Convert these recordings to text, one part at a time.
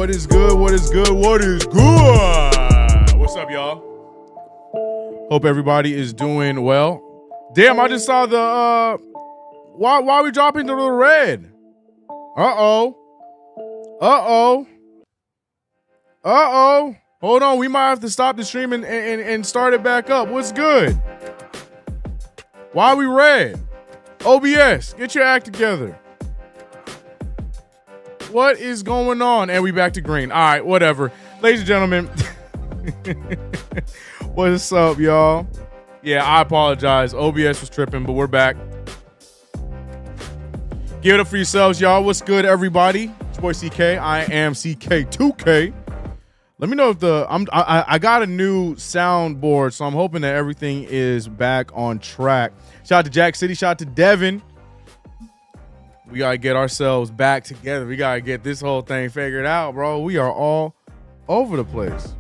What is good? What is good? What is good? What's up, y'all? Hope everybody is doing well. Damn, I just saw the why are we dropping to the red? Uh-oh. Hold on, we might have to stop the stream and start it back up. What's good? Why are we red? OBS, get your act together. What is going on? And we back to green. All right, whatever. Ladies and gentlemen, what's up, y'all? Yeah, I apologize. OBS was tripping, but we're back. Give it up for yourselves, y'all. What's good, everybody? It's your boy CK. I am CK2K. Let me know if I got a new soundboard, so I'm hoping that everything is back on track. Shout out to Jack City. Shout out to Devin. We got to get ourselves back together. We got to get this whole thing figured out, bro. We are all over the place.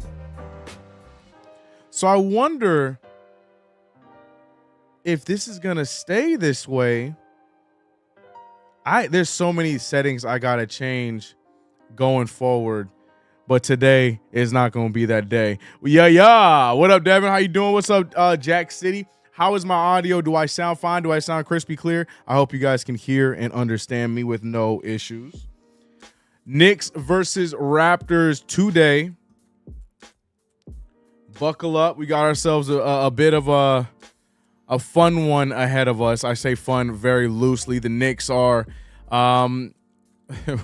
So I wonder if this is going to stay this way. There's so many settings I got to change going forward. But today is not going to be that day. Yeah. What up, Devin? How you doing? What's up, Jack City? How is my audio? Do I sound fine? Do I sound crispy clear? I hope you guys can hear and understand me with no issues. Knicks versus Raptors today. Buckle up. We got ourselves a bit of a fun one ahead of us. I say fun very loosely. The Knicks are on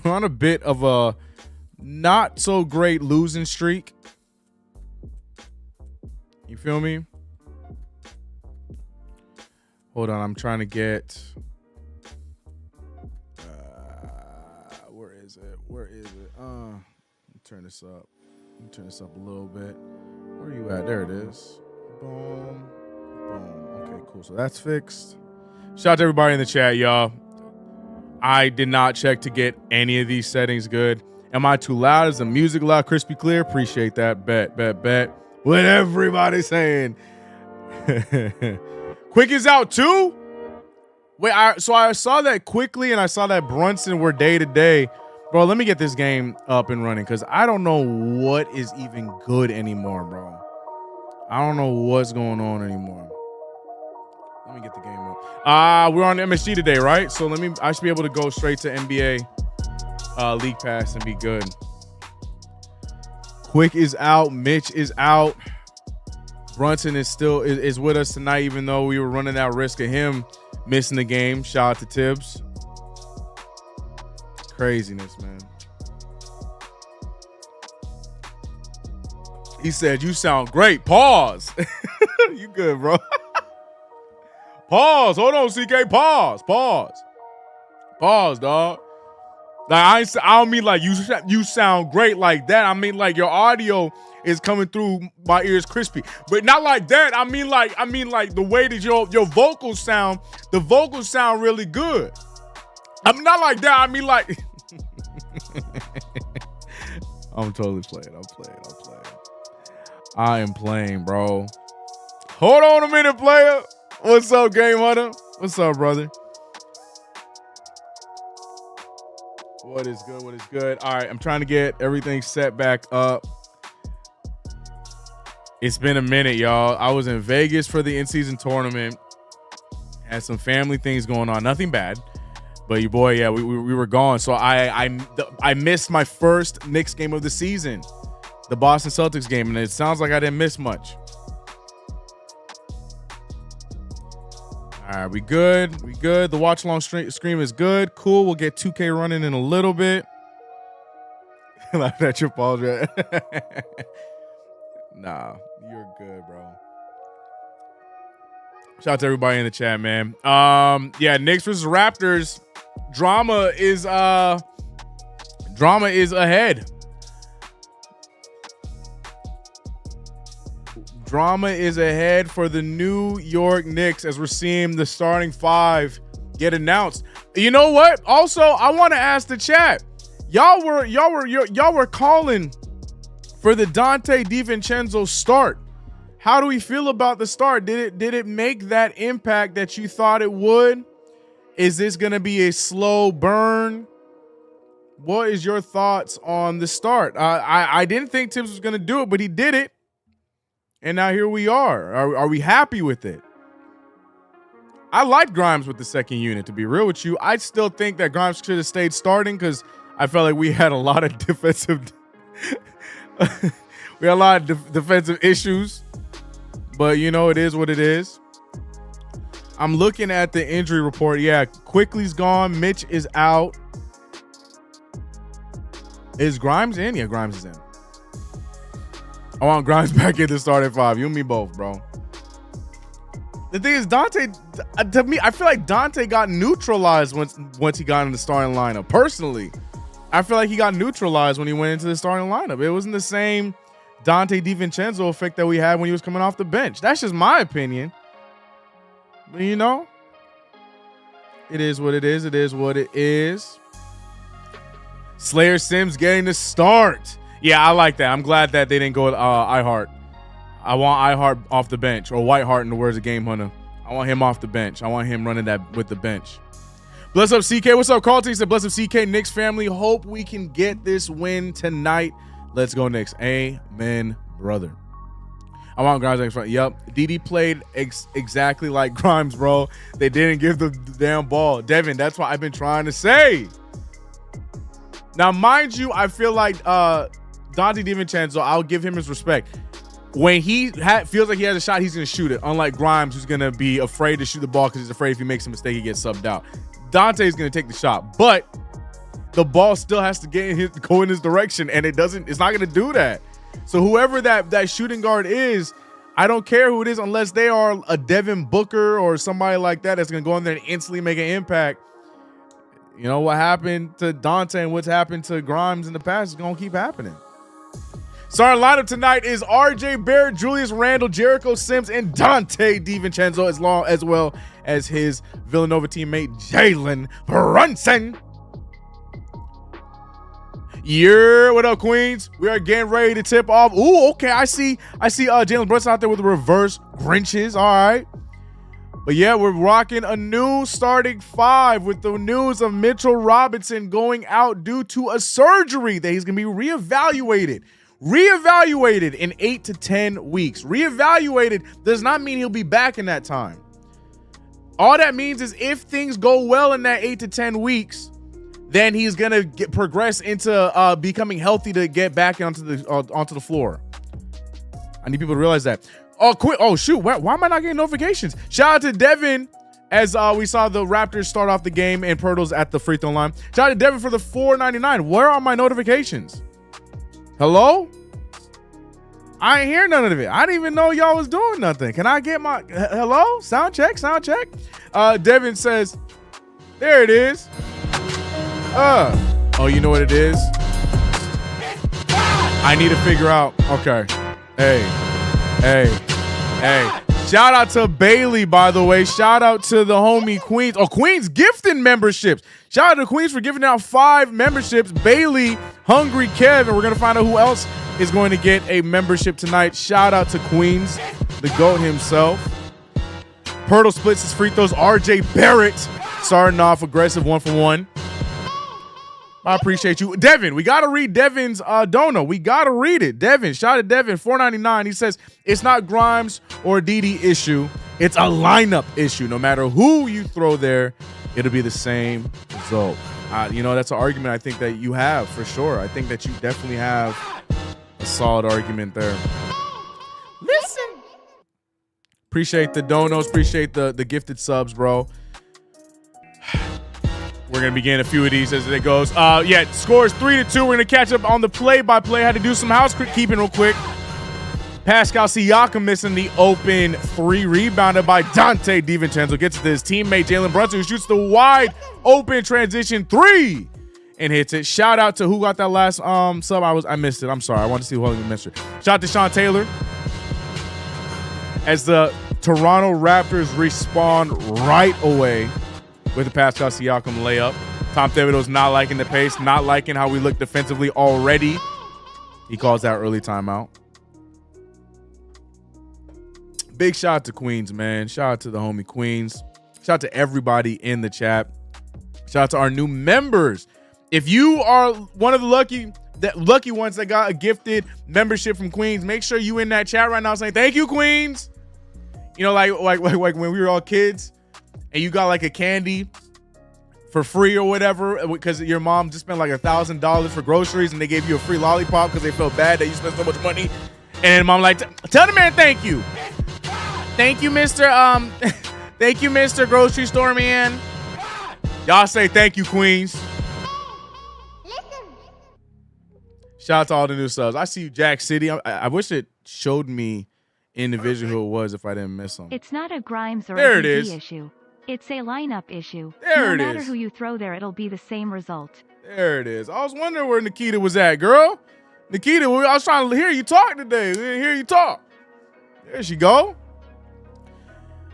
a bit of a not so great losing streak. You feel me? Hold on, I'm trying to get where is it? Let me turn this up. Let me turn this up a little bit. Where are you at? There it is. Boom. Okay, cool. So that's fixed. Shout out to everybody in the chat, y'all. I did not check to get any of these settings good. Am I too loud? Is the music loud, crispy clear? Appreciate that. Bet. What everybody's saying. Quick is out too? Wait, so I saw that quickly and I saw that Brunson were day to day. Bro, let me get this game up and running because I don't know what is even good anymore, bro. I don't know what's going on anymore. Let me get the game up. We're on MSG today, right? So I should be able to go straight to NBA League Pass and be good. Quick is out. Mitch is out. Brunson is still is with us tonight, even though we were running that risk of him missing the game. Shout out to Tibbs. Craziness, man. He said, "You sound great." Pause. You good, bro? Pause. Hold on, CK. Pause, dog. Like I don't mean like you sound great like that. I mean like your audio is coming through my ears crispy, but not like that. I mean like the way that your vocals sound. The vocals sound really good. I'm not like that. I mean like I'm totally playing. I'm playing. I am playing, bro. Hold on a minute, player. What's up, Game Hunter? What's up, brother? What is good? All right, I'm trying to get everything set back up. It's been a minute, y'all. I was in Vegas for the in-season tournament. Had some family things going on. Nothing bad. But your boy, yeah, we were gone. So I missed my first Knicks game of the season, the Boston Celtics game, and it sounds like I didn't miss much. All right, we good. The watch along stream is good. Cool. We'll get 2K running in a little bit. Laugh at your balls, right? Nah, you're good, bro. Shout out to everybody in the chat, man. Yeah, Knicks versus Raptors. Drama is ahead. Drama is ahead for the New York Knicks as we're seeing the starting five get announced. You know what? Also, I want to ask the chat. Y'all were calling for the Dante DiVincenzo start. How do we feel about the start? Did it make that impact that you thought it would? Is this going to be a slow burn? what is your thoughts on the start? I didn't think Tibbs was going to do it, but he did it. And now here we are. Are we happy with it? I liked Grimes with the second unit, to be real with you. I still think that Grimes should have stayed starting because I felt like we had a lot of defensive we had a lot of defensive issues. But, you know, it is what it is. I'm looking at the injury report. Yeah, Quickly's gone. Mitch is out. Is Grimes in? Yeah, Grimes is in. I want Grimes back in the starting five. You and me both, bro. The thing is, Dante, to me, I feel like Dante got neutralized once he got in the starting lineup. Personally, I feel like he got neutralized when he went into the starting lineup. It wasn't the same Dante DiVincenzo effect that we had when he was coming off the bench. That's just my opinion. But, you know, it is what it is. It is what it is. Slayer Sims getting the start. Yeah, I like that. I'm glad that they didn't go with iHeart. I want iHeart off the bench, or Whiteheart in the words of Game Hunter. I want him off the bench. I want him running that with the bench. Bless up, CK. What's up, Carlton? He said, bless up, CK. Knicks family. Hope we can get this win tonight. Let's go, Knicks. Amen, brother. I want Grimes in front. Yep. DD played exactly like Grimes, bro. They didn't give the damn ball. Devin, that's what I've been trying to say. Now, mind you, I feel like Dante DiVincenzo, I'll give him his respect. When he feels like he has a shot, he's going to shoot it. Unlike Grimes, who's going to be afraid to shoot the ball because he's afraid if he makes a mistake, he gets subbed out. Dante's going to take the shot, but the ball still has to go in his direction, and it's not going to do that. So whoever that shooting guard is, I don't care who it is unless they are a Devin Booker or somebody like that that's going to go in there and instantly make an impact. You know, what happened to Dante and what's happened to Grimes in the past is going to keep happening. Starting lineup tonight is RJ Barrett, Julius Randle, Jericho Sims, and Dante DiVincenzo, as well as his Villanova teammate Jalen Brunson. Yeah, what up, Queens? We are getting ready to tip off. Ooh, okay. I see Jalen Brunson out there with the reverse Grinches. All right. But yeah, we're rocking a new starting five with the news of Mitchell Robinson going out due to a surgery that he's going to be reevaluated in 8 to 10 weeks. Reevaluated does not mean he'll be back in that time. All that means is if things go well in that 8 to 10 weeks, then he's going to progress into becoming healthy to get back onto the floor. I need people to realize that. Oh, quick. Oh, shoot. Why am I not getting notifications? Shout out to Devin as we saw the Raptors start off the game and Pirtle's at the free throw line. Shout out to Devin for the $4.99. Where are my notifications? Hello? I ain't hear none of it. I didn't even know y'all was doing nothing. Can I get my hello? Sound check. Devin says, there it is. Oh, you know what it is? I need to figure out. Okay. Hey. Shout out to Bailey, by the way. Shout out to the homie Queens. Oh, Queens gifting memberships. Shout out to Queens for giving out 5 memberships. Bailey, Hungry Kev, and we're going to find out who else is going to get a membership tonight. Shout out to Queens, the GOAT himself. Pirtle splits his free throws. RJ Barrett starting off aggressive 1-for-1. I appreciate you. Devin, we got to read Devin's dono. We got to read it. Devin, shout out to Devin, $4.99. He says, it's not Grimes or DD issue. It's a lineup issue. No matter who you throw there, it'll be the same result. You know, that's an argument I think that you have for sure. I think that you definitely have a solid argument there. Listen. Appreciate the donos. Appreciate the gifted subs, bro. We're going to begin a few of these as it goes. Yeah, scores 3-2. We're going to catch up on the play-by-play. Had to do some housekeeping real quick. Pascal Siakam missing the open 3, rebounded by Dante DiVincenzo. Gets to his teammate Jalen Brunson, who shoots the wide open transition 3 and hits it. Shout out to who got that last sub. I missed it. I'm sorry. I wanted to see who I missed it. Shout out to Sean Taylor as the Toronto Raptors respawn right away with the Pascal Siakam layup. Tom Thibodeau's not liking the pace, not liking how we look defensively already. He calls that early timeout. Big shout out to Queens, man. Shout out to the homie Queens. Shout out to everybody in the chat. Shout out to our new members. If you are one of the lucky ones that got a gifted membership from Queens, make sure you in that chat right now saying thank you, Queens. You know, like when we were all kids and you got like a candy for free or whatever because your mom just spent like $1,000 for groceries and they gave you a free lollipop because they felt bad that you spent so much money. And mom like, tell the man thank you. Thank you, Mr. Thank you, Mr. Grocery Store Man. Y'all say thank you, Queens. Shout out to all the new subs. I see you, Jack City. I wish it showed me individually who it was if I didn't miss them. It's not a Grimes or there a DD issue. It's a lineup issue. There it is. No matter who you throw there, it'll be the same result. There it is. I was wondering where Nikita was at, girl. Nikita, I was trying to hear you talk today. We didn't hear you talk. There she go.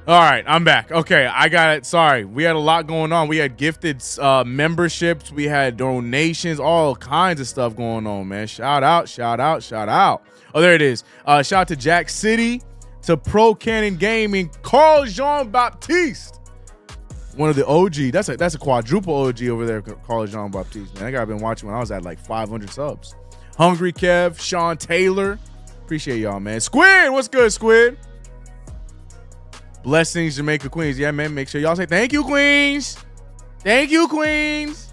All right, I'm back. Okay, I got it. Sorry, we had a lot going on. We had gifted memberships. We had donations, all kinds of stuff going on, man. Shout out, shout out, shout out. Oh, there it is. Shout out to Jack City, to Pro Cannon Gaming, Carl Jean-Baptiste. One of the OG. That's a quadruple OG over there, Carl Jean-Baptiste, man. That guy I've been watching when I was at like 500 subs. Hungry Kev, Sean Taylor. Appreciate y'all, man. Squid, what's good, Squid? Blessings, Jamaica Queens. Yeah, man, make sure y'all say thank you, Queens. Thank you, Queens.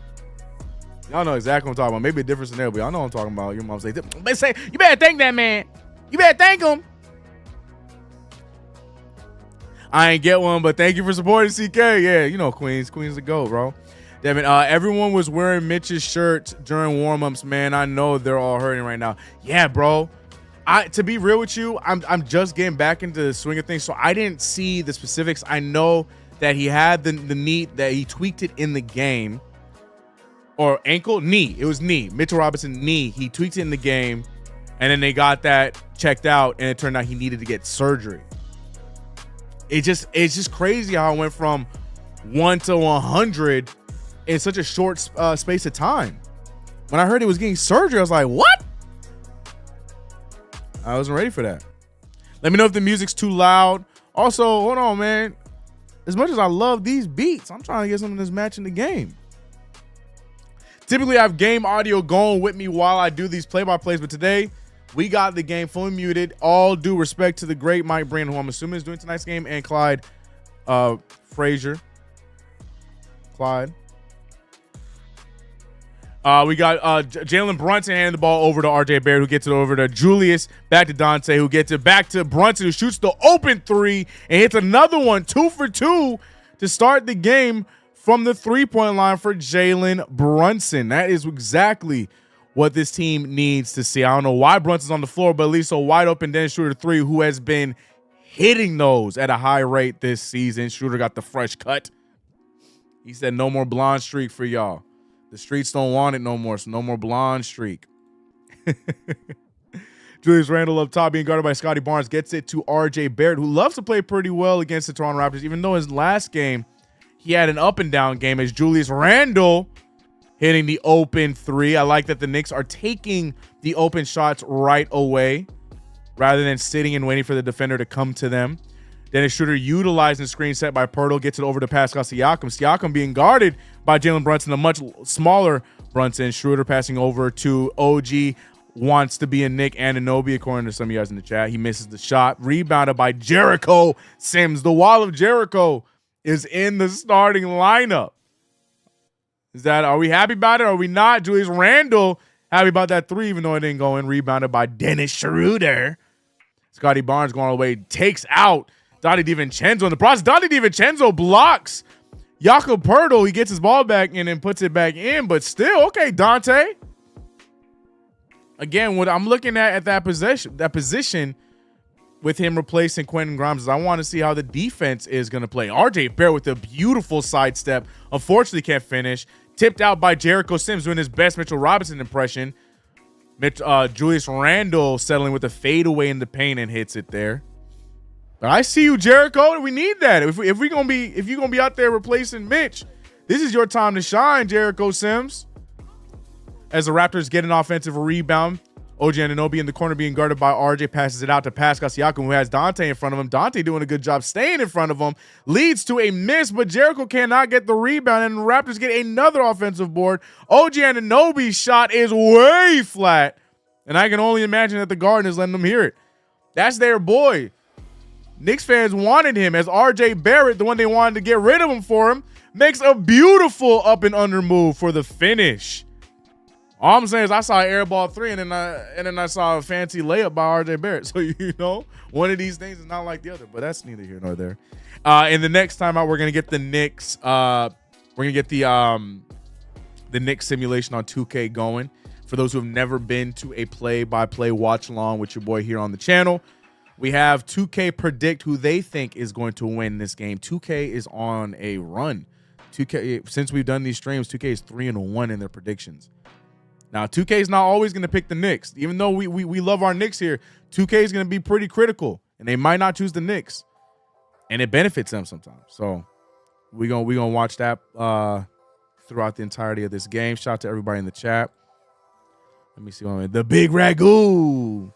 Y'all know exactly what I'm talking about. Maybe a different scenario, but y'all know what I'm talking about. Your mom say, you better thank that man. You better thank him. I ain't get one, but thank you for supporting CK. Yeah, you know Queens. Queens the GOAT, bro. Devin, everyone was wearing Mitch's shirts during warm-ups, man. I know they're all hurting right now. Yeah, bro. To be real with you, I'm just getting back into the swing of things, so I didn't see the specifics. I know that he had the knee, that he tweaked it in the game. Or knee. It was knee. Mitchell Robinson, knee. He tweaked it in the game, and then they got that checked out, and it turned out he needed to get surgery. It's just crazy how it went from 1 to 100 in such a short space of time. When I heard he was getting surgery, I was like, what? I wasn't ready for that. Let me know if the music's too loud. Also, hold on, man. As much as I love these beats, I'm trying to get something that's matching the game. Typically, I have game audio going with me while I do these play-by-plays, but today we got the game fully muted. All due respect to the great Mike Brand, who I'm assuming is doing tonight's game, and Clyde Frazier. Clyde. We got Jalen Brunson handing the ball over to RJ Barrett, who gets it over to Julius, back to Dante, who gets it back to Brunson, who shoots the open three and hits another one, 2 for 2 to start the game from the three-point line for Jalen Brunson. That is exactly what this team needs to see. I don't know why Brunson's on the floor, but at least a wide open Dennis Schroeder three, who has been hitting those at a high rate this season. Schroeder got the fresh cut. He said no more blonde streak for y'all. The streets don't want it no more, so no more blonde streak. Julius Randle up top being guarded by Scotty Barnes gets it to RJ Barrett, who loves to play pretty well against the Toronto Raptors, even though his last game he had an up and down game as Julius Randle hitting the open three. I like that the Knicks are taking the open shots right away rather than sitting and waiting for the defender to come to them. Dennis Schroeder utilizing the screen set by Pirtle, gets it over to Pascal Siakam. Siakam being guarded by Jalen Brunson, a much smaller Brunson. Schroeder passing over to OG, wants to be a Nick Anunoby, according to some of you guys in the chat. He misses the shot. Rebounded by Jericho Sims. The Wall of Jericho is in the starting lineup. Are we happy about it? Or are we not? Julius Randle happy about that three, even though it didn't go in. Rebounded by Dennis Schroeder. Scotty Barnes going all the way, takes out Dottie DiVincenzo in the process. Dottie DiVincenzo blocks Jakob Poeltl. He gets his ball back and then puts it back in, but still, okay, Dante. Again, what I'm looking at that position with him replacing Quentin Grimes is I want to see how the defense is going to play. RJ Barrett with a beautiful sidestep. Unfortunately, can't finish. Tipped out by Jericho Sims doing his best Mitchell Robinson impression. Julius Randle settling with a fadeaway in the paint and hits it there. But I see you, Jericho. We need that. If you're gonna be out there replacing Mitch, this is your time to shine, Jericho Sims. As the Raptors get an offensive rebound OG Anunoby in the corner being guarded by RJ, passes it out to Pascal Siakam, who has Dante in front of him. Dante doing a good job staying in front of him. Leads to a miss, but Jericho cannot get the rebound, and the Raptors get another offensive board. OG Anunoby's shot is way flat, and I can only imagine that the Garden is letting them hear it. That's their boy. Knicks fans wanted him, as RJ Barrett, the one they wanted to get rid of him for him, makes a beautiful up and under move for the finish. All I'm saying is I saw an air ball three, and then I saw a fancy layup by RJ Barrett. So, you know, one of these things is not like the other, but that's neither here nor there. And the next time out, we're gonna get the Knicks. We're gonna get the Knicks simulation on 2K going. For those who have never been to a play-by-play watch along with your boy here on the channel, we have 2K predict who they think is going to win this game. 2K is on a run. 2K, since we've done these streams, 2K is 3-1 in their predictions. Now, 2K is not always going to pick the Knicks. Even though we love our Knicks here, 2K is going to be pretty critical, and they might not choose the Knicks, and it benefits them sometimes. So we're gonna watch that throughout the entirety of this game. Shout out to everybody in the chat. Let me see the Big Ragu.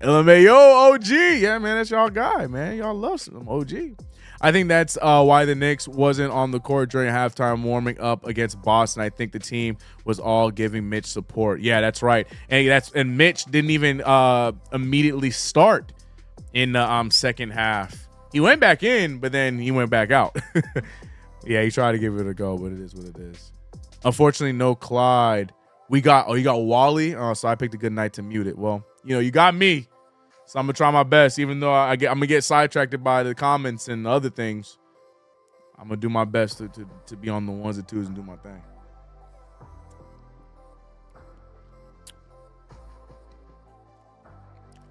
LMAO OG. Yeah, man, that's y'all guy, man. Y'all love some OG. I think that's why the Knicks wasn't on the court during halftime warming up against Boston. I think the team was all giving Mitch support. Yeah, that's right. And Mitch didn't even immediately start in the second half. He went back in, but then he went back out. Yeah, he tried to give it a go, but it is what it is. Unfortunately, no Clyde. You got Wally. Oh, so I picked a good night to mute it. Well, you know, you got me. So I'm going to try my best, even though I'm going to get sidetracked by the comments and other things. I'm going to do my best to be on the ones and twos and do my thing.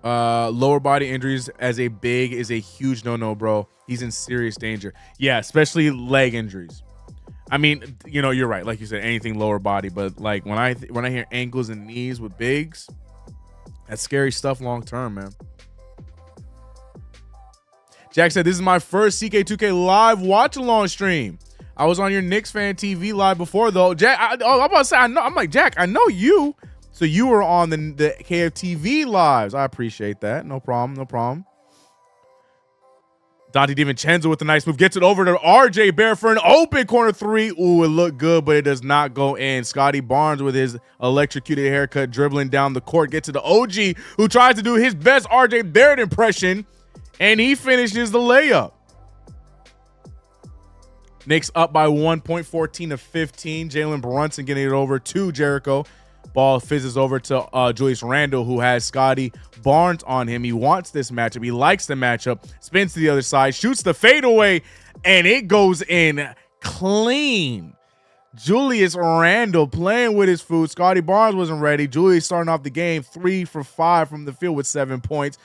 Lower body injuries as a big is a huge no-no, bro. He's in serious danger. Yeah, especially leg injuries. I mean, you know, you're right. Like you said, anything lower body. But, like, when I hear ankles and knees with bigs, that's scary stuff long term, man. Jack said, this is my first CK2K live watch along stream. I was on your Knicks fan TV live before, though. Jack, I'm about to say, I know. I'm like, Jack, I know you. So you were on the KFTV lives. I appreciate that. No problem. No problem. Dante DiVincenzo with the nice move. Gets it over to RJ Barrett for an open corner three. Ooh, it looked good, but it does not go in. Scotty Barnes with his electrocuted haircut dribbling down the court. Gets to the OG, who tries to do his best RJ Barrett impression, and he finishes the layup. Knicks up by 1 point, 14-15. Jalen Brunson getting it over to Jericho. Ball fizzes over to Julius Randle, who has Scotty Barnes on him. He wants this matchup. He likes the matchup. Spins to the other side, shoots the fadeaway, and it goes in clean. Julius Randle playing with his food. Scotty Barnes wasn't ready. Julius starting off the game 3 for 5 from the field with 7 points.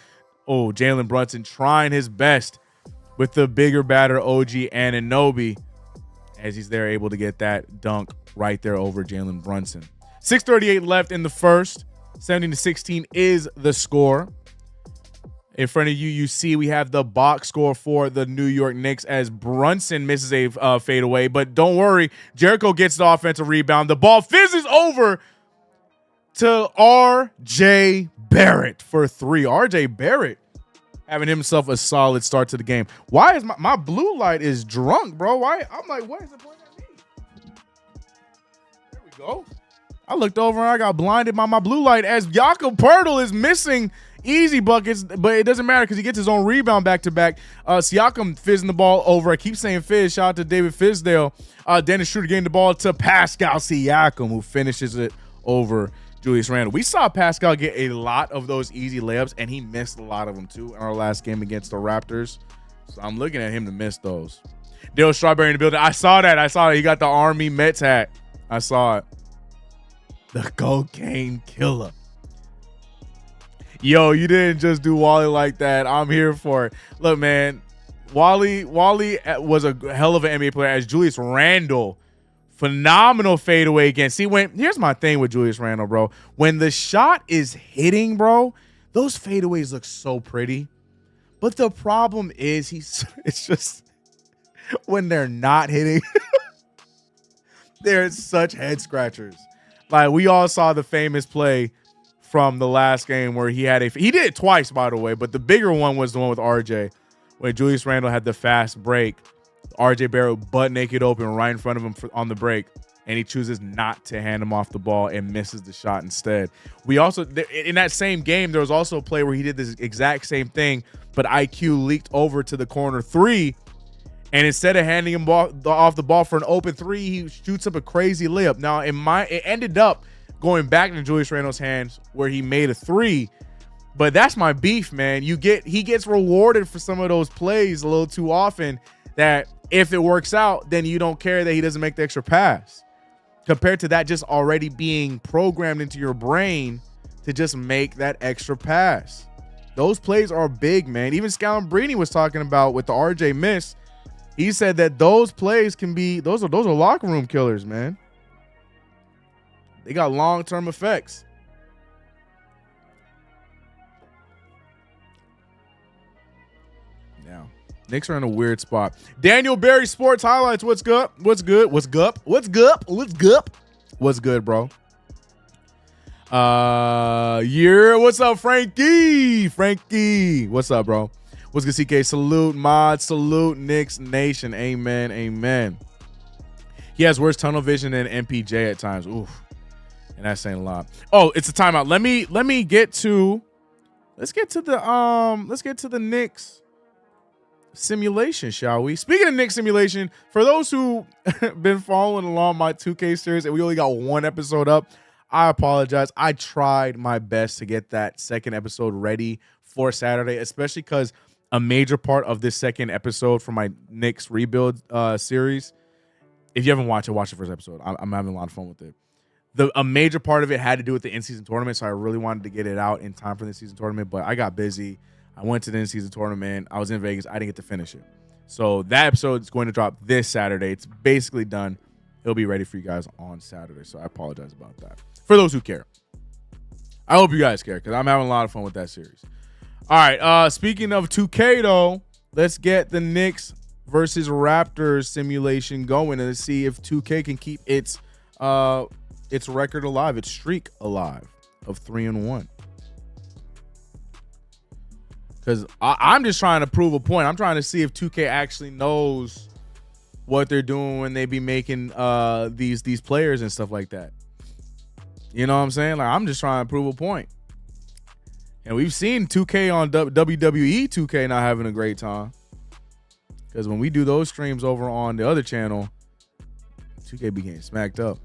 Oh, Jalen Brunson trying his best with the bigger batter OG Anunoby, as he's there able to get that dunk right there over Jalen Brunson. 6:38 left in the first. 17-16 is the score. In front of you, you see we have the box score for the New York Knicks as Brunson misses a fadeaway. But don't worry, Jericho gets the offensive rebound. The ball fizzes over to RJ Barrett for 3. RJ Barrett having himself a solid start to the game. Why is my blue light is drunk, bro? Why? I'm like, what is it pointing at me? There we go. I looked over and I got blinded by my blue light as Jakob Poeltl is missing easy buckets, but it doesn't matter because he gets his own rebound back-to-back. Siakam fizzing the ball over. I keep saying fizz. Shout out to David Fizdale. Dennis Schroeder getting the ball to Pascal Siakam, who finishes it over Julius Randle. We saw Pascal get a lot of those easy layups, and he missed a lot of them too in our last game against the Raptors. So I'm looking at him to miss those. Dale Strawberry in the building. I saw that. He got the Army Mets hat. I saw it. The cocaine killer. Yo, you didn't just do Wally like that. I'm here for it. Look, man, Wally was a hell of an NBA player as Julius Randle. Phenomenal fadeaway again. See, here's my thing with Julius Randle, bro. When the shot is hitting, bro, those fadeaways look so pretty. But the problem is it's just when they're not hitting, they're such head scratchers. Like, we all saw the famous play from the last game where he did it twice, by the way, but the bigger one was the one with RJ, where Julius Randle had the fast break. RJ Barrett butt naked open right in front of him on the break, and he chooses not to hand him off the ball and misses the shot instead. We also, in that same game, there was also a play where he did this exact same thing, but IQ leaked over to the corner three, and instead of handing him off the ball for an open three, he shoots up a crazy layup. Now, it ended up going back into Julius Randle's hands where he made a three, but that's my beef, man. He gets rewarded for some of those plays a little too often that if it works out, then you don't care that he doesn't make the extra pass. Compared to that just already being programmed into your brain to just make that extra pass. Those plays are big, man. Even Scalabrine was talking about with the RJ miss. He said that those plays can be, those are locker room killers, man. They got long-term effects. Now, Knicks are in a weird spot. Daniel Berry Sports Highlights. What's good? What's good? What's good? What's good? What's good? What's good, bro? Yeah. What's up, Frankie? Frankie. What's up, bro? What's good, CK? Salute, mod. Salute, Knicks Nation. Amen. Amen. He has worse tunnel vision than MPJ at times. Oof. And that's saying a lot. Oh, it's a timeout. Let's get to the Knicks simulation, shall we? Speaking of Knicks simulation, for those who been following along my 2K series and we only got one episode up, I apologize. I tried my best to get that second episode ready for Saturday, especially because a major part of this second episode for my Knicks rebuild series, if you haven't watched it, watch the first episode. I'm having a lot of fun with it. A major part of it had to do with the in-season tournament, so I really wanted to get it out in time for the in-season tournament, but I got busy. I went to the in-season tournament. I was in Vegas. I didn't get to finish it. So that episode is going to drop this Saturday. It's basically done. It'll be ready for you guys on Saturday, so I apologize about that. For those who care. I hope you guys care because I'm having a lot of fun with that series. All right, speaking of 2K, though, let's get the Knicks versus Raptors simulation going and let's see if 2K can keep its record alive, its streak alive of 3-1. Because I'm just trying to prove a point. I'm trying to see if 2K actually knows what they're doing when they be making these players and stuff like that. You know what I'm saying? Like, I'm just trying to prove a point. And we've seen 2K on WWE 2K not having a great time. Because when we do those streams over on the other channel, 2K be getting smacked up.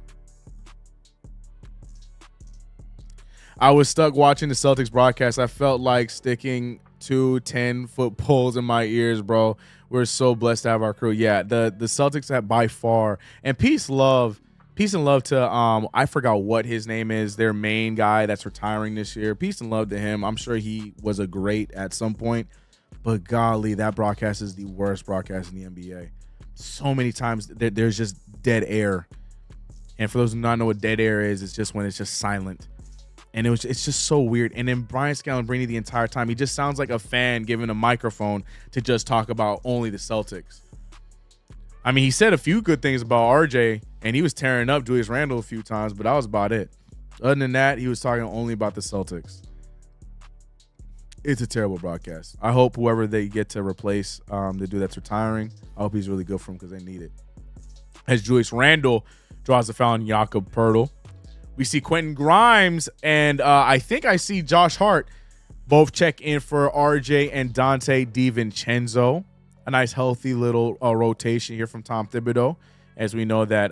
I was stuck watching the Celtics broadcast. I felt like sticking 2 10-foot poles in my ears, bro. We're so blessed to have our crew. Yeah, the Celtics have by far, and peace and love to I forgot what his name is, their main guy that's retiring this year. Peace and love to him. I'm sure he was a great at some point, but golly, that broadcast is the worst broadcast in the NBA. So many times there's just dead air, and for those who not know what dead air is, it's just when it's just silent. And it's just so weird. And then Brian Scalabrine the entire time, he just sounds like a fan given a microphone to just talk about only the Celtics. I mean, he said a few good things about RJ, and he was tearing up Julius Randle a few times, but that was about it. Other than that, he was talking only about the Celtics. It's a terrible broadcast. I hope whoever they get to replace the dude that's retiring, I hope he's really good for them because they need it. As Julius Randle draws the foul on Jakob Poeltl. We see Quentin Grimes and I think I see Josh Hart both check in for RJ and Dante DiVincenzo. A nice healthy little rotation here from Tom Thibodeau, as we know that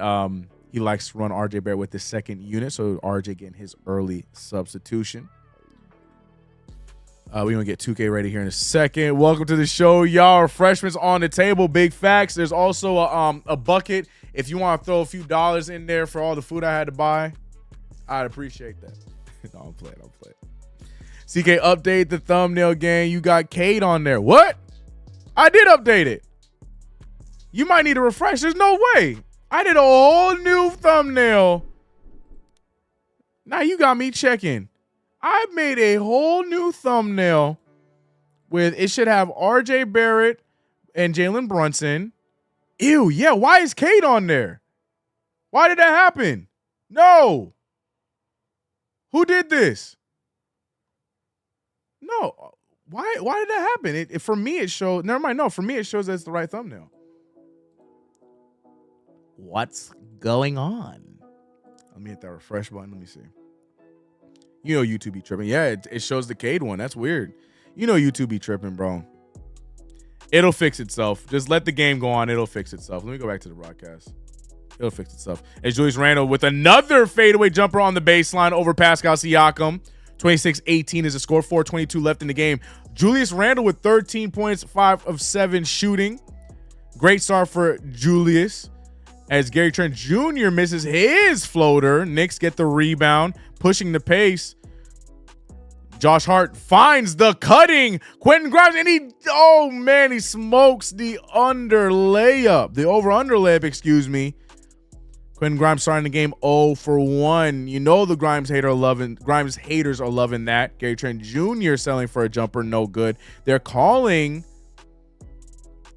he likes to run RJ Barrett with the second unit, so RJ getting his early substitution. We're going to get 2K ready here in a second. Welcome to the show, y'all. Refreshments on the table. Big facts. There's also a bucket. If you want to throw a few dollars in there for all the food I had to buy, I'd appreciate that. No, I'm playing. CK, update the thumbnail gang. You got Cade on there. What? I did update it. You might need a refresh. There's no way. I did a whole new thumbnail. Now you got me checking. I made a whole new thumbnail with, it should have RJ Barrett and Jalen Brunson. Ew, yeah. Why is Cade on there? Why did that happen? No. Who did this? Why did that happen? For me, it showed. Never mind. No, for me, it shows that it's the right thumbnail. What's going on? Let me hit that refresh button. Let me see. You know YouTube be tripping. Yeah, it shows the Cade one. That's weird. You know YouTube be tripping, bro. It'll fix itself. Just let the game go on. It'll fix itself. Let me go back to the broadcast. It'll fix itself. As Julius Randle with another fadeaway jumper on the baseline over Pascal Siakam. 26-18 is the score. 4:22 left in the game. Julius Randle with 13 points, 5 of 7 shooting. Great start for Julius. As Gary Trent Jr. misses his floater. Knicks get the rebound, pushing the pace. Josh Hart finds the cutting. Quentin Grimes, and he smokes the under layup. The over-under layup, excuse me. Quentin Grimes starting the game 0 for 1. You know the Grimes haters are loving that. Gary Trent Jr. selling for a jumper, no good. They're calling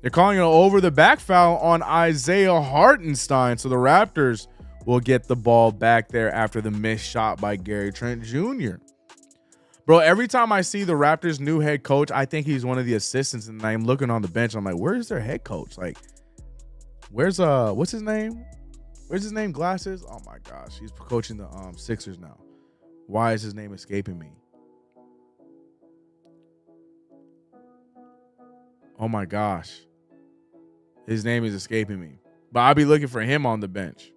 an over the back foul on Isaiah Hartenstein. So the Raptors will get the ball back there after the missed shot by Gary Trent Jr. Bro, every time I see the Raptors' new head coach, I think he's one of the assistants, and I'm looking on the bench. I'm like, where's their head coach? Like, where's what's his name? Where's his name? Glasses? Oh my gosh, he's coaching the Sixers now. Why is his name escaping me? Oh my gosh, his name is escaping me. But I'll be looking for him on the bench.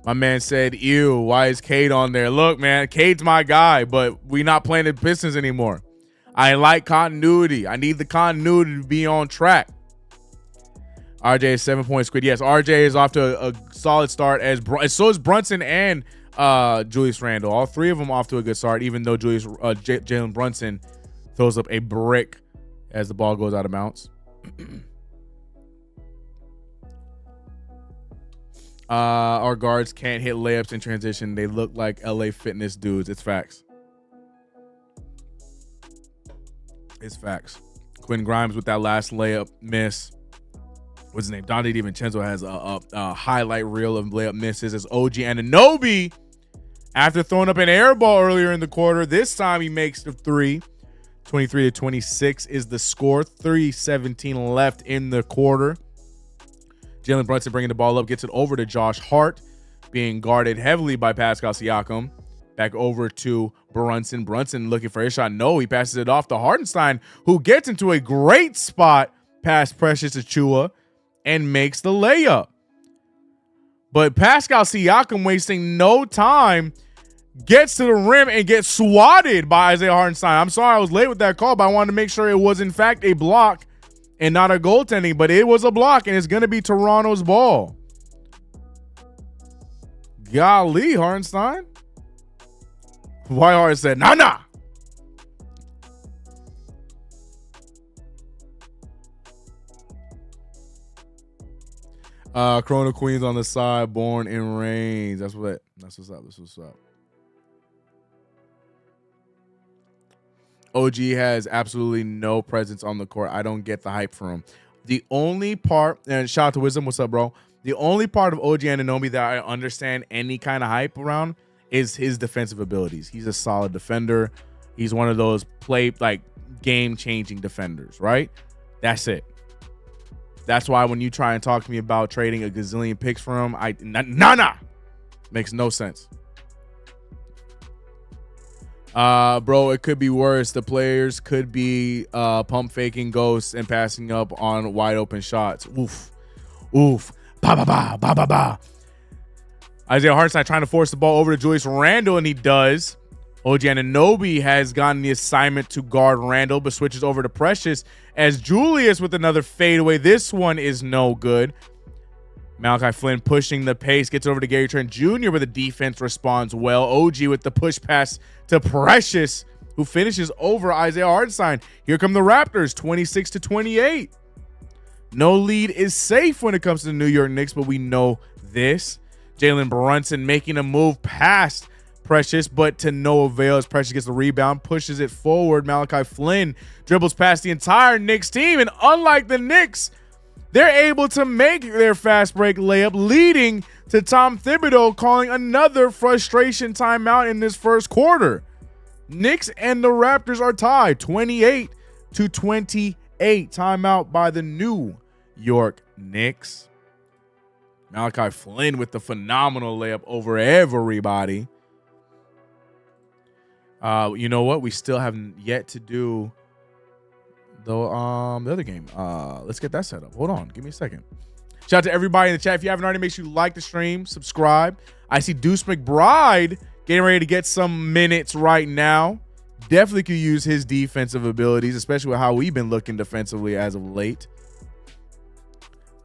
My man said, ew, why is Cade on there? Look, man, Cade's my guy, but we not playing the Pistons anymore. I like continuity. I need the continuity to be on track. RJ is 7-point squid. Yes, RJ is off to a solid start, as so is Brunson and Julius Randle. All three of them off to a good start, even though Jalen Brunson throws up a brick as the ball goes out of bounds. Our guards can't hit layups in transition. They look like LA Fitness dudes. It's facts. It's facts. Quentin Grimes with that last layup miss. What's his name? Dante DiVincenzo has a highlight reel of layup misses as OG Anunoby, after throwing up an air ball earlier in the quarter, this time he makes the three. 23-26 is the score. 3:17 left in the quarter. Jalen Brunson bringing the ball up, gets it over to Josh Hart, being guarded heavily by Pascal Siakam. Back over to Brunson. Brunson looking for his shot. No, he passes it off to Hartenstein, who gets into a great spot past Precious Achiuwa and makes the layup. But Pascal Siakam, wasting no time, gets to the rim and gets swatted by Isaiah Hartenstein. I'm sorry I was late with that call, but I wanted to make sure it was in fact a block and not a goaltending, but it was a block, and it's going to be Toronto's ball. Golly, Hartenstein. Whitehart said, nah. Corona Queens on the side, born in Reigns. That's what's up. OG has absolutely no presence on the court. I don't get the hype for him. The only part, and shout out to Wisdom, what's up, bro? The only part of OG Anunoby that I understand any kind of hype around is his defensive abilities. He's a solid defender. He's one of those game-changing defenders, right? That's it. That's why when you try and talk to me about trading a gazillion picks for him, makes no sense. Bro, it could be worse. The players could be pump faking ghosts and passing up on wide open shots. Oof. Ba. Isaiah Hartenstein trying to force the ball over to Julius Randle, and he does. OG Anunoby has gotten the assignment to guard Randle, but switches over to Precious as Julius with another fadeaway. This one is no good. Malachi Flynn pushing the pace, gets over to Gary Trent Jr., but the defense responds well. OG with the push pass to Precious, who finishes over Isaiah Hartenstein. Here come the Raptors, 26-28. No lead is safe when it comes to the New York Knicks, but we know this. Jalen Brunson making a move past Precious, but to no avail as Precious gets the rebound, pushes it forward. Malachi Flynn dribbles past the entire Knicks team, and unlike the Knicks, they're able to make their fast break layup, leading to Tom Thibodeau calling another frustration timeout in this first quarter. Knicks and the Raptors are tied 28-28. Timeout by the New York Knicks. Malachi Flynn with the phenomenal layup over everybody. You know what? We still haven't yet to do the other game. Let's get that set up. Hold on. Give me a second. Shout out to everybody in the chat. If you haven't already, make sure you like the stream, subscribe. I see Deuce McBride getting ready to get some minutes right now. Definitely could use his defensive abilities, especially with how we've been looking defensively as of late.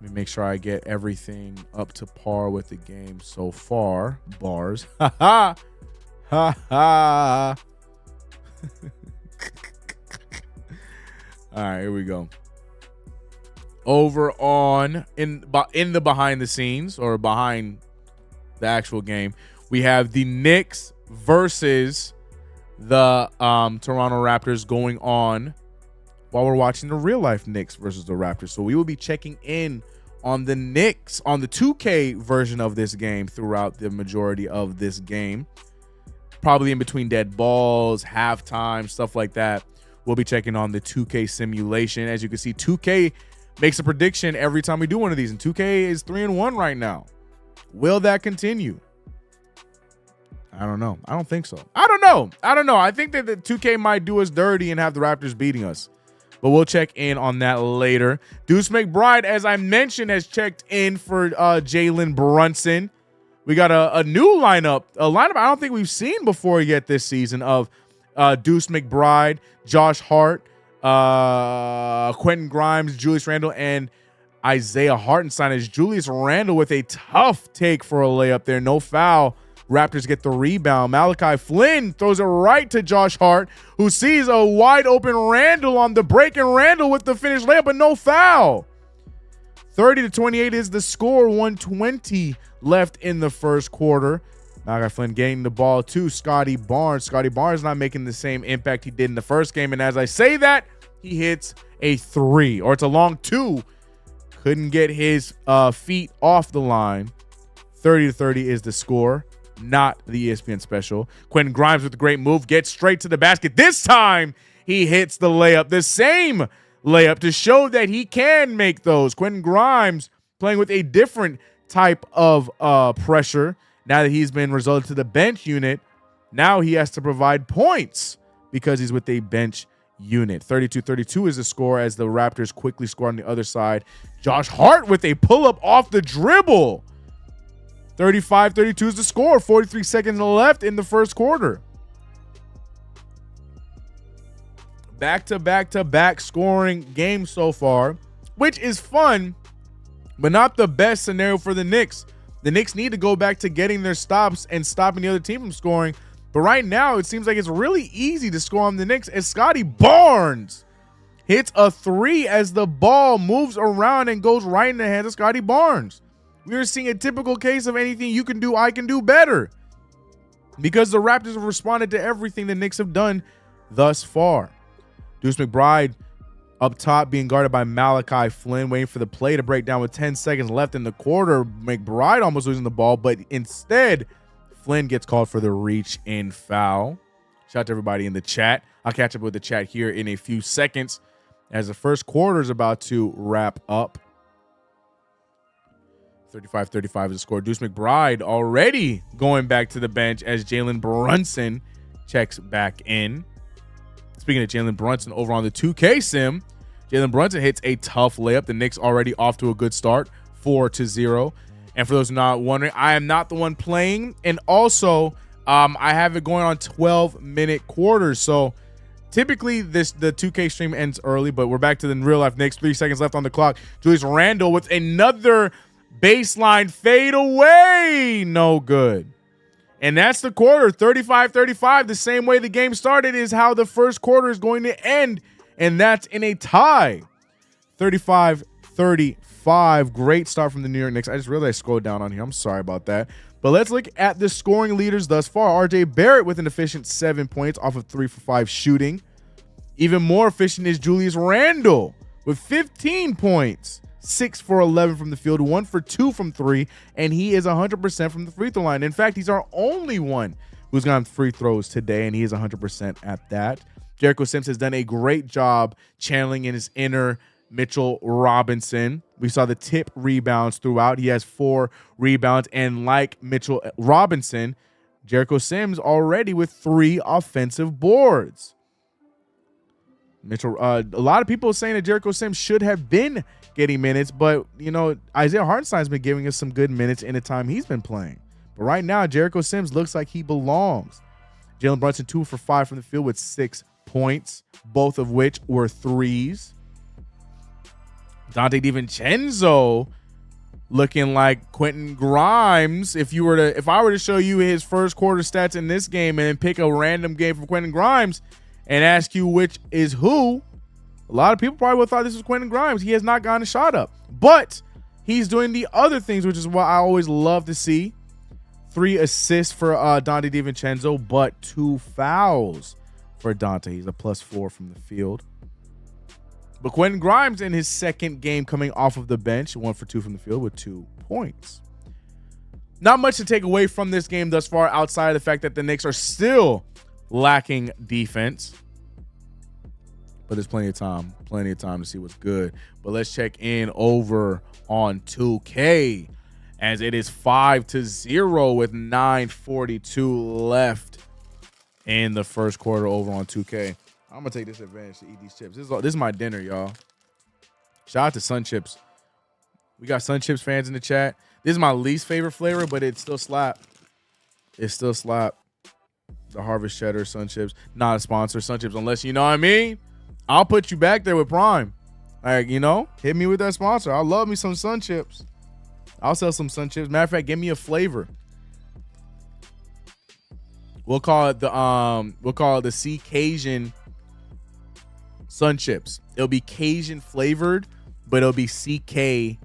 Let me make sure I get everything up to par with the game so far. Bars. Ha ha. Ha ha. All right, here we go. Over on in the behind the scenes or behind the actual game, we have the Knicks versus the Toronto Raptors going on while we're watching the real life Knicks versus the Raptors. So we will be checking in on the Knicks on the 2K version of this game throughout the majority of this game. Probably in between dead balls, halftime, stuff like that. We'll be checking on the 2K simulation. As you can see, 2K makes a prediction every time we do one of these, and 2K is 3-1 right now. Will that continue? I don't know. I don't think so. I don't know. I think that the 2K might do us dirty and have the Raptors beating us, but we'll check in on that later. Deuce McBride, as I mentioned, has checked in for Jalen Brunson. We got a new lineup, I don't think we've seen before yet this season of Deuce McBride, Josh Hart, Quentin Grimes, Julius Randle, and Isaiah Hartenstein. As Julius Randle with a tough take for a layup there. No foul. Raptors get the rebound. Malachi Flynn throws it right to Josh Hart, who sees a wide open Randle on the break, and Randle with the finished layup, but no foul. 30-28 is the score. 1:20 left in the first quarter. Malachi Flynn getting the ball to Scotty Barnes. Scotty Barnes not making the same impact he did in the first game. And as I say that, he hits a 3, or it's a long 2. Couldn't get his feet off the line. 30-30 is the score, not the ESPN special. Quentin Grimes with a great move, gets straight to the basket. This time he hits the layup, the same layup, to show that he can make those. Quentin Grimes playing with a different type of pressure. Now that he's been resulted to the bench unit, now he has to provide points because he's with a bench unit. 32-32 is the score as the Raptors quickly score on the other side. Josh Hart with a pull-up off the dribble. 35-32 is the score. 43 seconds left in the first quarter. Back-to-back-to-back scoring games so far, which is fun, but not the best scenario for the Knicks. The Knicks need to go back to getting their stops and stopping the other team from scoring. But right now, it seems like it's really easy to score on the Knicks as Scotty Barnes hits a 3 as the ball moves around and goes right in the hands of Scotty Barnes. We are seeing a typical case of anything you can do, I can do better, because the Raptors have responded to everything the Knicks have done thus far. Deuce McBride up top being guarded by Malachi Flynn, waiting for the play to break down with 10 seconds left in the quarter. McBride almost losing the ball, but instead, Flynn gets called for the reach-in foul. Shout out to everybody in the chat. I'll catch up with the chat here in a few seconds as the first quarter is about to wrap up. 35-35 is the score. Deuce McBride already going back to the bench as Jalen Brunson checks back in. Speaking of Jalen Brunson, over on the 2K sim, Jalen Brunson hits a tough layup. The Knicks already off to a good start, 4-0. And for those not wondering, I am not the one playing. And also, I have it going on 12-minute quarters. So typically the 2K stream ends early, but we're back to the real life Knicks. 3 seconds left on the clock. Julius Randle with another baseline fade away. No good. And that's the quarter. 35-35. The same way the game started is how the first quarter is going to end. And that's in a tie. 35-35. Great start from the New York Knicks. I just realized I scrolled down on here. I'm sorry about that. But let's look at the scoring leaders thus far. RJ Barrett with an efficient 7 points off of 3 for 5 shooting. Even more efficient is Julius Randle with 15 points 6 for 11 from the field, 1 for 2 from 3, and he is 100% from the free throw line. In fact, he's our only one who's gotten free throws today, and he is 100% at that. Jericho Sims has done a great job channeling in his inner Mitchell Robinson. We saw the tip rebounds throughout. He has 4 rebounds, and like Mitchell Robinson, Jericho Sims already with 3 offensive boards. Mitchell, a lot of people saying that Jericho Sims should have been getting minutes, but you know, Isaiah Hartenstein's been giving us some good minutes in the time he's been playing. But right now, Jericho Sims looks like he belongs. Jalen Brunson 2 for 5 from the field with 6 points, both of which were threes. Dante DiVincenzo looking like Quentin Grimes. If I were to show you his first quarter stats in this game and then pick a random game from Quentin Grimes and ask you which is who, a lot of people probably would have thought this was Quentin Grimes. He has not gotten a shot up, but he's doing the other things, which is what I always love to see. 3 assists for Dante DiVincenzo, but 2 fouls for Dante. He's a +4 from the field. But Quentin Grimes in his second game coming off of the bench, 1 for 2 from the field with 2 points. Not much to take away from this game thus far outside of the fact that the Knicks are still lacking defense. But there's plenty of time to see what's good. But let's check in over on 2K as it is 5-0 with 9:42 left in the first quarter over on 2K. I'm gonna take this advantage to eat these chips. This is my dinner, y'all. Shout out to Sun Chips. We got Sun Chips fans in the chat. This is my least favorite flavor, but it still slap. It still slap. The Harvest Cheddar Sun Chips, not a sponsor. Sun Chips, unless you know what I mean. I'll put you back there with Prime. Like, you know, hit me with that sponsor. I love me some Sun Chips. I'll sell some Sun Chips. Matter of fact, give me a flavor. We'll call it the CK2K Sun Chips. It'll be Cajun flavored, but it'll be CK-Jun.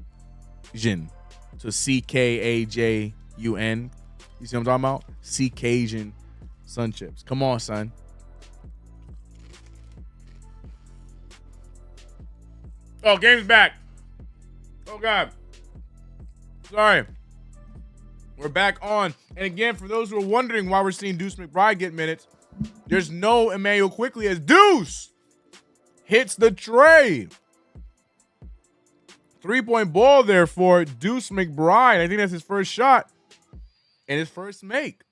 So CKAJUN. You see what I'm talking about? CK-Jun Sun Chips. Come on, son. Oh, game's back. Oh, God. Sorry. We're back on. And again, for those who are wondering why we're seeing Deuce McBride get minutes, there's no Emmanuel Quickly as Deuce hits the tray. 3-point ball there for Deuce McBride. I think that's his first shot and his first make.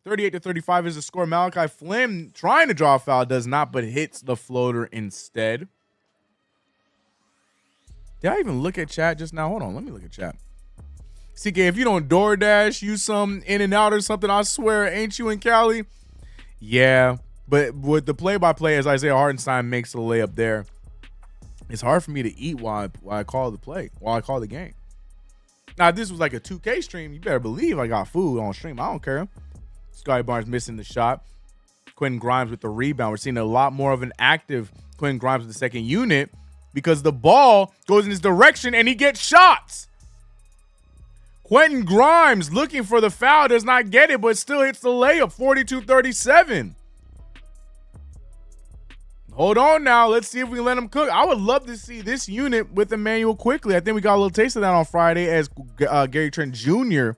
38-35 is the score. Malachi Flynn trying to draw a foul, does not, but hits the floater instead. Did I even look at chat just now? Hold on, let me look at chat. CK, if you don't DoorDash, use some In-N-Out or something, I swear, ain't you in Cali? Yeah, but with the play-by-play as Isaiah Hartenstein makes the layup there, it's hard for me to eat while I call the play, while I call the game. Now, if this was like a 2K stream, you better believe I got food on stream. I don't care. Scotty Barnes missing the shot. Quentin Grimes with the rebound. We're seeing a lot more of an active Quentin Grimes with the second unit because the ball goes in his direction and he gets shots. Quentin Grimes looking for the foul, does not get it, but still hits the layup, 42-37. Hold on now. Let's see if we can let him cook. I would love to see this unit with Emmanuel Quickly. I think we got a little taste of that on Friday as Gary Trent Jr.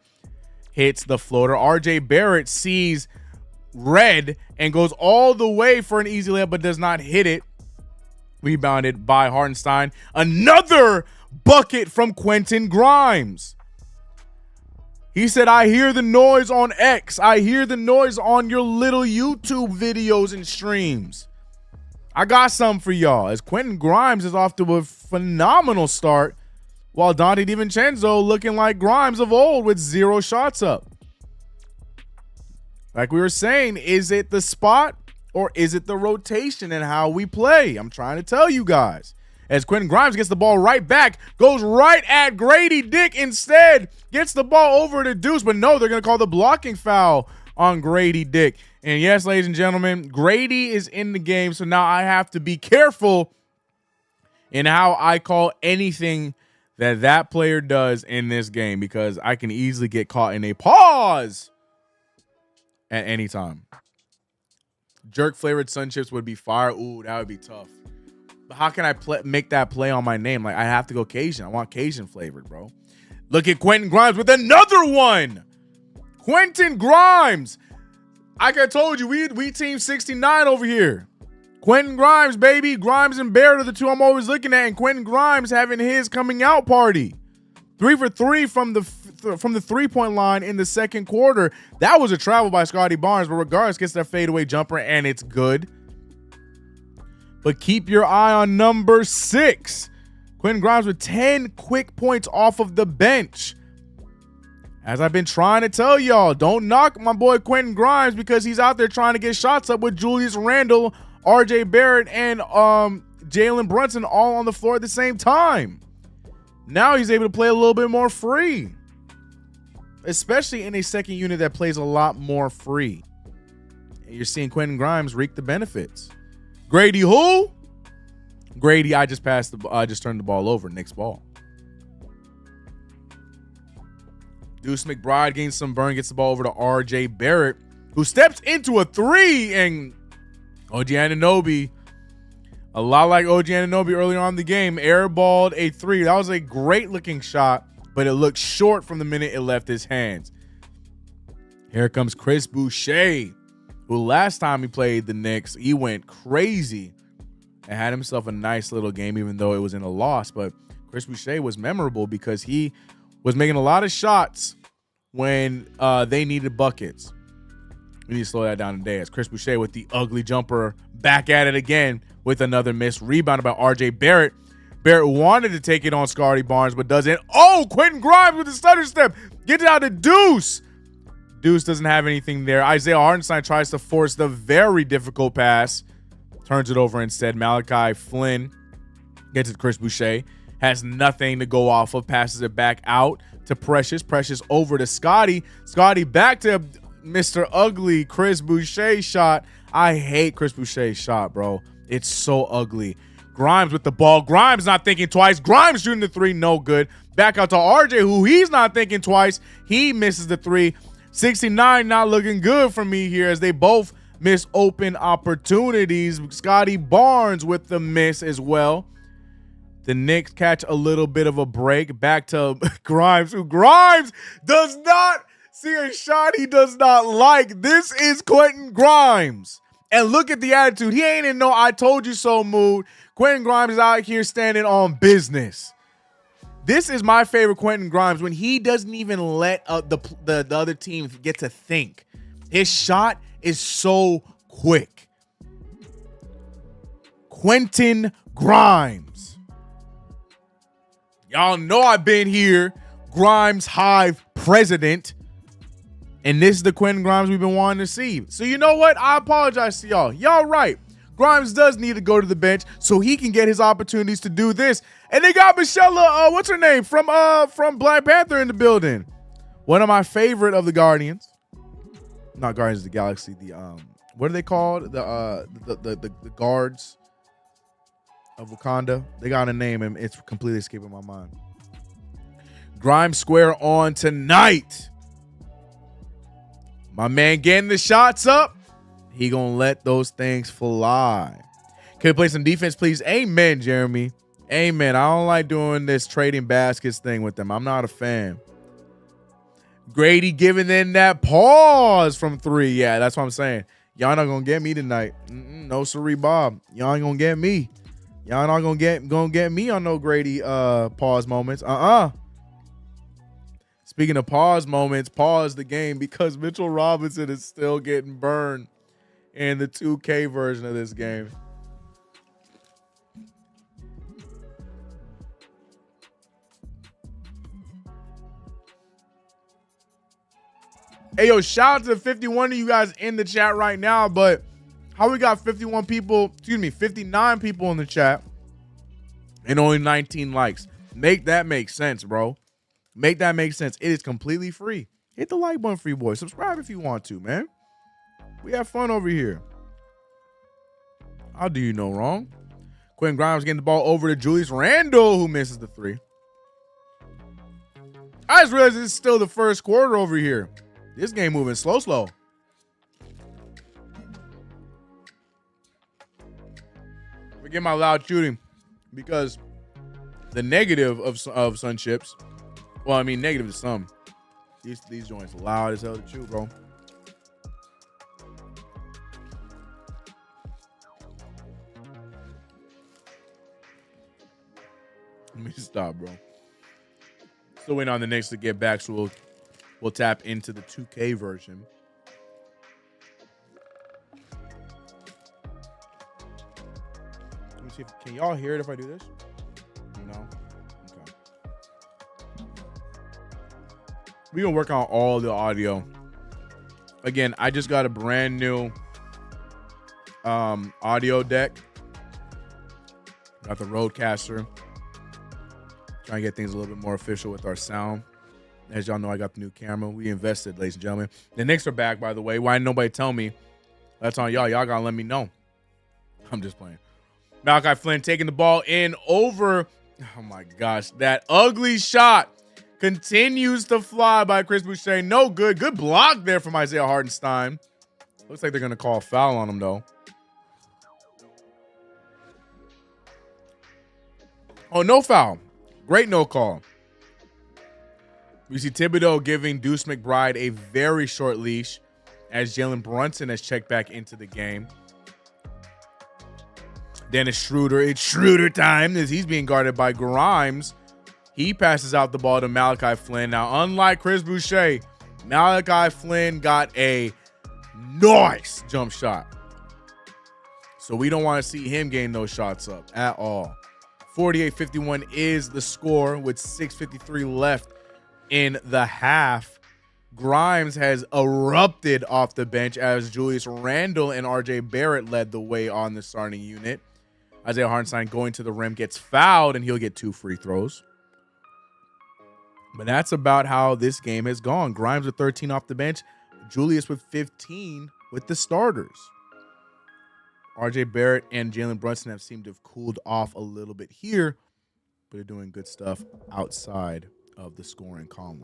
hits the floater. RJ Barrett sees red and goes all the way for an easy layup, but does not hit it. Rebounded by Hartenstein. Another bucket from Quentin Grimes. He said, I hear the noise on X. I hear the noise on your little YouTube videos and streams. I got some for y'all as Quentin Grimes is off to a phenomenal start while Dante DiVincenzo looking like Grimes of old with 0 shots up. Like we were saying, is it the spot or is it the rotation and how we play? I'm trying to tell you guys. As Quentin Grimes gets the ball right back, goes right at Grady Dick instead, gets the ball over to Deuce, but no, they're going to call the blocking foul on Grady Dick. And yes, ladies and gentlemen, Grady is in the game, so now I have to be careful in how I call anything that player does in this game because I can easily get caught in a pause at any time. Jerk flavored Sun Chips would be fire. Ooh, that would be tough. how can I make that play on my name? Like, I have to go Cajun. I want Cajun flavored, bro. Look at Quentin Grimes with another one. Quentin Grimes. Like I told you, we team 69 over here. Quentin Grimes, baby. Grimes and Barrett are the two I'm always looking at, and Quentin Grimes having his coming out party. 3 for 3 from the 3-point line in the second quarter. That was a travel by Scotty Barnes, but regardless, gets that fadeaway jumper, and it's good. But keep your eye on number 6. Quentin Grimes with 10 quick points off of the bench. As I've been trying to tell y'all, don't knock my boy Quentin Grimes because he's out there trying to get shots up with Julius Randle, RJ Barrett, and Jalen Brunson all on the floor at the same time. Now he's able to play a little bit more free, especially in a second unit that plays a lot more free. And you're seeing Quentin Grimes reap the benefits. Grady who? Grady, I just turned the ball over. Knicks ball. Deuce McBride gains some burn, gets the ball over to RJ Barrett, who steps into a 3, and OG Anunoby, a lot like OG Anunoby earlier on in the game, airballed a 3. That was a great looking shot, but it looked short from the minute it left his hands. Here comes Chris Boucher, who last time he played the Knicks, he went crazy and had himself a nice little game, even though it was in a loss. But Chris Boucher was memorable because he was making a lot of shots when they needed buckets. We need to slow that down today as Chris Boucher with the ugly jumper back at it again with another miss. Rebounded by RJ Barrett. Barrett wanted to take it on Scotty Barnes, but doesn't. Oh, Quentin Grimes with the stutter step. Get it out to Deuce. Deuce doesn't have anything there. Isaiah Hartenstein tries to force the very difficult pass. Turns it over instead. Malachi Flynn gets it to Chris Boucher. Has nothing to go off of. Passes it back out to Precious. Precious over to Scotty. Scotty back to Mr. Ugly Chris Boucher shot. I hate Chris Boucher's shot, bro. It's so ugly. Grimes with the ball. Grimes not thinking twice. Grimes shooting the 3. No good. Back out to RJ, who he's not thinking twice. He misses the 3. 69 not looking good for me here as they both miss open opportunities. Scotty Barnes with the miss as well. The Knicks catch a little bit of a break. Back to Grimes, who Grimes does not see a shot he does not like. This is Quentin Grimes. And look at the attitude. He ain't in no I told you so mood. Quentin Grimes is out here standing on business. This is my favorite Quentin Grimes, when he doesn't even let the other team get to think. His shot is so quick. Quentin Grimes. Y'all know I've been here. Grimes Hive president. And this is the Quentin Grimes we've been wanting to see. So you know what? I apologize to y'all. Y'all right. Grimes does need to go to the bench so he can get his opportunities to do this. And they got Michelle, what's her name? From Black Panther in the building. One of my favorite of the Guardians. Not Guardians of the Galaxy. The what are they called? The guards of Wakanda. They got a name and it's completely escaping my mind. Grimes square on tonight. My man getting the shots up. He gonna let those things fly. Can we play some defense, please? Amen, Jeremy. Amen. I don't like doing this trading baskets thing with them. I'm not a fan. Grady giving them that pause from 3. Yeah, that's what I'm saying. Y'all not gonna get me tonight. No siree, Bob. Y'all ain't gonna get me. Y'all not gonna get me on no Grady pause moments. Speaking of pause moments, pause the game because Mitchell Robinson is still getting burned in the 2K version of this game. Hey, yo, shout out to 51 of you guys in the chat right now, but how we got 59 people in the chat and only 19 likes? Make that make sense, bro. Make that make sense. It is completely free. Hit the like button for you boys. Subscribe if you want to, man. We have fun over here. I'll do you no wrong. Quentin Grimes getting the ball over to Julius Randle, who misses the 3. I just realized it's still the first quarter over here. This game moving slow. Forget my loud shooting, because the negative of Sun Chips, well, I mean negative to some. These joints loud as hell to chew, bro. Let me stop, bro. Still waiting on the Knicks to get back, so we'll tap into the 2K version. Let me see can y'all hear it if I do this? No? Okay. We're gonna work on all the audio. Again, I just got a brand new audio deck. Got the Rodecaster. Trying to get things a little bit more official with our sound. As y'all know, I got the new camera. We invested, ladies and gentlemen. The Knicks are back, by the way. Why didn't nobody tell me? That's on y'all. Y'all gotta let me know. I'm just playing. Malachi Flynn taking the ball in over. Oh my gosh. That ugly shot continues to fly by Chris Boucher. No good. Good block there from Isaiah Hartenstein. Looks like they're going to call a foul on him, though. Oh, no foul. Great no call. We see Thibodeau giving Deuce McBride a very short leash as Jalen Brunson has checked back into the game. Dennis Schroeder. It's Schroeder time as he's being guarded by Grimes. He passes out the ball to Malachi Flynn. Now, unlike Chris Boucher, Malachi Flynn got a nice jump shot. So we don't want to see him gain those shots up at all. 48-51 is the score with 6:53 left in the half. Grimes has erupted off the bench as Julius Randle and RJ Barrett led the way on the starting unit. Isaiah Hartenstein going to the rim gets fouled, and he'll get 2 free throws. But that's about how this game has gone. Grimes with 13 off the bench. Julius with 15 with the starters. RJ Barrett and Jalen Brunson have seemed to have cooled off a little bit here, but are doing good stuff outside of the scoring column.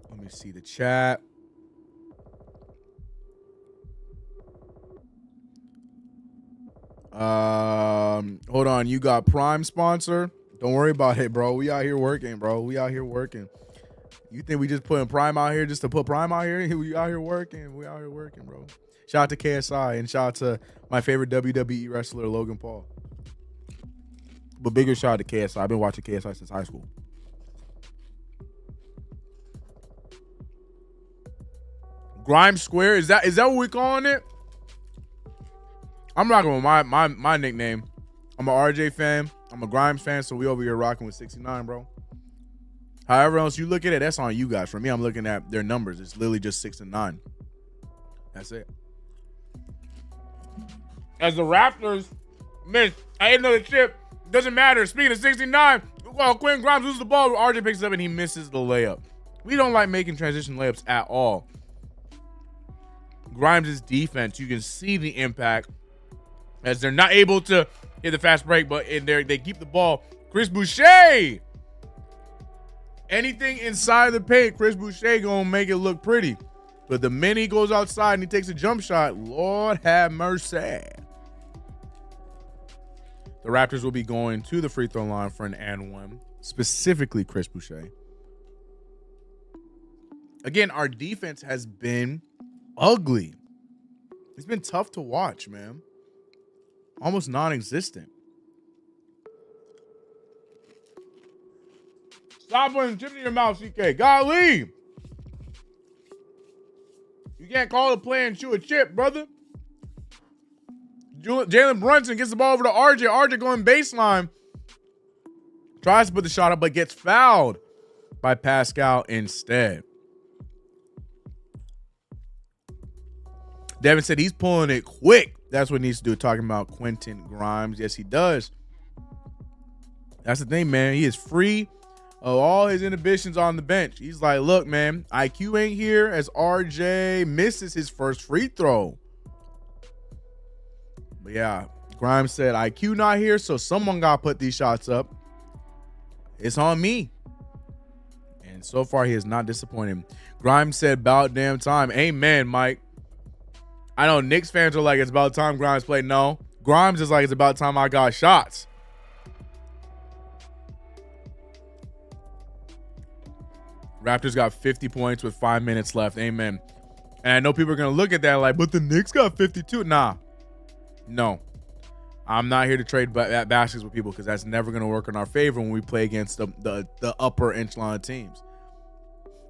Let me see the chat. Hold on. You got Prime sponsor? Don't worry about it, bro. We out here working, bro. We out here working. You think we just putting Prime out here just to put Prime out here? We out here working. We out here working, bro. Shout out to KSI and shout out to my favorite WWE wrestler, Logan Paul. But bigger shout out to KSI. I've been watching KSI since high school. Grimes Square, is that what we calling it? I'm rocking with my nickname. I'm an RJ fan. I'm a Grimes fan, so we over here rocking with 69, bro. However else you look at it, that's on you guys. For me, I'm looking at their numbers. It's literally just 6 and 9. That's it. As the Raptors miss, I ate another chip. Doesn't matter. Speaking of 69, well, Quentin Grimes loses the ball. RJ picks it up and he misses the layup. We don't like making transition layups at all. Grimes' defense, you can see the impact as they're not able to hit the fast break, but in there they keep the ball. Chris Boucher. Anything inside the paint, Chris Boucher gonna make it look pretty. But the minute he goes outside and he takes a jump shot, Lord have mercy. The Raptors will be going to the free throw line for an and one, specifically Chris Boucher. Again, our defense has been ugly. It's been tough to watch, man. Almost non-existent. Stop putting chips in your mouth, CK. Golly! You can't call a play and chew a chip, brother. Jalen Brunson gets the ball over to RJ. RJ going baseline. Tries to put the shot up, but gets fouled by Pascal instead. Devin said he's pulling it quick. That's what he needs to do, talking about Quentin Grimes. Yes, he does. That's the thing, man. He is free of all his inhibitions on the bench. He's like, look, man, IQ ain't here as RJ misses his first free throw. But yeah, Grimes said IQ not here, so someone got to put these shots up. It's on me. And so far, he has not disappointed. Grimes said, about damn time. Amen, Mike. I know Knicks fans are like, it's about time Grimes played. No, Grimes is like, it's about time I got shots. Raptors got 50 points with 5 minutes left. Amen. And I know people are going to look at that like, but the Knicks got 52. Nah. No. I'm not here to trade baskets with people because that's never going to work in our favor when we play against the upper echelon of teams.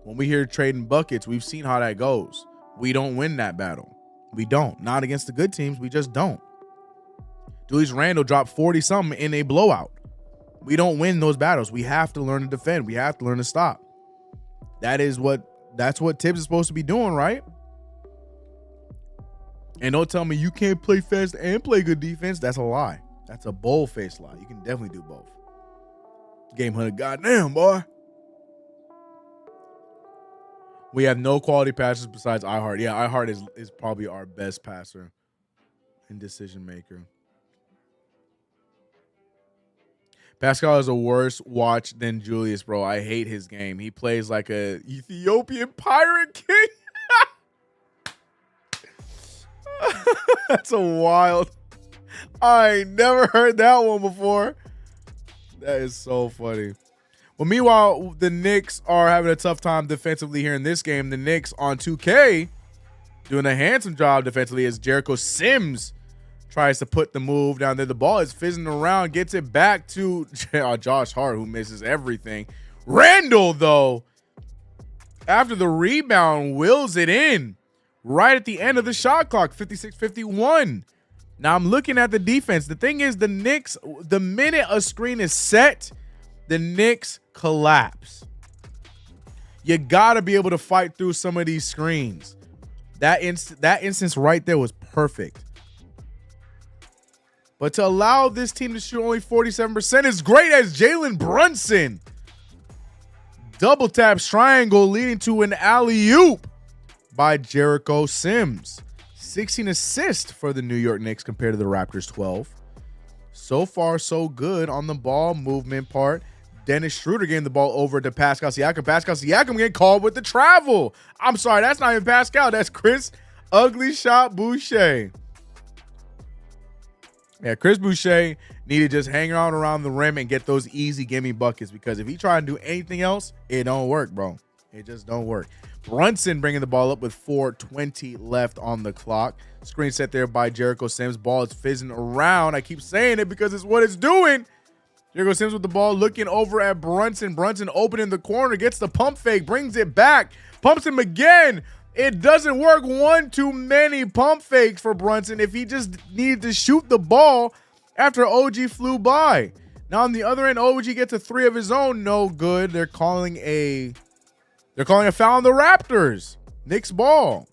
When we hear trading buckets, we've seen how that goes. We don't win that battle. We don't. Not against the good teams. We just don't. Julius Randle dropped 40-something in a blowout. We don't win those battles. We have to learn to defend. We have to learn to stop. That's what Tibbs is supposed to be doing, right? And don't tell me you can't play fast and play good defense. That's a lie. That's a bold-faced lie. You can definitely do both. Game Hunter, goddamn, boy. We have no quality passers besides iHeart. Yeah, iHeart is probably our best passer and decision maker. Pascal is a worse watch than Julius, bro. I hate his game. He plays like a Ethiopian pirate king. That's a wild. I ain't never heard that one before. That is so funny. Well, meanwhile, the Knicks are having a tough time defensively here in this game. The Knicks on 2K doing a handsome job defensively as Jericho Sims tries to put the move down there. The ball is fizzing around, gets it back to Josh Hart, who misses everything. Randall, though, after the rebound, wills it in right at the end of the shot clock, 56-51. Now, I'm looking at the defense. The thing is, the Knicks, the minute a screen is set, the Knicks collapse. You got to be able to fight through some of these screens. That instance right there was perfect. But to allow this team to shoot only 47% is great as Jalen Brunson. Double taps triangle leading to an alley-oop by Jericho Sims. 16 assists for the New York Knicks compared to the Raptors 12. So far, so good on the ball movement part. Dennis Schroeder getting the ball over to Pascal Siakam. Pascal Siakam getting called with the travel. I'm sorry, that's not even Pascal. That's Chris Ugly Shot Boucher. Yeah, Chris Boucher need to just hang around the rim and get those easy gimme buckets because if he try and do anything else, it don't work, bro. It just don't work. Brunson bringing the ball up with 4:20 left on the clock. Screen set there by Jericho Sims. Ball is fizzing around. I keep saying it because it's what it's doing. Jericho Sims with the ball looking over at Brunson. Brunson open in the corner, gets the pump fake, brings it back, pumps him again. It doesn't work. One too many pump fakes for Brunson if he just needed to shoot the ball after OG flew by. Now on the other end, OG gets a three of his own. No good. They're calling a foul on the Raptors. Knicks ball.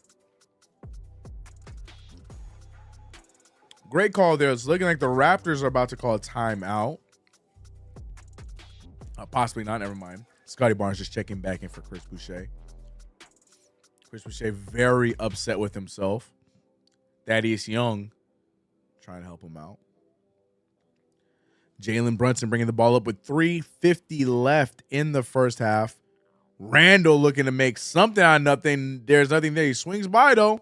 Great call there. It's looking like the Raptors are about to call a timeout. Possibly not. Never mind. Scotty Barnes just checking back in for Chris Boucher. Chris Boucher very upset with himself. Thaddeus Young trying to help him out. Jalen Brunson bringing the ball up with 3:50 left in the first half. Randall looking to make something out of nothing. There's nothing there. He swings by, though.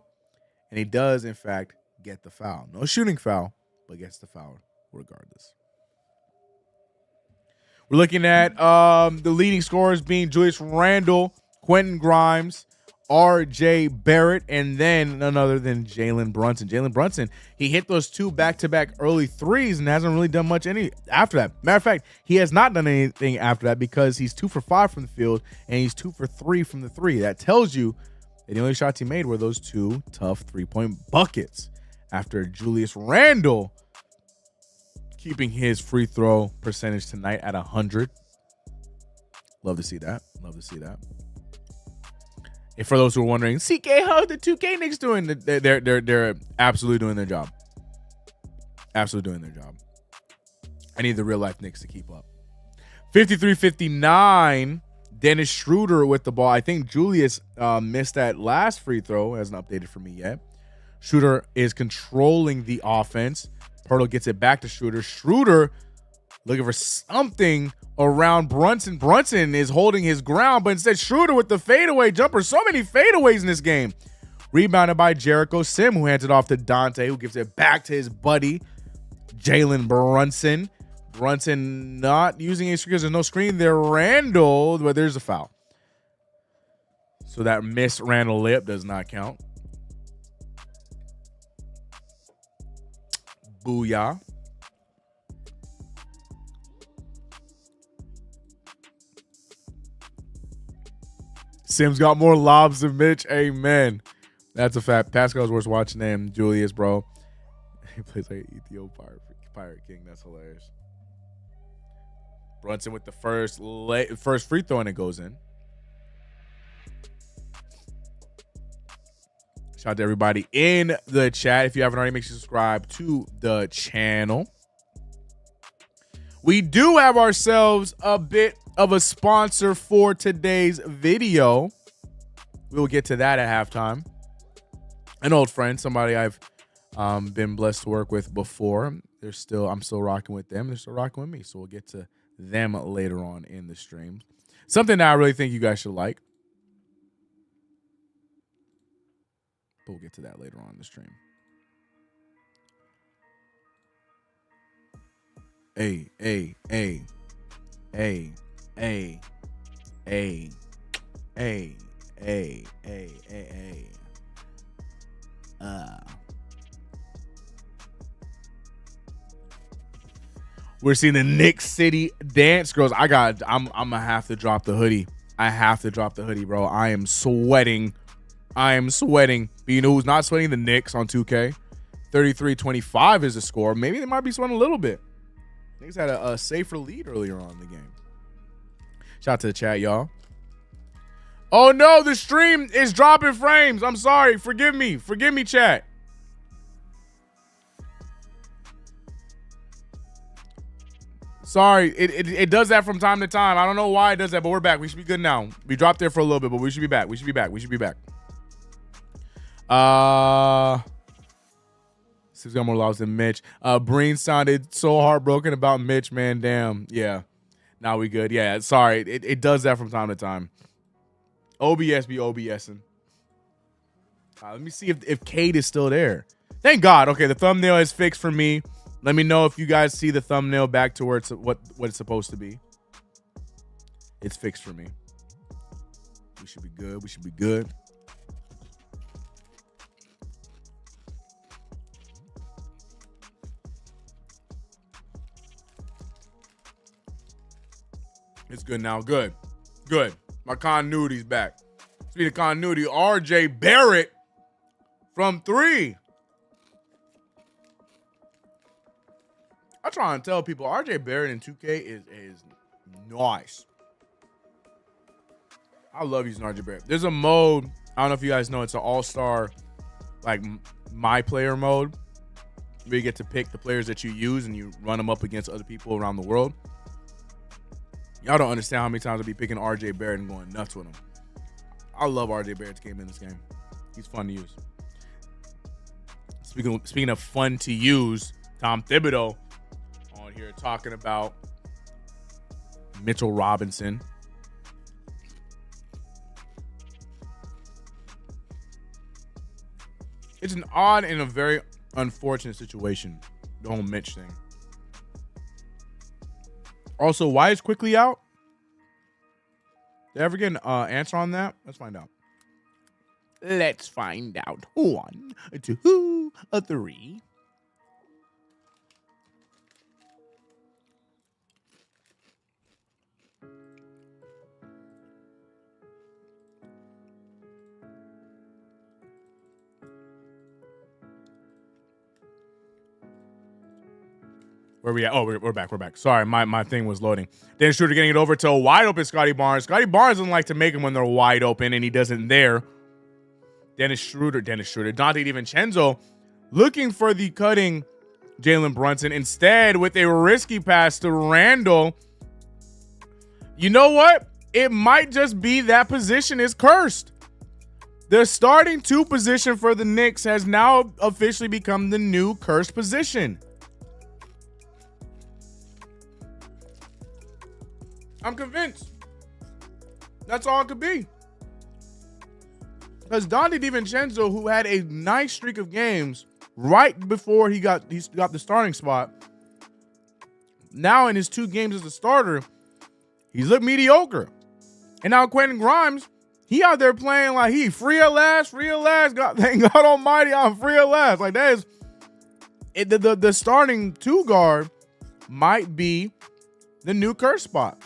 And he does, in fact, get the foul. No shooting foul, but gets the foul regardless. We're looking at the leading scorers being Julius Randle, Quentin Grimes, R.J. Barrett, and then none other than Jalen Brunson. Jalen Brunson, he hit those two back-to-back early threes and hasn't really done much after that. Matter of fact, he has not done anything after that because he's 2 for 5 from the field and he's 2 for 3 from the three. That tells you that the only shots he made were those two tough three-point buckets after Julius Randle keeping his free throw percentage tonight at 100. Love to see that. Love to see that. And for those who are wondering, CK, how's the 2K Knicks doing? They're absolutely doing their job. Absolutely doing their job. I need the real life Knicks to keep up. 53-59. Dennis Schroeder with the ball. I think Julius missed that last free throw. It hasn't updated for me yet. Schroeder is controlling the offense. Pirtle gets it back to Schroeder. Schroeder looking for something around Brunson. Brunson is holding his ground, but instead Schroeder with the fadeaway jumper. So many fadeaways in this game. Rebounded by Jericho Sim, who hands it off to Dante, who gives it back to his buddy, Jalen Brunson. Brunson not using a screen because there's no screen there. Randall, but there's a foul. So that missed Randall layup does not count. Booyah. Sims got more lobs than Mitch. Amen. That's a fact. Pascal's worth watching name. Julius, bro. He plays like Ethiopian Pirate King. That's hilarious. Brunson with the first free throw and it goes in. Shout out to everybody in the chat. If you haven't already, make sure you subscribe to the channel. We do have ourselves a bit of a sponsor for today's video. We will get to that at halftime. An old friend, somebody I've been blessed to work with before. I'm still rocking with them. They're still rocking with me. So we'll get to them later on in the stream. Something that I really think you guys should like. But we'll get to that later on in the stream. Hey. We're seeing the Knicks City Dance Girls. I'm gonna have to drop the hoodie. I have to drop the hoodie, bro. I am sweating. But you know who's not sweating? The Knicks on 2K. 33-25 is the score. Maybe they might be sweating a little bit. Knicks had a safer lead earlier on in the game. Shout out to the chat, y'all. Oh no, the stream is dropping frames. I'm sorry. Forgive me, chat. Sorry, it does that from time to time. I don't know why it does that, but we're back. We should be good now. We dropped there for a little bit, but we should be back. We should be back. He's got more lobs than Mitch. Breen sounded so heartbroken about Mitch, man. Damn. Yeah. Now we good. Yeah, sorry. It does that from time to time. OBS be OBSing. Let me see if Kate is still there. Thank God. Okay, the thumbnail is fixed for me. Let me know if you guys see the thumbnail back to where it's what it's supposed to be. It's fixed for me. We should be good. It's good now. Good. My continuity's back. Speaking of continuity, RJ Barrett from 3. I try and tell people RJ Barrett in 2K is nice. I love using RJ Barrett. There's a mode, I don't know if you guys know, it's an all-star, like my player mode, where you get to pick the players that you use and you run them up against other people around the world. Y'all don't understand how many times I'll be picking RJ Barrett and going nuts with him. I love RJ Barrett's game in this game. He's fun to use. Speaking of fun to use, Tom Thibodeau on here talking about Mitchell Robinson. It's an odd and a very unfortunate situation, the whole Mitch thing. Also, why is Quickly out? Did I ever get an answer on that? Let's find out. Let's find out. 1, 2, 3. Where we at? Oh, we're back. Sorry, my thing was loading. Dennis Schroeder getting it over to a wide open Scotty Barnes. Scotty Barnes doesn't like to make them when they're wide open, and he doesn't there. Dennis Schroeder. Dante DiVincenzo looking for the cutting Jalen Brunson. Instead, with a risky pass to Randall. You know what? It might just be that position is cursed. The starting 2 position for the Knicks has now officially become the new cursed position. I'm convinced. That's all it could be. Because Dante DiVincenzo, who had a nice streak of games, right before he got the starting spot. Now in his 2 games as a starter, he's looked mediocre. And now Quentin Grimes, he out there playing like he free at last. God, thank God Almighty, I'm free at last. Like that is it, the starting 2 guard might be the new curse spot,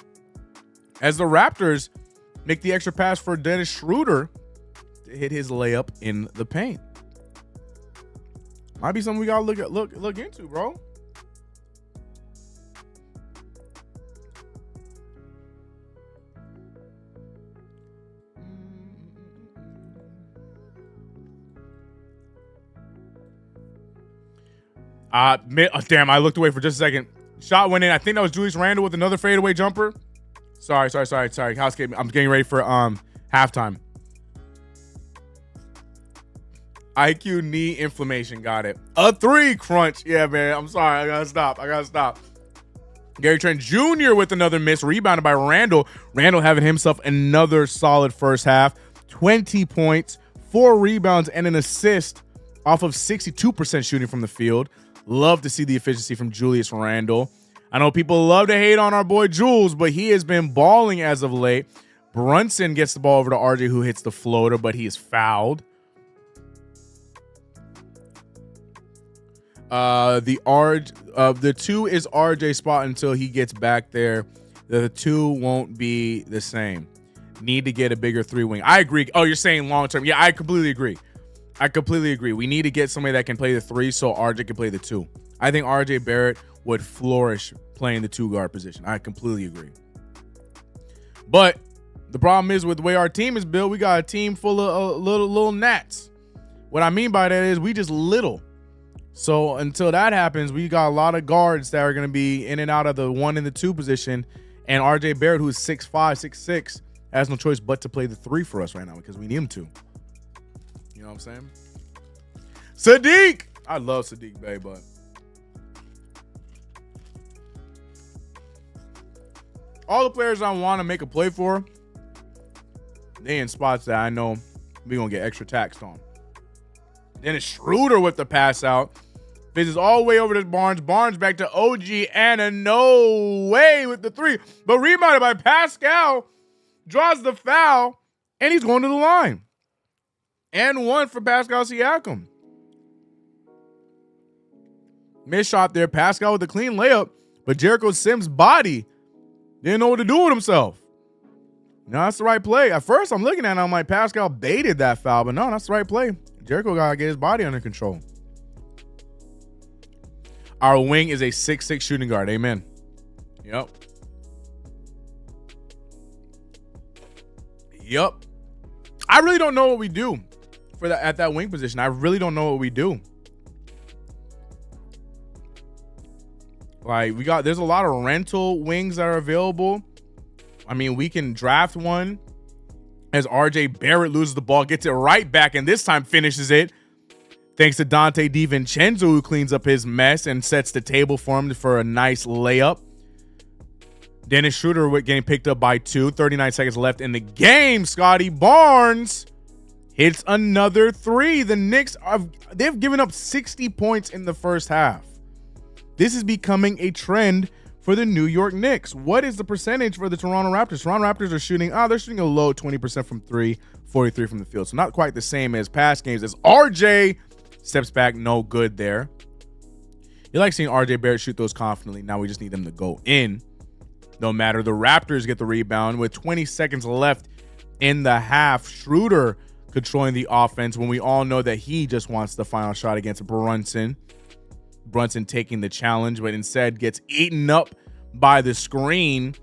as the Raptors make the extra pass for Dennis Schroeder to hit his layup in the paint. Might be something we gotta look into, bro. Damn, I looked away for just a second. Shot went in. I think that was Julius Randle with another fadeaway jumper. Sorry. Housekeeping. I'm getting ready for halftime. IQ knee inflammation. Got it. A 3 crunch. Yeah, man. I'm sorry. I gotta stop. Gary Trent Jr. with another miss. Rebounded by Randle. Randle having himself another solid first half. 20 points, 4 rebounds, and an assist off of 62% shooting from the field. Love to see the efficiency from Julius Randle. I know people love to hate on our boy Jules, but he has been balling as of late. Brunson gets the ball over to RJ, who hits the floater, but he is fouled. The 2 is RJ spot until he gets back there. The 2 won't be the same. Need to get a bigger 3-wing. I agree. Oh, you're saying long term. Yeah, I completely agree. We need to get somebody that can play the 3 so RJ can play the 2. I think RJ Barrett would flourish playing the 2 guard position. I completely agree. But the problem is with the way our team is built, we got a team full of little gnats. What I mean by that is we just little. So until that happens, we got a lot of guards that are going to be in and out of the 1 and the 2 position. And RJ Barrett, who's 6'5", 6'6", has no choice but to play the 3 for us right now because we need him to. You know what I'm saying? Sadiq! I love Sadiq Bey, but all the players I want to make a play for, they in spots that I know we're going to get extra taxed on. Then it's Schroeder with the pass out. Fizzes all the way over to Barnes. Barnes back to OG and a no way with the 3. But rebounded by Pascal. Draws the foul. And he's going to the line. And 1 for Pascal Siakam. Missed shot there. Pascal with a clean layup. But Jericho Sims' body didn't know what to do with himself. No, that's the right play. At first, I'm looking at it, I'm like, Pascal baited that foul. But no, that's the right play. Jericho got to get his body under control. Our wing is a 6'6" shooting guard. Amen. Yep. I really don't know what we do for that at that wing position. I really don't know what we do. Like there's a lot of rental wings that are available. I mean, we can draft one as RJ Barrett loses the ball, gets it right back, and this time finishes it. Thanks to Dante DiVincenzo, who cleans up his mess and sets the table for him for a nice layup. Dennis Schroeder getting picked up by 2. 39 seconds left in the game. Scotty Barnes hits another 3. The Knicks, they've given up 60 points in the first half. This is becoming a trend for the New York Knicks. What is the percentage for the Toronto Raptors? Toronto Raptors are shooting, they're shooting a low 20% from 3, 43 from the field. So not quite the same as past games. As RJ steps back, no good there. You like seeing RJ Barrett shoot those confidently. Now we just need them to go in. No matter. The Raptors get the rebound with 20 seconds left in the half. Schroeder controlling the offense when we all know that he just wants the final shot against Brunson. Brunson taking the challenge, but instead gets eaten up by the screen.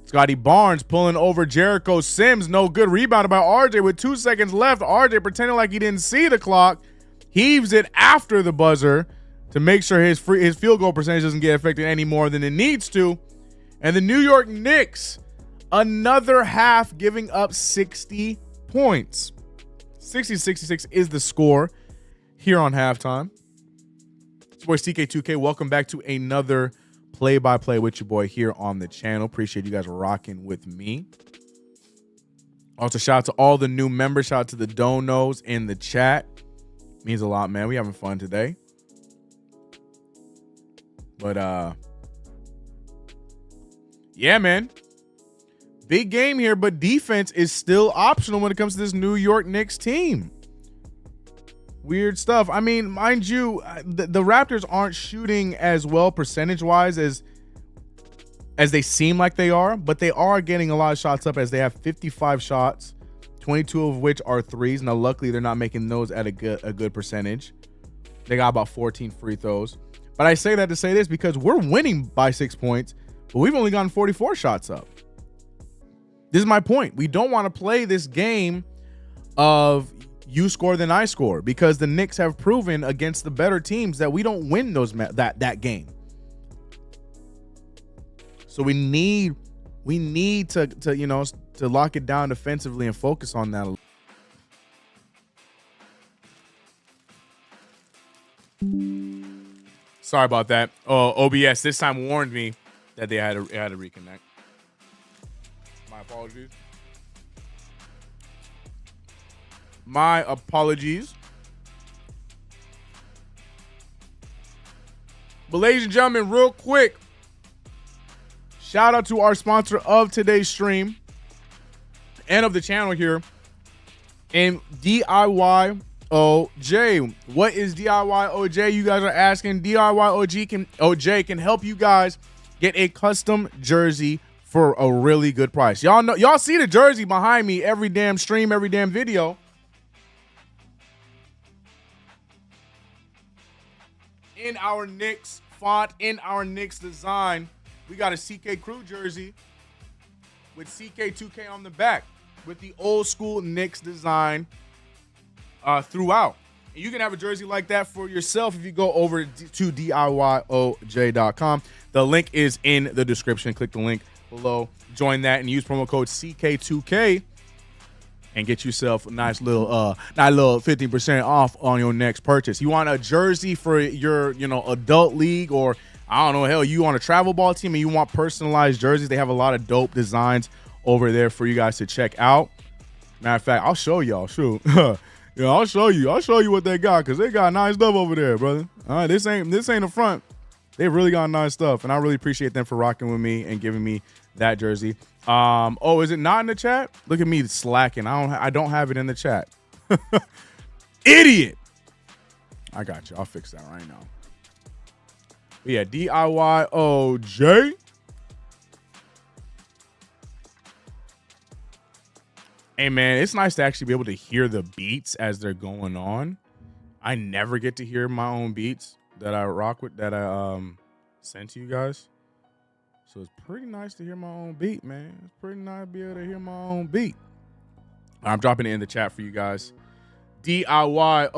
Scotty Barnes pulling over Jericho Sims. No good. Rebounded by RJ with 2 seconds left. RJ pretending like he didn't see the clock. Heaves it after the buzzer to make sure his field goal percentage doesn't get affected any more than it needs to. And the New York Knicks, another half giving up 60 points. 60-66 is the score here on halftime. It's your boy CK2K. Welcome back to another play-by-play with your boy here on the channel. Appreciate you guys rocking with me. Also, shout out to all the new members. Shout out to the donos in the chat. Means a lot, man. We having fun today. But yeah, man. Big game here, but defense is still optional when it comes to this New York Knicks team. Weird stuff. I mean, mind you, the Raptors aren't shooting as well percentage-wise as they seem like they are, but they are getting a lot of shots up, as they have 55 shots, 22 of which are threes. Now, luckily, they're not making those at a good percentage. They got about 14 free throws. But I say that to say this because we're winning by 6 points, but we've only gotten 44 shots up. This is my point. We don't want to play this game of you score then I score, because the Knicks have proven against the better teams that we don't win that game. So we need to lock it down defensively and focus on that. Sorry about that. OBS this time warned me that they had to reconnect. My apologies. My apologies. But ladies and gentlemen, real quick, shout out to our sponsor of today's stream and of the channel here, and DIY OJ. What is DIY OJ? You guys are asking. DIY OJ can help you guys get a custom jersey for a really good price. Y'all see the jersey behind me every damn stream, every damn video. In our Knicks font, in our Knicks design, we got a CK Crew jersey with CK2K on the back with the old school Knicks design throughout. And you can have a jersey like that for yourself if you go over to DIYOJ.com. The link is in the description. Click the link below. Join that and use promo code CK2K and get yourself a nice little 15% off on your next purchase. You want a jersey for your, adult league, or I don't know, hell, you on a travel ball team and you want personalized jerseys? They have a lot of dope designs over there for you guys to check out. Matter of fact, I'll show y'all. Shoot. Yeah, I'll show you what they got, because they got nice stuff over there, brother. All right, this ain't a front. They really got nice stuff, and I really appreciate them for rocking with me and giving me that jersey. Is it not in the chat? Look at me slacking. I don't have it in the chat. Idiot. I got you. I'll fix that right now. But yeah, DIYOJ. Hey man, it's nice to actually be able to hear the beats as they're going on. I never get to hear my own beats that I rock with, that I send to you guys. So it's pretty nice to hear my own beat, man. It's pretty nice to be able to hear my own beat. I'm dropping it in the chat for you guys. DIYOJ.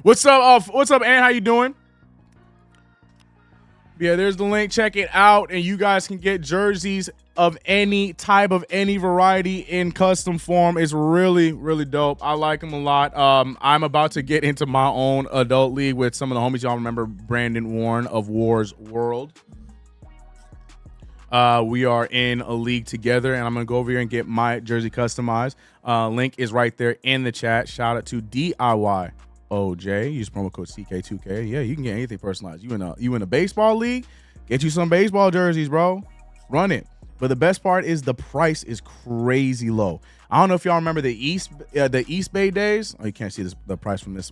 What's up, Ann? How you doing? Yeah, there's the link. Check it out, and you guys can get jerseys of any type, of any variety, in custom form. It's really, really dope. I like them a lot. I'm about to get into my own adult league with some of the homies. Y'all remember Brandon Warren of War's World? We are in a league together, and I'm going to go over here and get my jersey customized. Link is right there in the chat. Shout out to DIYOJ. Use promo code CK2K. Yeah, you can get anything personalized. You in a baseball league? Get you some baseball jerseys, bro. Run it. But the best part is the price is crazy low. I don't know if y'all remember the East Bay days. Oh, you can't see the price from this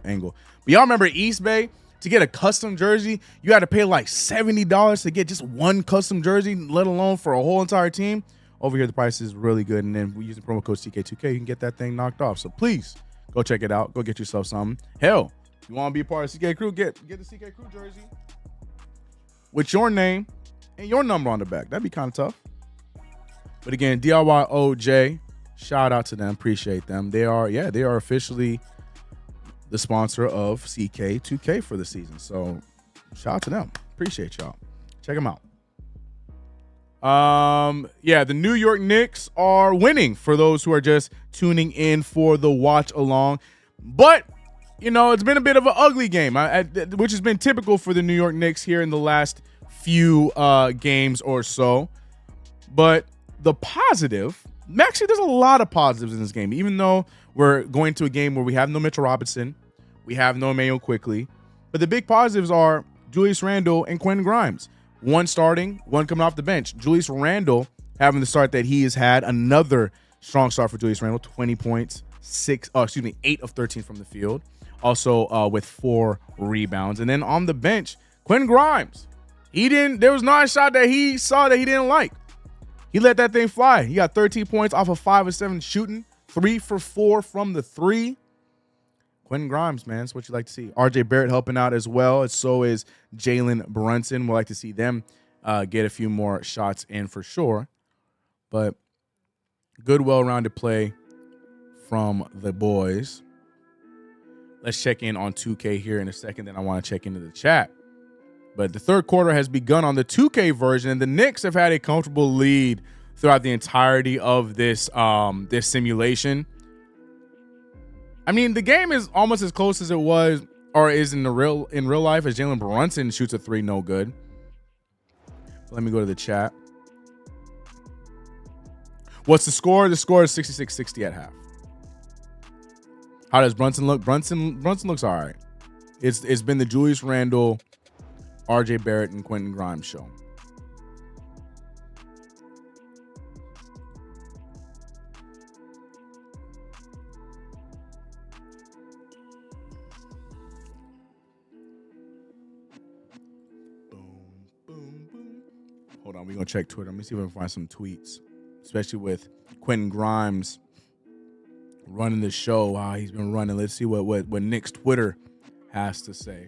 angle. But y'all remember East Bay? To get a custom jersey, you had to pay like $70 to get just one custom jersey, let alone for a whole entire team. Over here, the price is really good. And then using promo code CK2K, you can get that thing knocked off. So please go check it out. Go get yourself something. Hell, you want to be a part of CK Crew, get the CK Crew jersey with your name and your number on the back. That'd be kind of tough. But again, DIYOJ, shout out to them. Appreciate them. They are officially the sponsor of CK2K for the season. So shout out to them. Appreciate y'all. Check them out. The New York Knicks are winning, for those who are just tuning in for the watch along. But, it's been a bit of an ugly game, which has been typical for the New York Knicks here in the last few games or so. But the positive, actually, there's a lot of positives in this game, even though we're going to a game where we have no Mitchell Robinson, we have no Emmanuel Quickly. But the big positives are Julius Randle and Quentin Grimes. One starting, one coming off the bench. Julius Randle having the start that he has had. Another strong start for Julius Randle, 20 points, 8 of 13 from the field. Also with 4 rebounds. And then on the bench, Quentin Grimes. There was not a shot that he saw that he didn't like. He let that thing fly. He got 13 points off of 5 of 7 shooting, 3 for 4 from the 3. Quentin Grimes, man, that's what you like to see. RJ Barrett helping out as well. So is Jalen Brunson. We'll like to see them get a few more shots in for sure. But good, well-rounded play from the boys. Let's check in on 2K here in a second. Then I want to check into the chat. But the third quarter has begun on the 2K version, and the Knicks have had a comfortable lead throughout the entirety of this this simulation. I mean, the game is almost as close as it was or is in real life as Jalen Brunson shoots a 3, no good. Let me go to the chat. What's the score? The score is 66-60 at half. How does Brunson look? Brunson looks all right. It's been the Julius Randle, RJ Barrett, and Quentin Grimes show. Hold on, we're going to check Twitter. Let me see if I can find some tweets, especially with Quentin Grimes running the show. How he's been running. Let's see what Knicks Twitter has to say.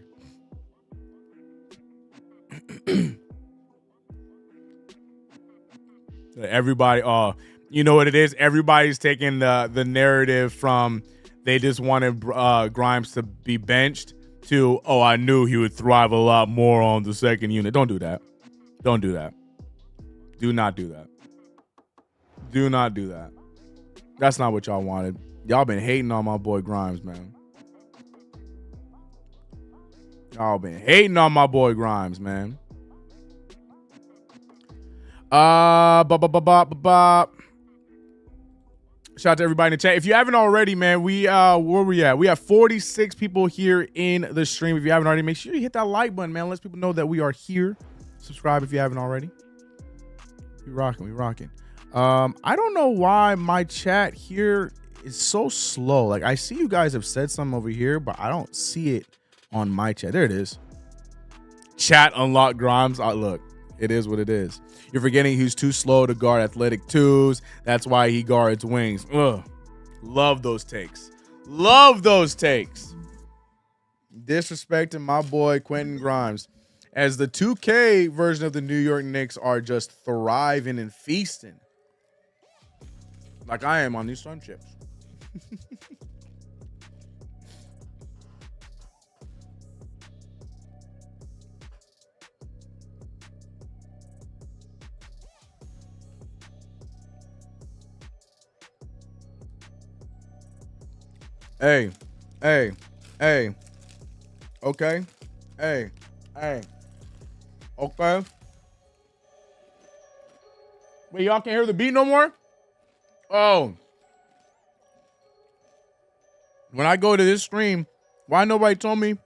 Everybody, you know what it is? Everybody's taking the narrative from they just wanted Grimes to be benched to, I knew he would thrive a lot more on the second unit. Don't do that. Don't do that. Do not do that. Do not do that. That's not what y'all wanted. Y'all been hating on my boy Grimes, man. Y'all been hating on my boy Grimes, man. Shout out to everybody in the chat. If you haven't already, man, where we at? We have 46 people here in the stream. If you haven't already, make sure you hit that like button, man. Let people know that we are here. Subscribe if you haven't already. We rocking. I don't know why my chat here is so slow. Like, I see you guys have said something over here, but I don't see it on my chat. There it is. Chat unlock Grimes. Look, it is what it is. You're forgetting he's too slow to guard athletic twos. That's why he guards wings. Ugh. Love those takes. Love those takes. Disrespecting my boy Quentin Grimes. As the 2K version of the New York Knicks are just thriving and feasting. Like I am on these Sun Chips. Hey. Okay. Hey. Okay. Wait, y'all can't hear the beat no more? Oh. When I go to this stream, why nobody told me?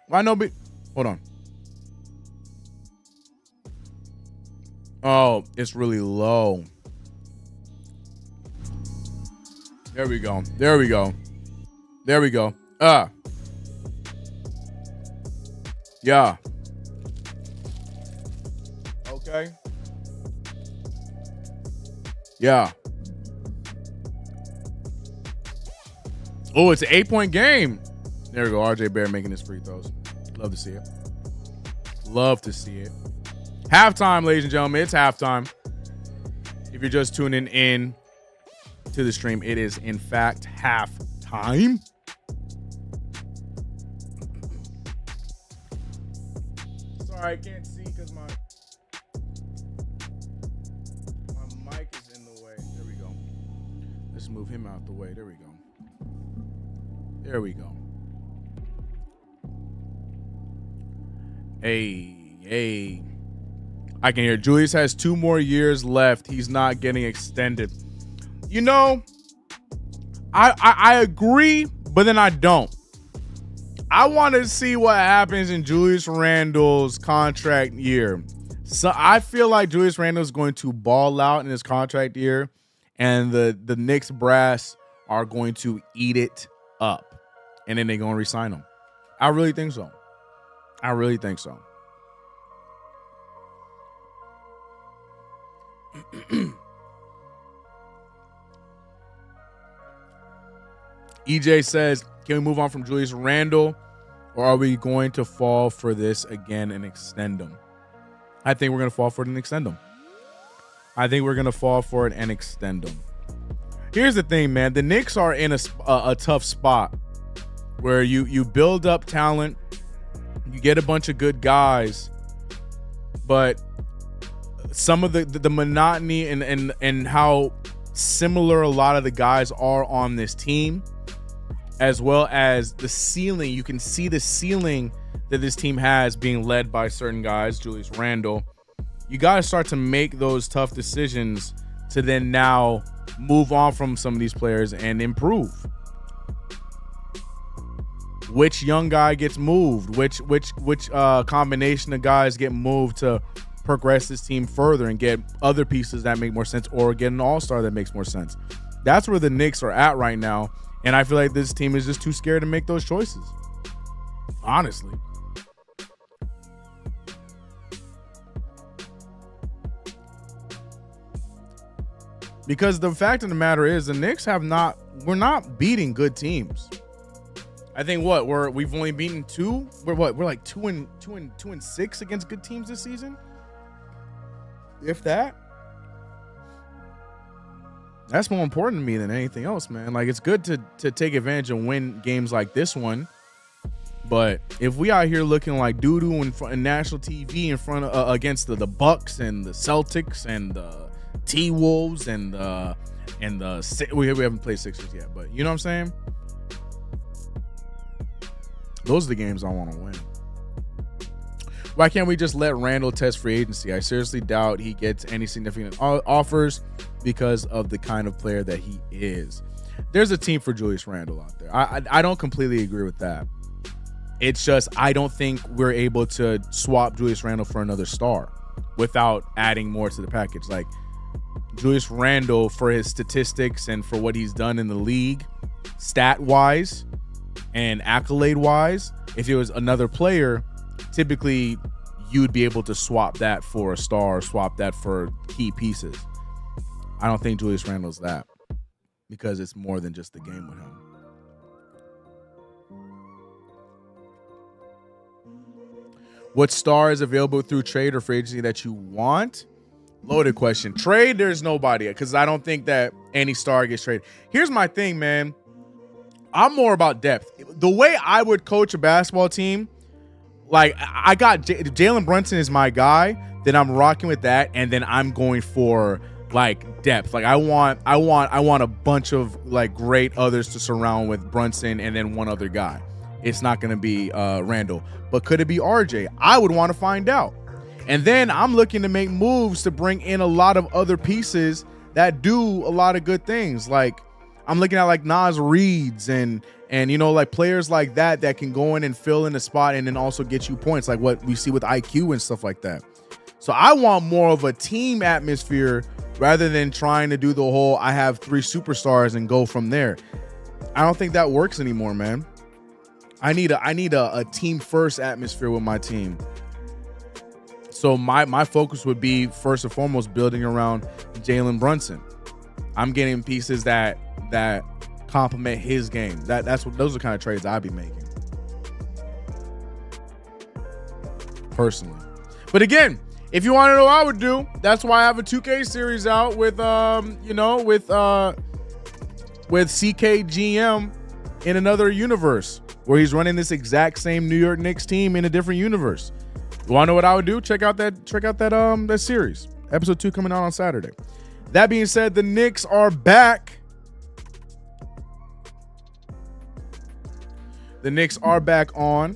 Why nobody? Hold on. Oh, it's really low. There we go. Yeah. Okay. Yeah. Oh, it's an 8-point game. There we go. RJ Barrett making his free throws. Love to see it. Halftime, ladies and gentlemen. It's halftime. If you're just tuning in to the stream, it is in fact halftime. Sorry, I can't see because my mic is in the way. There we go. Let's move him out the way. There we go. Hey. I can hear Julius has 2 more years left. He's not getting extended. You know, I agree, but then I don't. I want to see what happens in Julius Randle's contract year. So I feel like Julius Randle is going to ball out in his contract year, and the Knicks brass are going to eat it up, and then they're going to re-sign him. I really think so. I really think so. EJ says, can we move on from Julius Randle, or are we going to fall for this again and extend him? I think we're going to fall for it and extend him. Here's the thing, man. The Knicks are in a tough spot where you build up talent, you get a bunch of good guys, but some of the monotony and how similar a lot of the guys are on this team, as well as the ceiling. You can see the ceiling that this team has being led by certain guys, Julius Randle. You got to start to make those tough decisions to then now move on from some of these players and improve. Which young guy gets moved? Which combination of guys get moved to progress this team further and get other pieces that make more sense, or get an all-star that makes more sense? That's where the Knicks are at right now, and I feel like this team is just too scared to make those choices, honestly. Because the fact of the matter is, the Knicks we're not beating good teams. I think we've only beaten two. We're like 2-6 against good teams this season, if that. That's more important to me than anything else, man. Like, it's good to take advantage and win games like this one, but if we out here looking like doo-doo in national TV in front of against the Bucks and the Celtics and the T-Wolves and we haven't played Sixers yet, but you know what I'm saying? Those are the games I want to win. Why can't we just let Randle test free agency? I seriously doubt he gets any significant offers because of the kind of player that he is. There's a team for Julius Randle out there. I don't completely agree with that. It's just I don't think we're able to swap Julius Randle for another star without adding more to the package. Like, Julius Randle, for his statistics and for what he's done in the league, stat-wise and accolade-wise, if it was another player, typically you'd be able to swap that for a star, swap that for key pieces. I don't think Julius Randle's that, because it's more than just the game with him. What star is available through trade or free agency that you want? Loaded question. Trade, there's nobody, because I don't think that any star gets traded. Here's my thing, man. I'm more about depth. The way I would coach a basketball team, like, I got Jalen Brunson is my guy, then I'm rocking with that, and then I'm going for like depth. Like, I want a bunch of like great others to surround with Brunson and then one other guy. It's not going to be Randle, but could it be RJ? I would want to find out. And then I'm looking to make moves to bring in a lot of other pieces that do a lot of good things. Like, I'm looking at like Nas Reeds and you know, like players like that can go in and fill in the spot and then also get you points, like what we see with IQ and stuff like that. So I want more of a team atmosphere rather than trying to do the whole I have 3 superstars and go from there. I don't think that works anymore, man. I need a team first atmosphere with my team. So my focus would be first and foremost building around Jalen Brunson. I'm getting pieces that complement his game. Those are the kind of trades I'd be making personally. But again, if you want to know what I would do, that's why I have a 2K series out with CK2K in another universe where he's running this exact same New York Knicks team in a different universe. You want to know what I would do? Check out that series. Episode 2 coming out on Saturday. That being said, the Knicks are back. The Knicks are back on.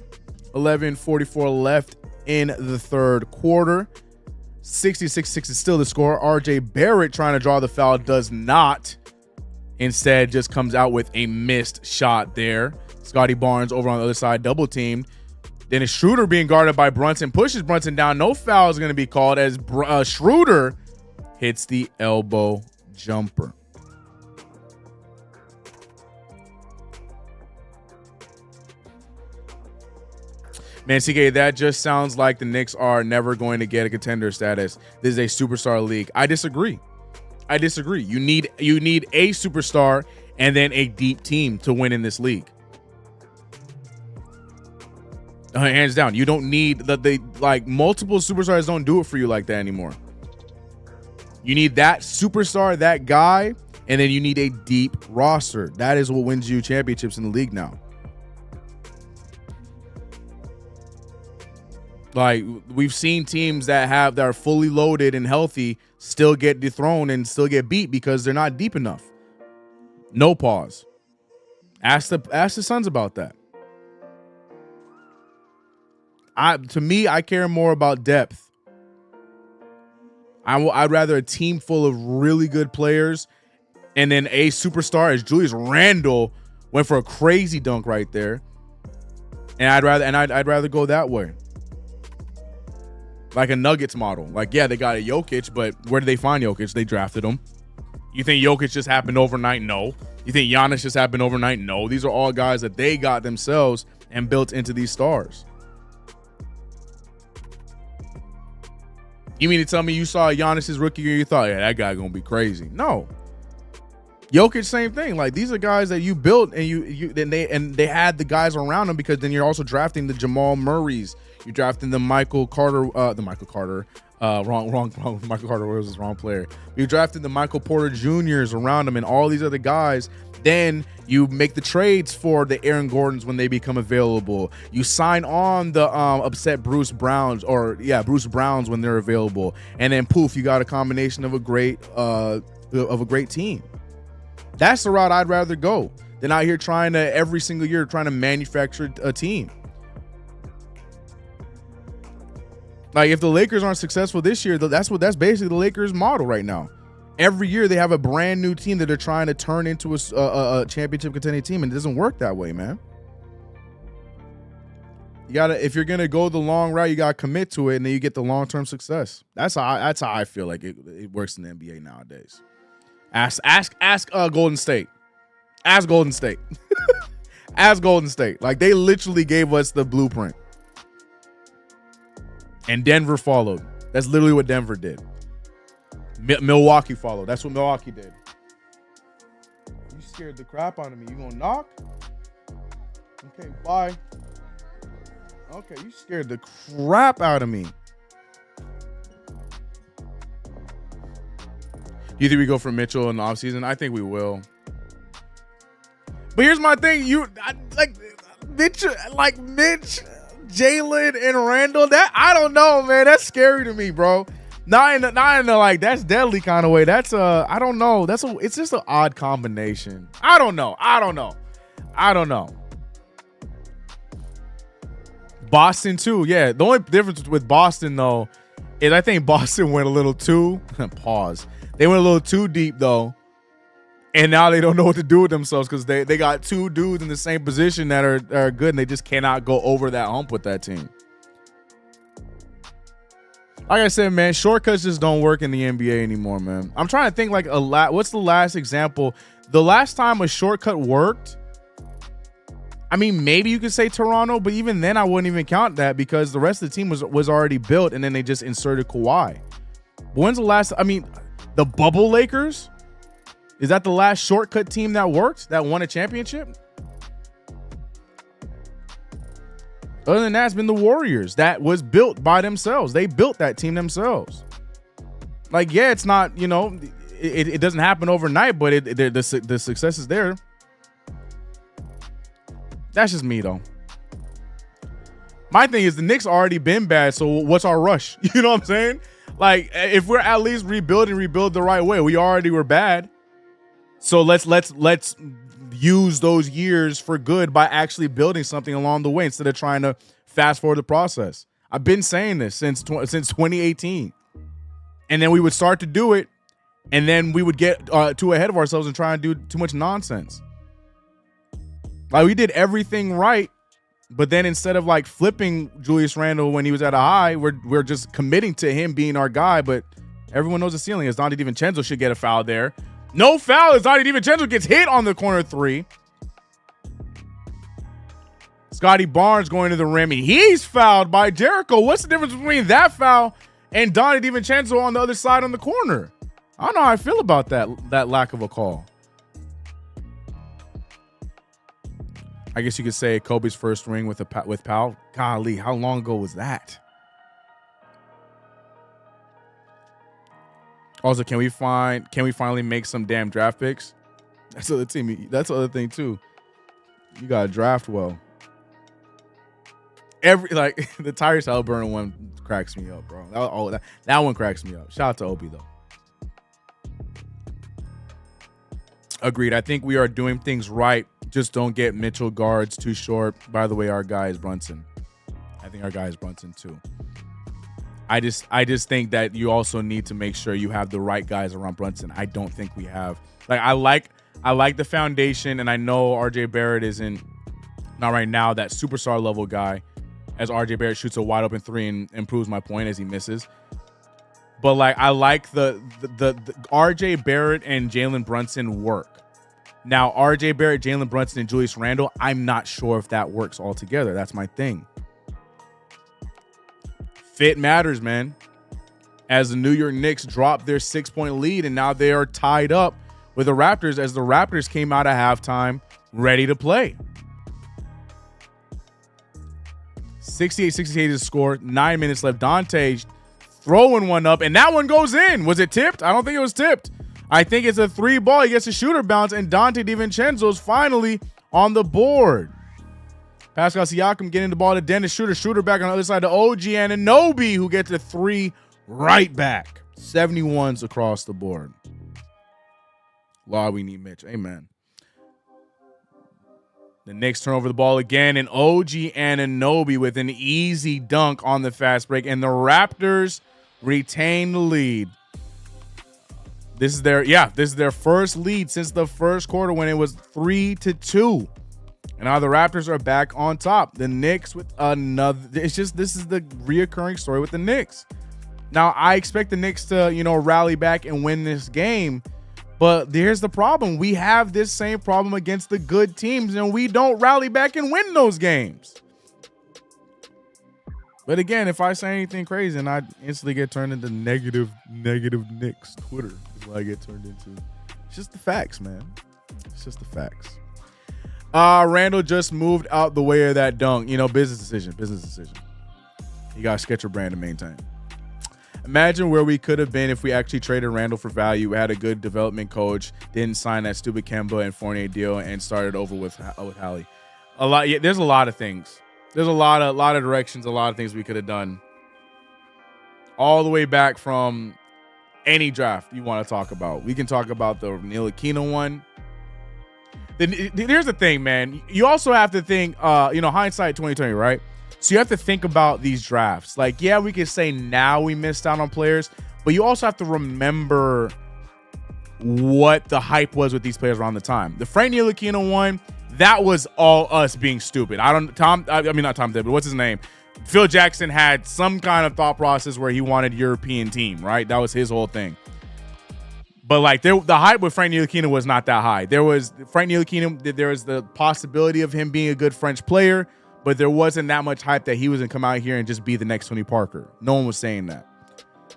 11:44 left in the third quarter. 66-6 is still the score. RJ Barrett trying to draw the foul, does not. Instead, just comes out with a missed shot there. Scotty Barnes over on the other side, double teamed. Then it's Schroeder being guarded by Brunson, pushes Brunson down. No foul is going to be called as Schroeder hits the elbow jumper. Man, CK, that just sounds like the Knicks are never going to get a contender status. This is a superstar league. I disagree. You need a superstar and then a deep team to win in this league. Hands down. You don't need multiple superstars don't do it for you like that anymore. You need that superstar, that guy, and then you need a deep roster. That is what wins you championships in the league now. Like, we've seen teams that are fully loaded and healthy still get dethroned and still get beat because they're not deep enough. No pause. Ask the Suns about that. To me, I care more about depth. I'd rather a team full of really good players and then a superstar as Julius Randle went for a crazy dunk right there. And I'd rather go that way. Like a Nuggets model. Like, yeah, they got a Jokic, but where did they find Jokic? They drafted him. You think Jokic just happened overnight? No. You think Giannis just happened overnight? No. These are all guys that they got themselves and built into these stars. You mean to tell me you saw Giannis's rookie year, you thought, yeah, that guy gonna be crazy? No. Jokic, same thing. Like, these are guys that you built and they had the guys around them, because then you're also drafting the Jamal Murrays. You're drafting the Michael Carter. Michael Carter was his wrong player. You're drafting the Michael Porter Juniors around him and all these other guys. Then you make the trades for the Aaron Gordons when they become available. You sign on the upset Bruce Browns when they're available. And then poof, you got a combination of a great team. That's the route I'd rather go than out here trying to every single year trying to manufacture a team. Like, if the Lakers aren't successful this year, that's basically the Lakers model right now. Every year they have a brand new team that they're trying to turn into a championship contending team, and it doesn't work that way, man. If you're gonna go the long route, you gotta commit to it, and then you get the long-term success. That's how I feel like it works in the NBA nowadays. Ask Golden State. Ask Golden State. Ask Golden State. Like, they literally gave us the blueprint. And Denver followed. That's literally what Denver did. Milwaukee followed. That's what Milwaukee did. You scared the crap out of me. You gonna knock? Okay, bye. Okay, you scared the crap out of me. You think we go for Mitchell in the offseason? I think we will. But here's my thing. Mitch, Jalen and Randall, that I don't know, man. That's scary to me, bro. Not in the like that's deadly kind of way. That's I don't know. It's just an odd combination. I don't know. Boston too, yeah. The only difference with Boston though is I think Boston went a little too pause. They went a little too deep though. And now they don't know what to do with themselves because they got two dudes in the same position that are good, and they just cannot go over that hump with that team. Like I said, man, shortcuts just don't work in the NBA anymore, man. I'm trying to think what's the last example? The last time a shortcut worked, I mean, maybe you could say Toronto, but even then I wouldn't even count that because the rest of the team was already built, and then they just inserted Kawhi. But when's the last? I mean, the bubble Lakers? Is that the last shortcut team that worked, that won a championship? Other than that, it's been the Warriors. That was built by themselves. They built that team themselves. Like, yeah, it's not, it doesn't happen overnight, but the success is there. That's just me, though. My thing is the Knicks already been bad, so what's our rush? You know what I'm saying? Like, if we're at least rebuild the right way, we already were bad. So let's use those years for good by actually building something along the way instead of trying to fast forward the process. I've been saying this since 2018. And then we would start to do it, and then we would get too ahead of ourselves and try and do too much nonsense. Like, we did everything right, but then instead of like flipping Julius Randle when he was at a high, we're just committing to him being our guy. But everyone knows the ceiling is Donte DiVincenzo should get a foul there. No foul as Donte DiVincenzo gets hit on the corner three. Scotty Barnes going to the rim, and he's fouled by Jericho. What's the difference between that foul and Donte DiVincenzo on the other side on the corner? I don't know how I feel about that lack of a call. I guess you could say Kobe's first ring with Powell. Golly, how long ago was that? Also, can we finally make some damn draft picks? That's the other team. That's the other thing too. You gotta draft well. The Tyrese Halliburton one cracks me up, bro. That one cracks me up. Shout out to Obi though. Agreed. I think we are doing things right. Just don't get Mitchell guards too short. By the way, our guy is Brunson. I think our guy is Brunson too. I just think that you also need to make sure you have the right guys around Brunson. I don't think we have. Like, I like the foundation, and I know RJ Barrett isn't, not right now, that superstar level guy, as RJ Barrett shoots a wide open three and proves my point as he misses. But like, I like the RJ Barrett and Jalen Brunson work. Now, RJ Barrett, Jalen Brunson, and Julius Randle, I'm not sure if that works all together. That's my thing. Fit matters, man. As the New York Knicks dropped their 6-point lead, and now they are tied up with the Raptors as the Raptors came out of halftime ready to play. 68-68 is the score. 9 minutes left. Donte throwing one up, and that one goes in. Was it tipped? I don't think it was tipped. I think it's a 3 ball. He gets a shooter bounce, and Donte DiVincenzo's finally on the board. Pascal Siakam getting the ball to Dennis Schroeder. Schroeder back on the other side to OG Anunoby, who gets a 3 right back. 71s across the board. Lord, we need Mitch. Amen. The Knicks turn over the ball again, and OG Anunoby with an easy dunk on the fast break, and the Raptors retain the lead. This is their first lead since the first quarter when it was 3-2. And now the Raptors are back on top. The Knicks with another. This is the reoccurring story with the Knicks. Now, I expect the Knicks to, rally back and win this game. But here's the problem. We have this same problem against the good teams, and we don't rally back and win those games. But again, if I say anything crazy, and I instantly get turned into negative Knicks Twitter is what I get turned into. It's just the facts, man. It's just the facts. Randall just moved out the way of that dunk. Business decision. You got to sketch your brand to maintain. Imagine where we could have been if we actually traded Randall for value, had a good development coach, didn't sign that stupid Kemba and Fournier deal, and started over with Hallie. There's a lot of things. There's a lot of directions, a lot of things we could have done. All the way back from any draft you want to talk about. We can talk about the Ntilikina one. Here's the thing, man. You also have to think, hindsight 2020, right? So you have to think about these drafts. Like, yeah, we could say now we missed out on players, but you also have to remember what the hype was with these players around the time. The Frank Ntilikina one, that was all us being stupid. Not Tom Thibodeau, but what's his name? Phil Jackson had some kind of thought process where he wanted European team, right? That was his whole thing. But like the hype with Frank Ntilikina was not that high. There was the possibility of him being a good French player, but there wasn't that much hype that he was going to come out here and just be the next Tony Parker. No one was saying that.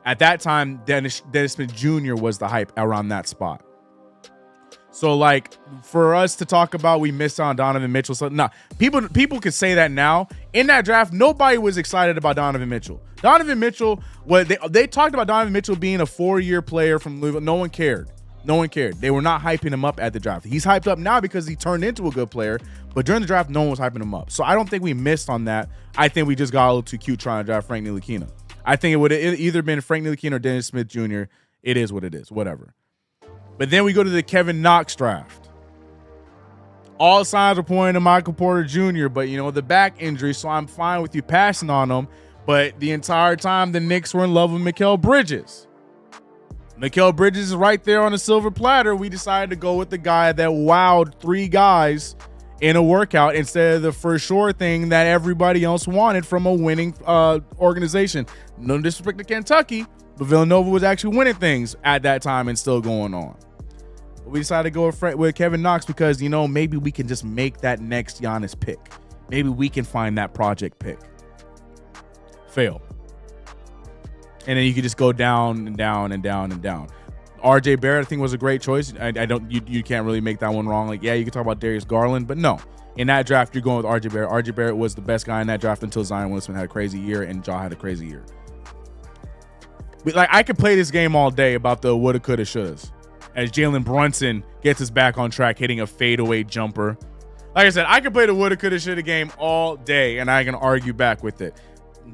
At that time, Dennis Smith Jr. was the hype around that spot. So, like, for us to talk about we missed on Donovan Mitchell, people could say that now. In that draft, nobody was excited about Donovan Mitchell. Donovan Mitchell, they talked about Donovan Mitchell being a 4-year player from Louisville. No one cared. They were not hyping him up at the draft. He's hyped up now because he turned into a good player, but during the draft, no one was hyping him up. So I don't think we missed on that. I think we just got a little too cute trying to draft Frank Ntilikina. I think it would have either been Frank Ntilikina or Dennis Smith Jr. It is what it is, whatever. But then we go to the Kevin Knox draft. All signs are pointing to Michael Porter Jr., but, the back injury, so I'm fine with you passing on him. But the entire time, the Knicks were in love with Mikal Bridges. Mikal Bridges is right there on a silver platter. We decided to go with the guy that wowed 3 guys in a workout instead of the for sure thing that everybody else wanted from a winning organization. No disrespect to Kentucky, but Villanova was actually winning things at that time and still going on. But we decided to go with Kevin Knox because, maybe we can just make that next Giannis pick. Maybe we can find that project pick. Fail. And then you can just go down and down and down and down. RJ Barrett, I think, was a great choice. You can't really make that one wrong. Like, yeah, you can talk about Darius Garland, but no. In that draft, you're going with RJ Barrett. RJ Barrett was the best guy in that draft until Zion Williamson had a crazy year and Ja had a crazy year. But, I could play this game all day about the woulda, coulda, shouldas. As Jalen Brunson gets us back on track, hitting a fadeaway jumper. Like I said, I could play the woulda, coulda, shoulda game all day, and I can argue back with it.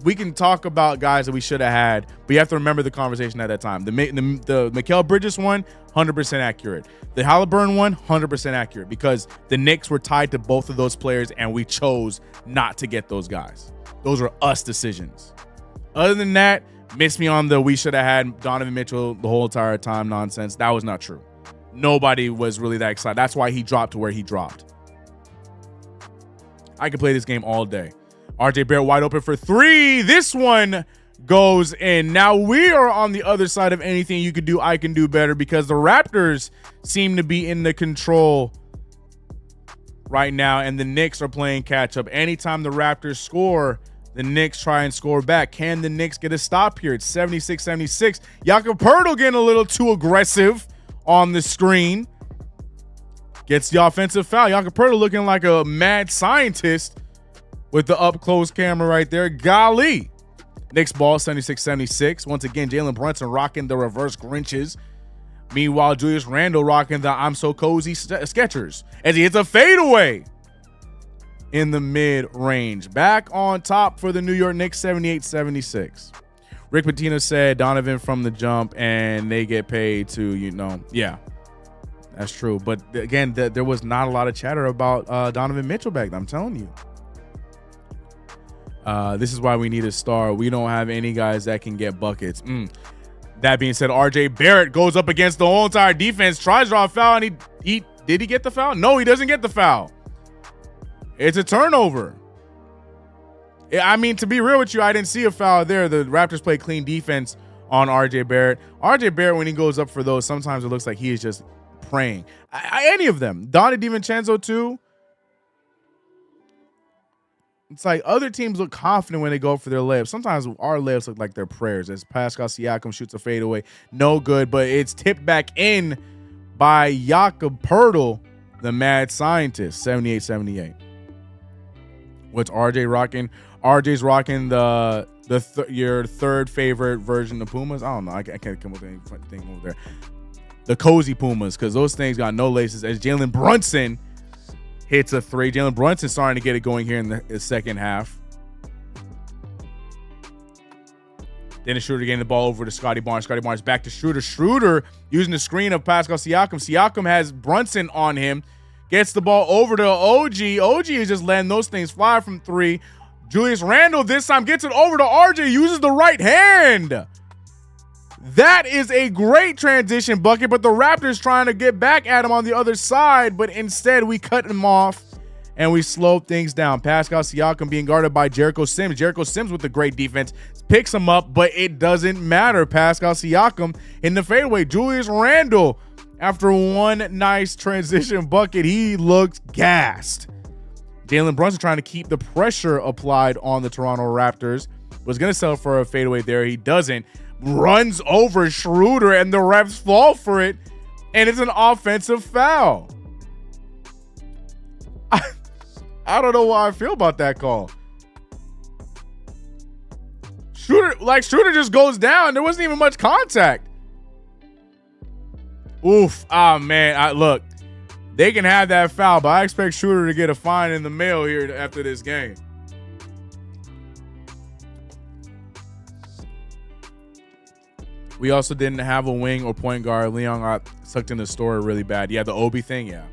We can talk about guys that we should have had, but you have to remember the conversation at that time. The Mikal Bridges one, 100% accurate. The Halliburton one, 100% accurate, because the Knicks were tied to both of those players, and we chose not to get those guys. Those were us decisions. Other than that, miss me on the we should have had Donovan Mitchell the whole entire time nonsense. That was not true. Nobody was really that excited. That's why he dropped to where he dropped. I could play this game all day. RJ Barrett wide open for three. This one goes in. Now we are on the other side of anything you could do, I can do better, because the Raptors seem to be in the control right now, and the Knicks are playing catch up. Anytime the Raptors score, the Knicks try and score back. Can the Knicks get a stop here? It's 76-76. Jakob Poeltl getting a little too aggressive on the screen. Gets the offensive foul. Jakob Poeltl looking like a mad scientist with the up-close camera right there. Golly. Knicks ball, 76-76. Once again, Jalen Brunson rocking the reverse Grinches. Meanwhile, Julius Randle rocking the I'm So Cozy Skechers as he hits a fadeaway in the mid-range. Back on top for the New York Knicks, 78-76. Rick Pitino said Donovan from the jump, and they get paid to, yeah, that's true. But again, there was not a lot of chatter about Donovan Mitchell back then, I'm telling you. This is why we need a star. We don't have any guys that can get buckets. That being said, RJ Barrett goes up against the whole entire defense, tries to draw a foul, and did he get the foul? No, he doesn't get the foul. It's a turnover. I mean, to be real with you, I didn't see a foul there. The Raptors play clean defense on RJ Barrett. RJ Barrett, when he goes up for those, sometimes it looks like he is just praying. Any of them. Donnie DiVincenzo too. It's like other teams look confident when they go for their layups. Sometimes our layups look like their prayers. As Pascal Siakam shoots a fadeaway, no good, but it's tipped back in by Jakob Poeltl, the mad scientist, 78-78. What's RJ rocking? RJ's rocking your third favorite version of Pumas. I don't know. I can't come up with anything over there. The cozy Pumas, because those things got no laces. As Jalen Brunson hits a three. Jalen Brunson starting to get it going here in the second half. Dennis Schroeder getting the ball over to Scotty Barnes. Scotty Barnes back to Schroeder. Schroeder using the screen of Pascal Siakam. Siakam has Brunson on him. Gets the ball over to OG. OG is just letting those things fly from three. Julius Randle this time gets it over to RJ. Uses the right hand. That is a great transition bucket, but the Raptors trying to get back at him on the other side, but instead we cut him off and we slowed things down. Pascal Siakam being guarded by Jericho Sims. Jericho Sims with the great defense picks him up, but it doesn't matter. Pascal Siakam in the fadeaway. Julius Randle, after one nice transition bucket, he looks gassed. Jalen Brunson trying to keep the pressure applied on the Toronto Raptors. Was going to settle for a fadeaway there. He doesn't. Runs over Schroeder, and the refs fall for it, and it's an offensive foul. I don't know how I feel about that call. Schroeder just goes down. There wasn't even much contact. Oof. Ah, man. Look, they can have that foul, but I expect Schroeder to get a fine in the mail here after this game. We also didn't have a wing or point guard. Leon got sucked in the story really bad. Yeah, the Obi thing, yeah.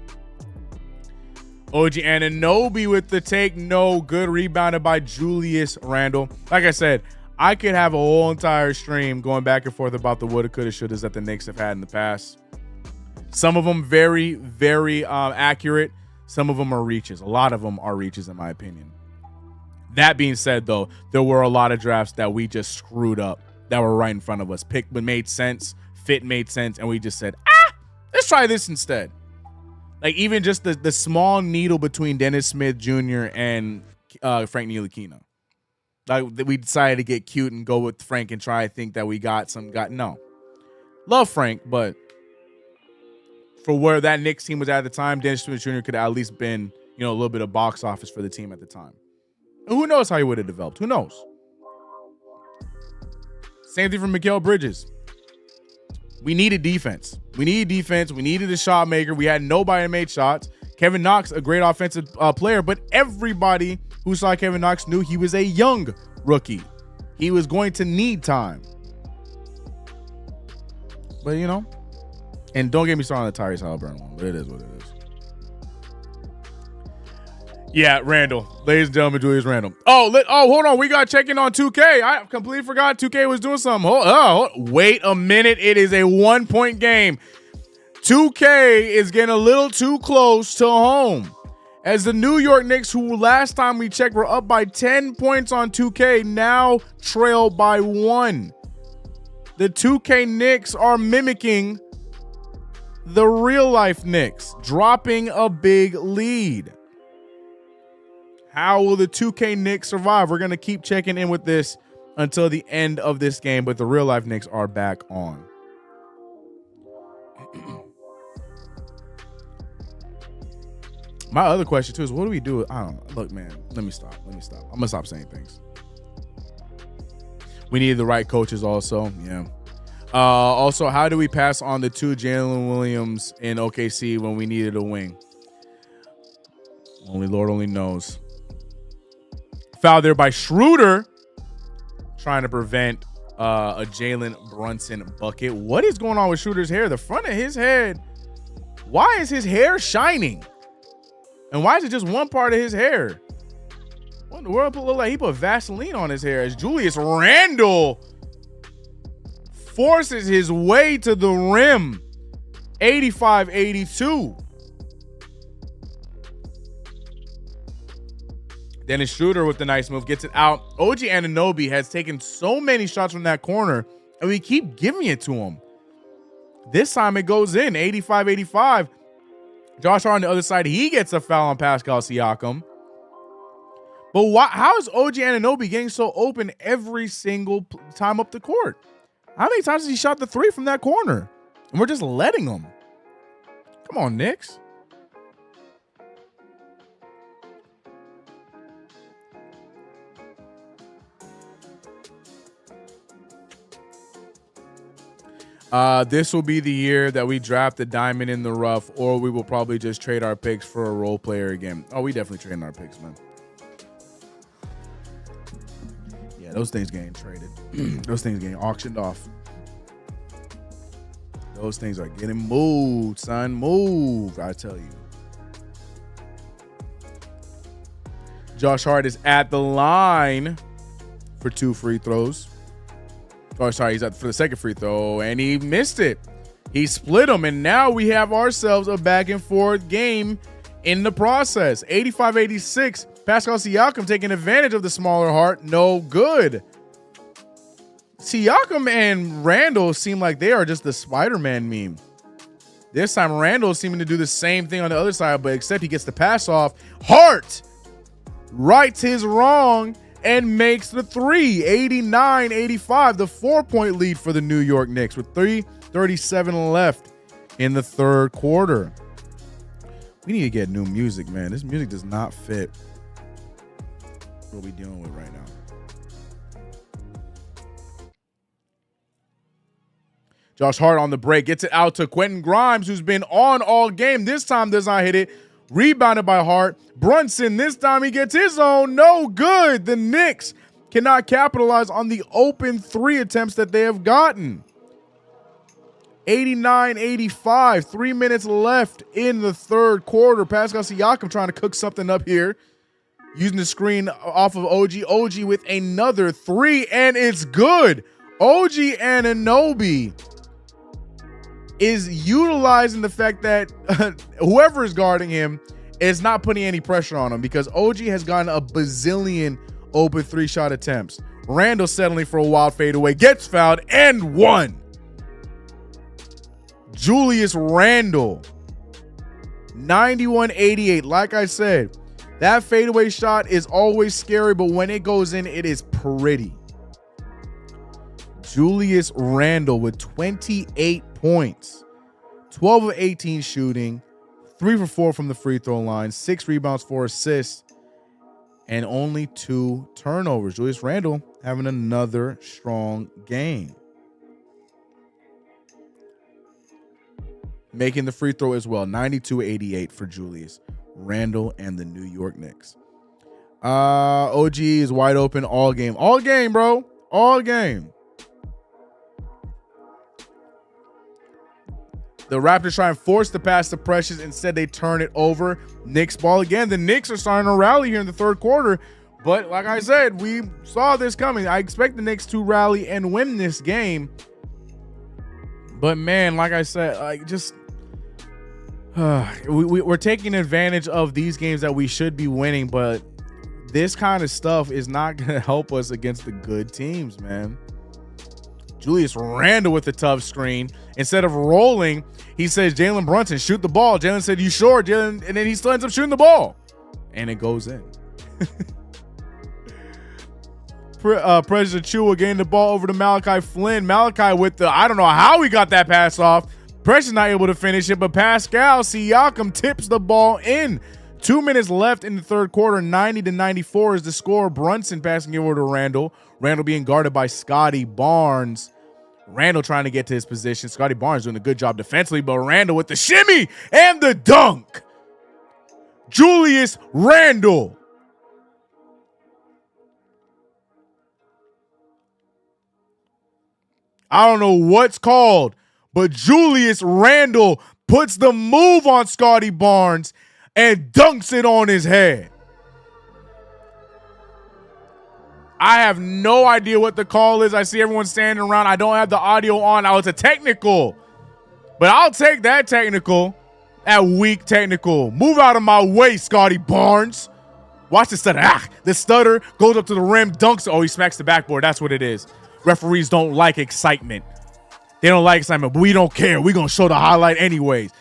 OG Anunoby with the take. No good. Rebounded by Julius Randle. Like I said, I could have a whole entire stream going back and forth about the woulda, coulda, shouldas that the Knicks have had in the past. Some of them very, very accurate. Some of them are reaches. A lot of them are reaches, in my opinion. That being said, though, there were a lot of drafts that we just screwed up that were right in front of us. Pick made sense, fit made sense, and we just said, let's try this instead. Like, even just the small needle between Dennis Smith Jr. and Frank Ntilikina. Like, we decided to get cute and go with Frank and try to think that we got no. Love Frank, but for where that Knicks team was at the time, Dennis Smith Jr. could have at least been, a little bit of box office for the team at the time. And who knows how he would have developed? Who knows? Same thing for Mikal Bridges. We needed defense. We needed a shot maker. We had nobody that made shots. Kevin Knox, a great offensive player, but everybody who saw Kevin Knox knew he was a young rookie. He was going to need time. But, and don't get me started on the Tyrese Halliburton one, but it is what it is. Yeah, Randall. Ladies and gentlemen, Julius Randle. Hold on. We got checking on 2K. I completely forgot 2K was doing something. Wait a minute. It is a 1-point game. 2K is getting a little too close to home. As the New York Knicks, who last time we checked were up by 10 points on 2K, now trail by 1. The 2K Knicks are mimicking the real-life Knicks, dropping a big lead. How will the 2K Knicks survive? We're going to keep checking in with this until the end of this game, but the real-life Knicks are back on. My other question, too, is what do we do? I don't know. Look, man, let me stop. I'm going to stop saying things. We need the right coaches also. Yeah. Also, how do we pass on the 2 Jalen Williams in OKC when we needed a wing? Only Lord only knows. Foul there by Schroeder, trying to prevent a Jalen Brunson bucket. What is going on with Schroeder's hair? The front of his head. Why is his hair shining? And why is it just one part of his hair? What in the world look like he put Vaseline on his hair as Julius Randle forces his way to the rim. 85-82. Dennis Schroeder with the nice move gets it out. OG Anunoby has taken so many shots from that corner, and we keep giving it to him. This time it goes in, 85-85. Josh Hart on the other side, he gets a foul on Pascal Siakam. But how is OG Anunoby getting so open every single time up the court? How many times has he shot the 3 from that corner? And we're just letting him. Come on, Knicks. This will be the year that we draft the diamond in the rough, or we will probably just trade our picks for a role player again. Oh, we definitely trading our picks, man. Yeah, those things getting traded. Those things getting auctioned off. Those things are getting moved, son. Move, I tell you. Josh Hart is at the line for 2 free throws. Oh, sorry, he's up for the second free throw, and he missed it. He split them, and now we have ourselves a back-and-forth game in the process. 85-86, Pascal Siakam taking advantage of the smaller Hart. No good. Siakam and Randall seem like they are just the Spider-Man meme. This time, Randall is seeming to do the same thing on the other side, but except he gets the pass off. Hart rights his wrong and makes the 3, 89-85, the 4-point lead for the New York Knicks with 3:37 left in the third quarter. We need to get new music, man. This music does not fit what we're dealing with right now. Josh Hart on the break gets it out to Quentin Grimes, who's been on all game. This time does not hit it. Rebounded by Hart. Brunson, this time he gets his own. No good. The Knicks cannot capitalize on the open 3 attempts that they have gotten. 89-85. 3 minutes left in the third quarter. Pascal Siakam trying to cook something up here. Using the screen off of OG. OG with another 3, and it's good. OG Anunoby is utilizing the fact that whoever is guarding him it's not putting any pressure on him because OG has gotten a bazillion open 3-shot attempts. Randall settling for a wild fadeaway, gets fouled, and won. Julius Randle, 91-88. Like I said, that fadeaway shot is always scary, but when it goes in, it is pretty. Julius Randle with 28 points, 12 of 18 shooting, 3 for 4 from the free throw line, 6 rebounds, 4 assists, and only 2 turnovers. Julius Randle having another strong game. Making the free throw as well, 92-88 for Julius Randle and the New York Knicks. OG is wide open all game. All game, bro. All game. The Raptors try and force the pass to Precious. Instead, they turn it over. Knicks ball again. The Knicks are starting to rally here in the third quarter. But like I said, we saw this coming. I expect the Knicks to rally and win this game. But man, like I said, we're taking advantage of these games that we should be winning. But this kind of stuff is not going to help us against the good teams, man. Julius Randle with the tough screen. Instead of rolling, he says, Jalen Brunson, shoot the ball. Jalen said, you sure, Jalen? And then he still ends up shooting the ball. And it goes in. President Chua getting the ball over to Malachi Flynn. Malachi with the, I don't know how he got that pass off. Precious not able to finish it, but Pascal Siakam tips the ball in. 2 minutes left in the third quarter. 90-94 is the score. Brunson passing it over to Randle. Randle being guarded by Scotty Barnes. Randle trying to get to his position. Scotty Barnes doing a good job defensively, but Randle with the shimmy and the dunk. Julius Randle. I don't know what's called, but Julius Randle puts the move on Scotty Barnes and dunks it on his head. I have no idea what the call is. I see everyone standing around. I don't have the audio on. Oh, it's a technical. But I'll take that technical. That weak technical. Move out of my way, Scotty Barnes. Watch the stutter. The stutter goes up to the rim, dunks. Oh, he smacks the backboard. That's what it is. Referees don't like excitement. They don't like excitement, but we don't care. We're going to show the highlight anyways.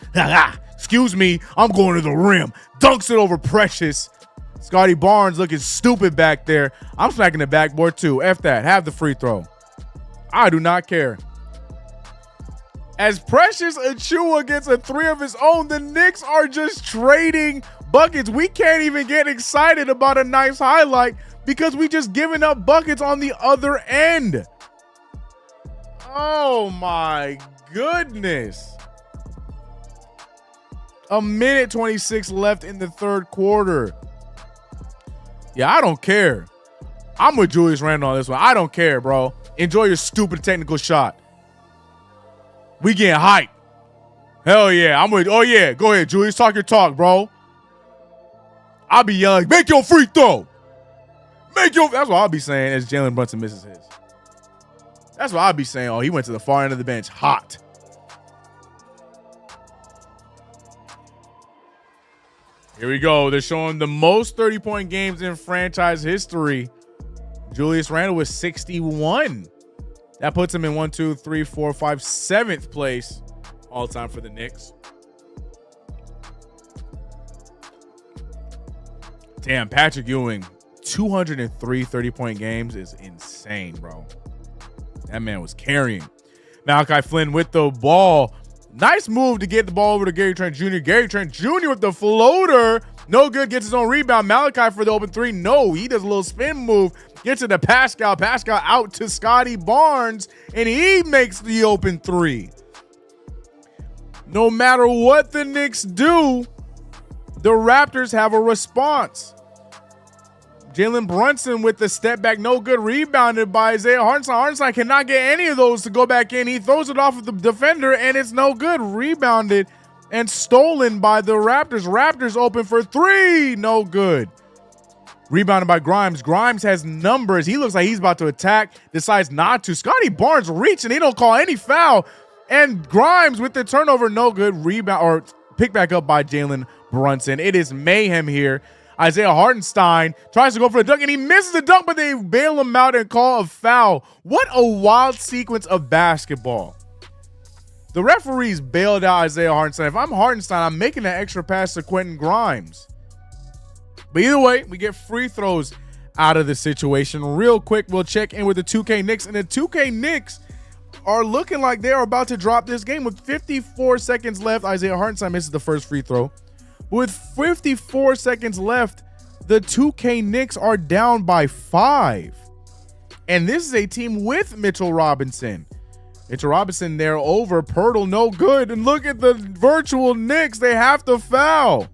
Excuse me. I'm going to the rim. Dunks it over Precious. Scotty Barnes looking stupid back there. I'm smacking the backboard too. F that. Have the free throw. I do not care. As Precious Achiuwa gets a 3 of his own, the Knicks are just trading buckets. We can't even get excited about a nice highlight because we just giving up buckets on the other end. Oh my goodness. A minute 26 left in the third quarter. Yeah, I don't care. I'm with Julius Randle on this one. I don't care, bro. Enjoy your stupid technical shot. We getting hype. Hell yeah. I'm with, oh yeah. Go ahead, Julius. Talk your talk, bro. I'll be yelling, make your free throw. That's what I'll be saying as Jalen Brunson misses his. That's what I'll be saying. Oh, he went to the far end of the bench. Hot. Here we go. They're showing the most 30-point games in franchise history. Julius Randle with 61. That puts him in 1, 2, 3, 4, 5, 7th place all time for the Knicks. Damn, Patrick Ewing, 203 30-point games is insane, bro. That man was carrying. Malachi Flynn with the ball. Nice move to get the ball over to Gary Trent Jr. Gary Trent Jr. with the floater. No good. Gets his own rebound. Malachi for the open 3. No, he does a little spin move. Gets it to Pascal. Pascal out to Scotty Barnes. And he makes the open 3. No matter what the Knicks do, the Raptors have a response. Jalen Brunson with the step back, no good, rebounded by Isaiah Hartenstein. Hartenstein cannot get any of those to go back in. He throws it off of the defender, and it's no good. Rebounded and stolen by the Raptors. Raptors open for 3, no good. Rebounded by Grimes. Grimes has numbers. He looks like he's about to attack, decides not to. Scotty Barnes reaching. He don't call any foul. And Grimes with the turnover, no good. Rebound or pick back up by Jalen Brunson. It is mayhem here. Isaiah Hartenstein tries to go for the dunk, and he misses the dunk, but they bail him out and call a foul. What a wild sequence of basketball. The referees bailed out Isaiah Hartenstein. If I'm Hartenstein, I'm making that extra pass to Quentin Grimes. But either way, we get free throws out of the situation. Real quick, we'll check in with the 2K Knicks, and the 2K Knicks are looking like they are about to drop this game with 54 seconds left. Isaiah Hartenstein misses the first free throw. With 54 seconds left, the 2K Knicks are down by 5. And this is a team with Mitchell Robinson. Mitchell Robinson there over Pirtle, no good. And look at the virtual Knicks. They have to foul.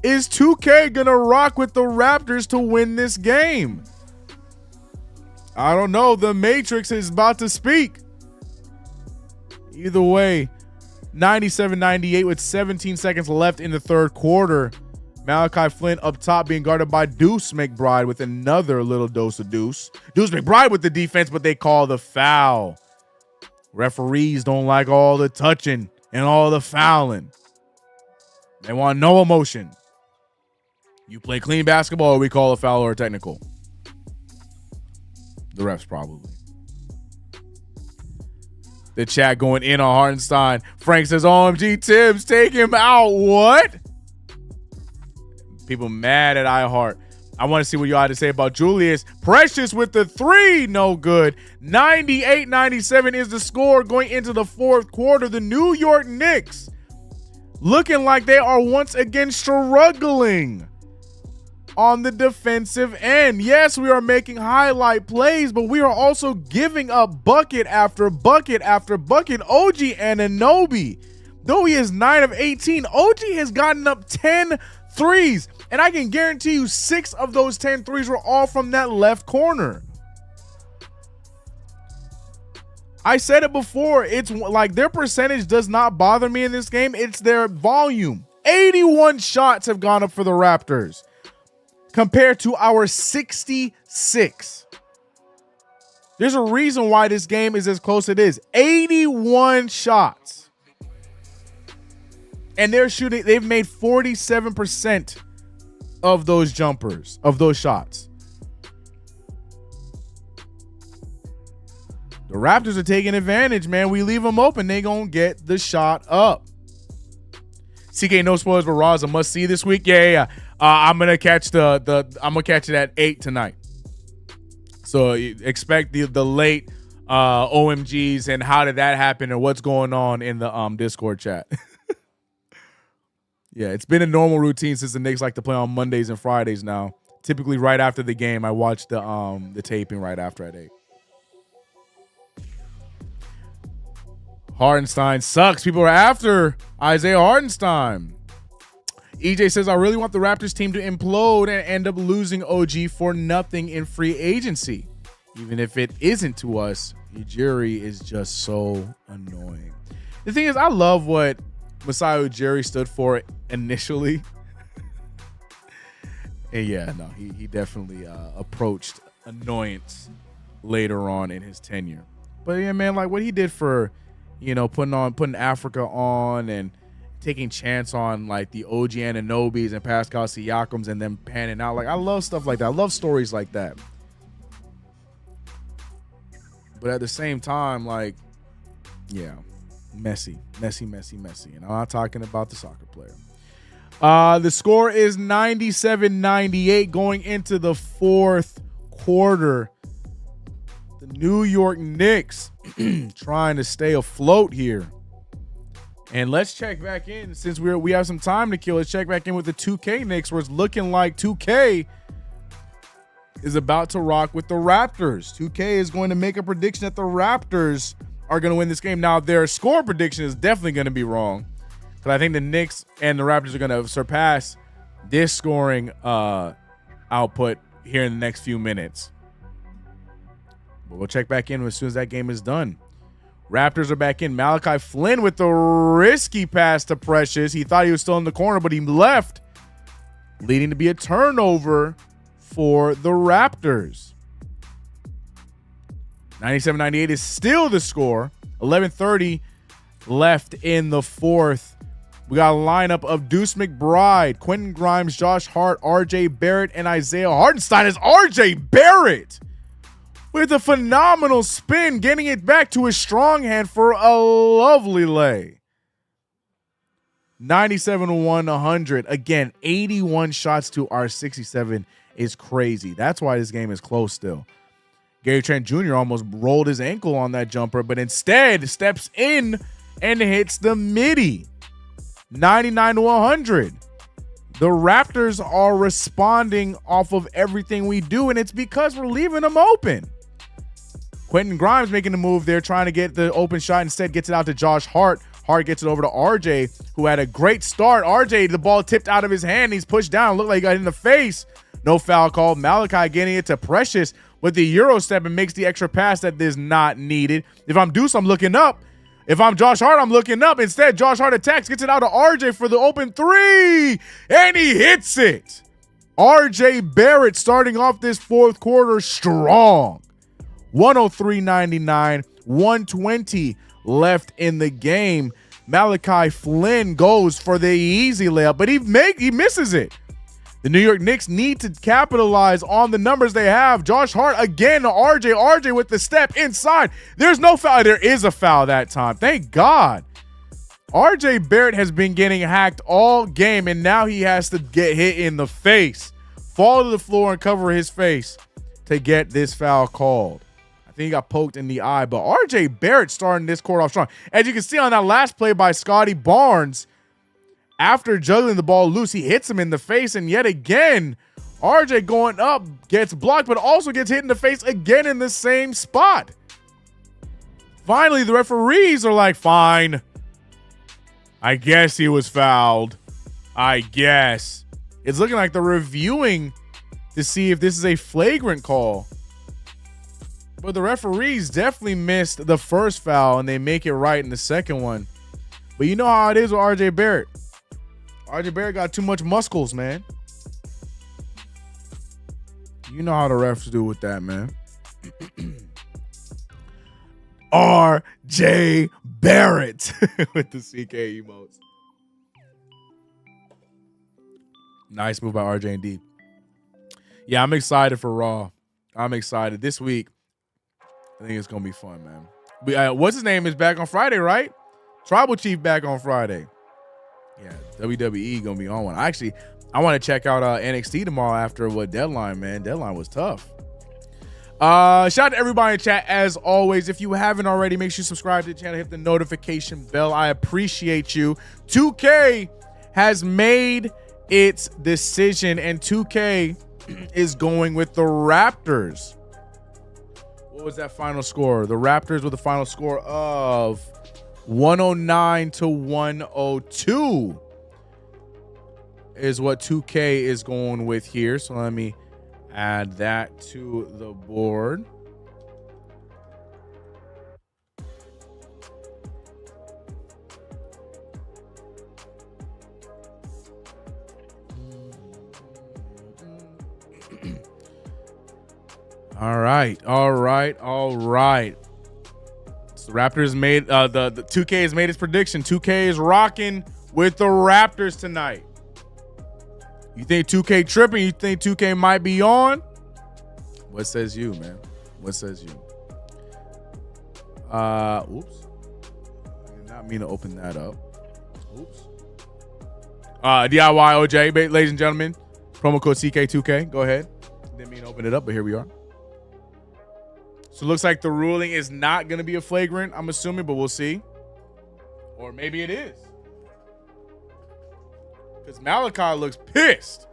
Is 2K going to rock with the Raptors to win this game? I don't know. The Matrix is about to speak. Either way, 97-98 with 17 seconds left in the third quarter. Malachi Flynn up top being guarded by Deuce McBride with another little dose of Deuce. Deuce McBride with the defense, but they call the foul. Referees don't like all the touching and all the fouling. They want no emotion. You play clean basketball, or we call a foul or a technical. The refs probably. The chat going in on Hartenstein. Frank says, OMG Tibbs, take him out. What? People mad at iHeart. I want to see what you had to say about Julius. Precious with the three. No good. 98-97 is the score going into the fourth quarter. The New York Knicks looking like they are once again struggling on the defensive end. Yes, we are making highlight plays, but we are also giving up bucket after bucket after bucket. OG Anunoby, though he is 9 of 18, OG has gotten up 10 threes. And I can guarantee you 6 of those 10 threes were all from that left corner. I said it before. It's like their percentage does not bother me in this game. It's their volume. 81 shots have gone up for the Raptors compared to our 66. There's a reason why this game is as close as it is. 81 shots. And they're shooting, they've made 47% of those jumpers, of those shots. The Raptors are taking advantage, man. We leave them open, they gonna get the shot up. CK, no spoilers, but Raw is a must see this week. Yeah. I'm gonna catch I'm gonna catch it at 8 tonight. So expect the late OMGs and how did that happen and what's going on in the Discord chat. Yeah, it's been a normal routine since the Knicks like to play on Mondays and Fridays now. Typically right after the game, I watch the taping right after at 8. Hartenstein sucks. People are after Isaiah Hartenstein. EJ says, I really want the Raptors team to implode and end up losing OG for nothing in free agency. Even if it isn't to us, Ujiri is just so annoying. The thing is, I love what Masai Ujiri stood for initially. And yeah, no, he definitely approached annoyance later on in his tenure. But yeah, man, like what he did for, you know, putting Africa on and taking chance on like the OG Anunobis and Pascal Siakams and them panning out. Like I love stuff like that. I love stories like that. But at the same time, like, yeah, messy. And I'm not talking about the soccer player. The score is 97-98 going into the fourth quarter. The New York Knicks trying to stay afloat here. And let's check back in since we have some time to kill. Let's check back in with the 2K Knicks, where it's looking like 2K is about to rock with the Raptors. 2K is going to make a prediction that the Raptors are going to win this game. Now, their score prediction is definitely going to be wrong, because I think the Knicks and the Raptors are going to surpass this scoring output here in the next few minutes. But we'll check back in as soon as that game is done. Raptors are back in. Malachi Flynn with the risky pass to Precious. He thought he was still in the corner, but he left, leading to be a turnover for the Raptors. 97-98 is still the score. 11:30 left in the fourth. We got a lineup of Deuce McBride, Quentin Grimes, Josh Hart, R.J. Barrett, and Isaiah Hartenstein as R.J. Barrett with a phenomenal spin, getting it back to his strong hand for a lovely lay. 97-100. Again, 81 shots to our 67 is crazy. That's why this game is close still. Gary Trent Jr. almost rolled his ankle on that jumper, but instead steps in and hits the midi. 99-100. The Raptors are responding off of everything we do, and it's because we're leaving them open. Quentin Grimes making the move there, trying to get the open shot. Instead, gets it out to Josh Hart. Hart gets it over to RJ, who had a great start. RJ, the ball tipped out of his hand. He's pushed down. Looked like he got in the face. No foul call. Malachi getting it to Precious with the Euro step and makes the extra pass that is not needed. If I'm Deuce, I'm looking up. If I'm Josh Hart, I'm looking up. Instead, Josh Hart attacks, gets it out to RJ for the open three, and he hits it. RJ Barrett starting off this fourth quarter strong. 103-99, 120 left in the game. Malachi Flynn goes for the easy layup, but he misses it. The New York Knicks need to capitalize on the numbers they have. Josh Hart again to RJ. RJ with the step inside. There's no foul. There is a foul that time. Thank God. RJ Barrett has been getting hacked all game, and now he has to get hit in the face, fall to the floor and cover his face to get this foul called. I think he got poked in the eye, but RJ Barrett starting this quarter off strong. As you can see on that last play by Scotty Barnes, after juggling the ball loose, he hits him in the face, and yet again, RJ going up gets blocked, but also gets hit in the face again in the same spot. Finally, the referees are like, fine. I guess he was fouled. I guess. It's looking like they're reviewing to see if this is a flagrant call. But the referees definitely missed the first foul, and they make it right in the second one. But you know how it is with RJ Barrett. RJ Barrett got too much muscles, man. You know how the refs do with that, man. RJ Barrett with the CK emotes. Nice move by RJ indeed. Yeah, I'm excited for Raw. I'm excited. This week, I think it's going to be fun, man. What's his name is back on Friday, right? Tribal Chief back on Friday. Yeah, WWE going to be on one. I want to check out NXT tomorrow after Deadline, man. Deadline was tough. Shout out to everybody in chat as always. If you haven't already, make sure you subscribe to the channel, hit the notification bell. I appreciate you. 2K has made its decision, and 2K is going with the Raptors. What was that final score? The Raptors with a final score of 109-102 is what 2K is going with here. So let me add that to the board. All right. So the Raptors made the 2K has made its prediction. 2K is rocking with the Raptors tonight. You think 2K tripping? You think 2K might be on? What says you, man? What says you? Oops. I did not mean to open that up. Oops. DIY OJ, ladies and gentlemen. Promo code CK2K. Go ahead. Didn't mean to open it up, but here we are. So it looks like the ruling is not going to be a flagrant, I'm assuming, but we'll see. Or maybe it is. Because Malachi looks pissed.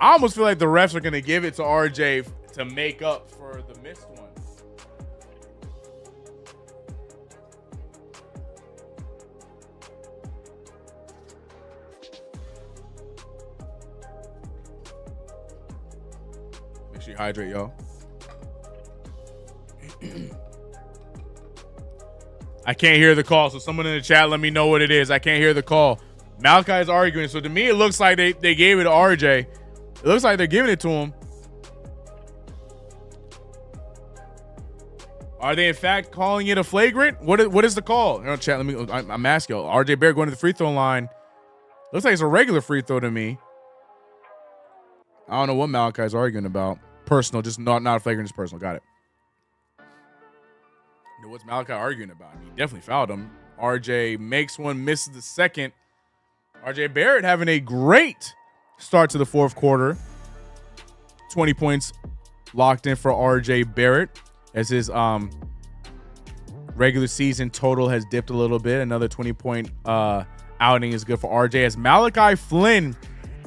I almost feel like the refs are going to give it to RJ to make up for the missed one. Make sure you hydrate, y'all. I can't hear the call, so someone in the chat let me know what it is. I can't hear the call. Malachi is arguing, so to me it looks like they gave it to RJ. It looks like they're giving it to him. Are they in fact calling it a flagrant? What is the call? Chat. I'm asking. RJ Barrett going to the free throw line. Looks like it's a regular free throw to me. I don't know what Malachi's arguing about. Personal, just not a flagrant, just personal. Got it. What's Malachi arguing about? I mean, he definitely fouled him. RJ makes one, misses the second. RJ Barrett having a great start to the fourth quarter. 20 points locked in for RJ Barrett as his regular season total has dipped a little bit. Another 20-point outing is good for RJ as Malachi Flynn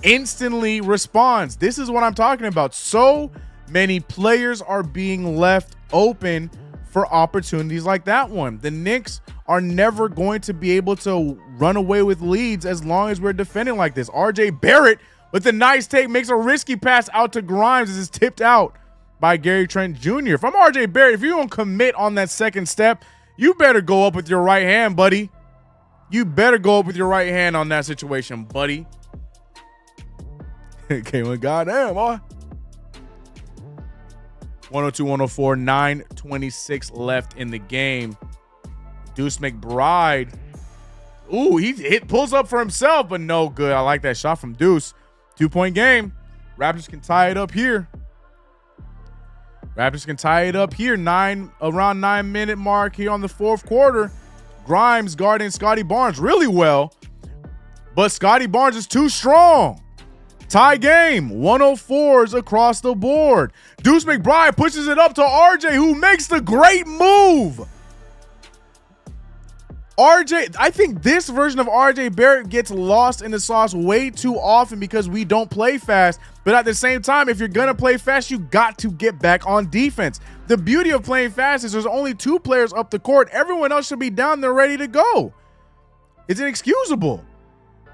instantly responds. This is what I'm talking about. So many players are being left open for opportunities like that one. The Knicks are never going to be able to run away with leads as long as we're defending like this. RJ Barrett with a nice take makes a risky pass out to Grimes as it's tipped out by Gary Trent Jr. If I'm RJ Barrett, if you don't commit on that second step, you better go up with your right hand, buddy. You better go up with your right hand on that situation, buddy. Okay, well, goddamn, boy. 102-104, 9:26 left in the game. Deuce McBride. Ooh, he pulls up for himself, but no good. I like that shot from Deuce. 2-point game. Raptors can tie it up here. Around 9-minute mark here on the fourth quarter. Grimes guarding Scotty Barnes really well, but Scotty Barnes is too strong. Tie game, 104s across the board. Deuce McBride pushes it up to RJ, who makes the great move. I think this version of RJ Barrett gets lost in the sauce way too often because we don't play fast. But at the same time, if you're going to play fast, you got to get back on defense. The beauty of playing fast is there's only 2 players up the court. Everyone else should be down there ready to go. It's inexcusable.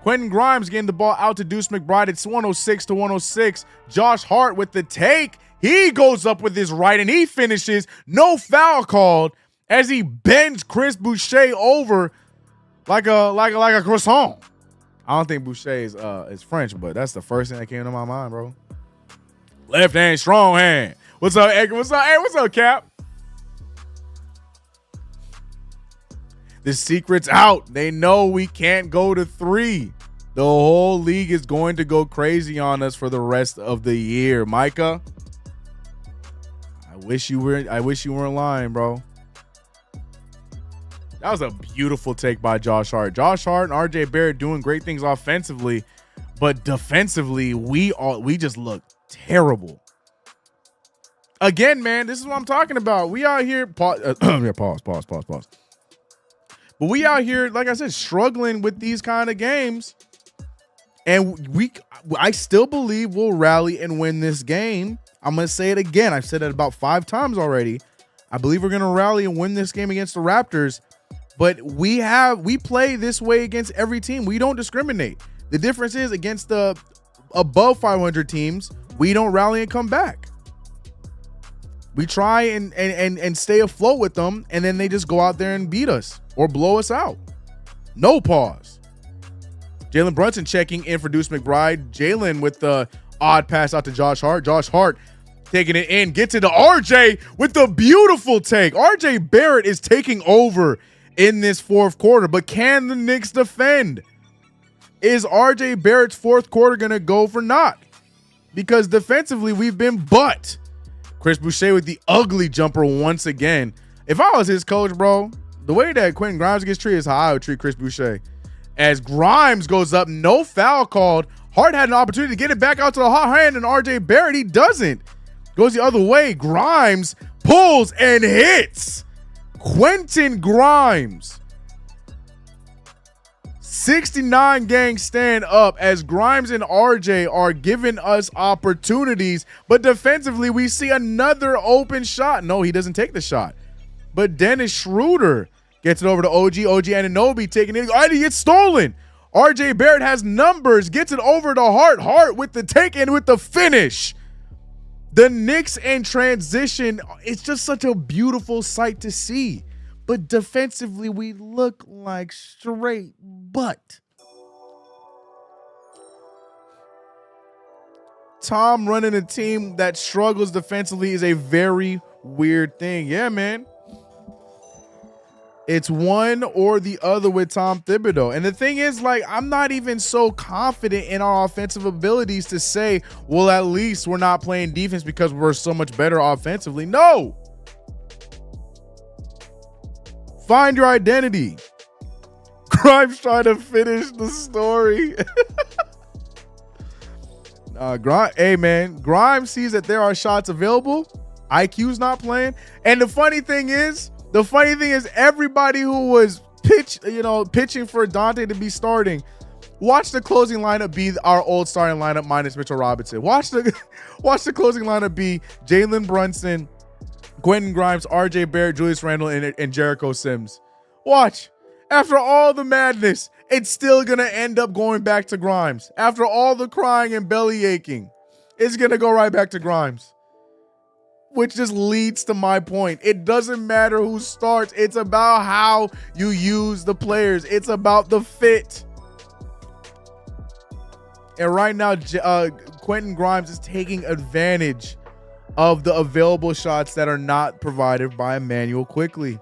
Quentin Grimes getting the ball out to Deuce McBride. It's 106-106. Josh Hart with the take. He goes up with his right and he finishes. No foul called as he bends Chris Boucher over like a croissant. I don't think Boucher is French, but that's the first thing that came to my mind, bro. Left hand, strong hand. What's up, Edgar? What's up? Hey, what's up, Cap? The secret's out. They know we can't go to 3. The whole league is going to go crazy on us for the rest of the year. Micah, I wish you weren't lying, bro. That was a beautiful take by Josh Hart. Josh Hart and RJ Barrett doing great things offensively, but defensively, we just look terrible. Again, man, this is what I'm talking about. We out here pause. But we out here, like I said, struggling with these kind of games. And I still believe we'll rally and win this game. I'm going to say it again. I've said it about 5 times already. I believe we're going to rally and win this game against the Raptors. But we play this way against every team. We don't discriminate. The difference is against the above 500 teams, we don't rally and come back. We try and stay afloat with them, and then they just go out there and beat us or blow us out. No pause. Jalen Brunson checking in for Deuce McBride. Jalen with the odd pass out to Josh Hart. Josh Hart taking it in, gets it to RJ with the beautiful take. RJ Barrett is taking over in this fourth quarter, but can the Knicks defend? Is RJ Barrett's fourth quarter going to go for naught? Because defensively, we've been butt. Chris Boucher with the ugly jumper once again. If I was his coach, bro, the way that Quentin Grimes gets treated is how I would treat Chris Boucher. As Grimes goes up, no foul called. Hart had an opportunity to get it back out to the hot hand, and RJ Barrett, he doesn't. Goes the other way. Grimes pulls and hits. Quentin Grimes. 69 gang stand up as Grimes and RJ are giving us opportunities, but defensively we see another open shot. No, he doesn't take the shot. But Dennis Schroeder gets it over to OG Anunoby taking it. He gets stolen. RJ Barrett has numbers, gets it over to Hart. Hart with the take and with the finish. The Knicks in transition, it's just such a beautiful sight to see. But defensively, we look like straight butt. Tom running a team that struggles defensively is a very weird thing. Yeah, man. It's one or the other with Tom Thibodeau. And the thing is, like, I'm not even so confident in our offensive abilities to say, well, at least we're not playing defense because we're so much better offensively. No. Find your identity. Grimes trying to finish the story. Hey, man, Grimes sees that there are shots available. IQ's not playing. And the funny thing is everybody who was pitching for Dante to be starting, watch the closing lineup be our old starting lineup minus Mitchell Robinson. Watch the closing lineup be Jalen Brunson, Quentin Grimes, RJ Barrett, Julius Randle, and Jericho Sims. Watch. After all the madness, it's still going to end up going back to Grimes. After all the crying and belly aching, it's going to go right back to Grimes. Which just leads to my point. It doesn't matter who starts. It's about how you use the players. It's about the fit. And right now, Quentin Grimes is taking advantage of the available shots that are not provided by Emmanuel Quickley.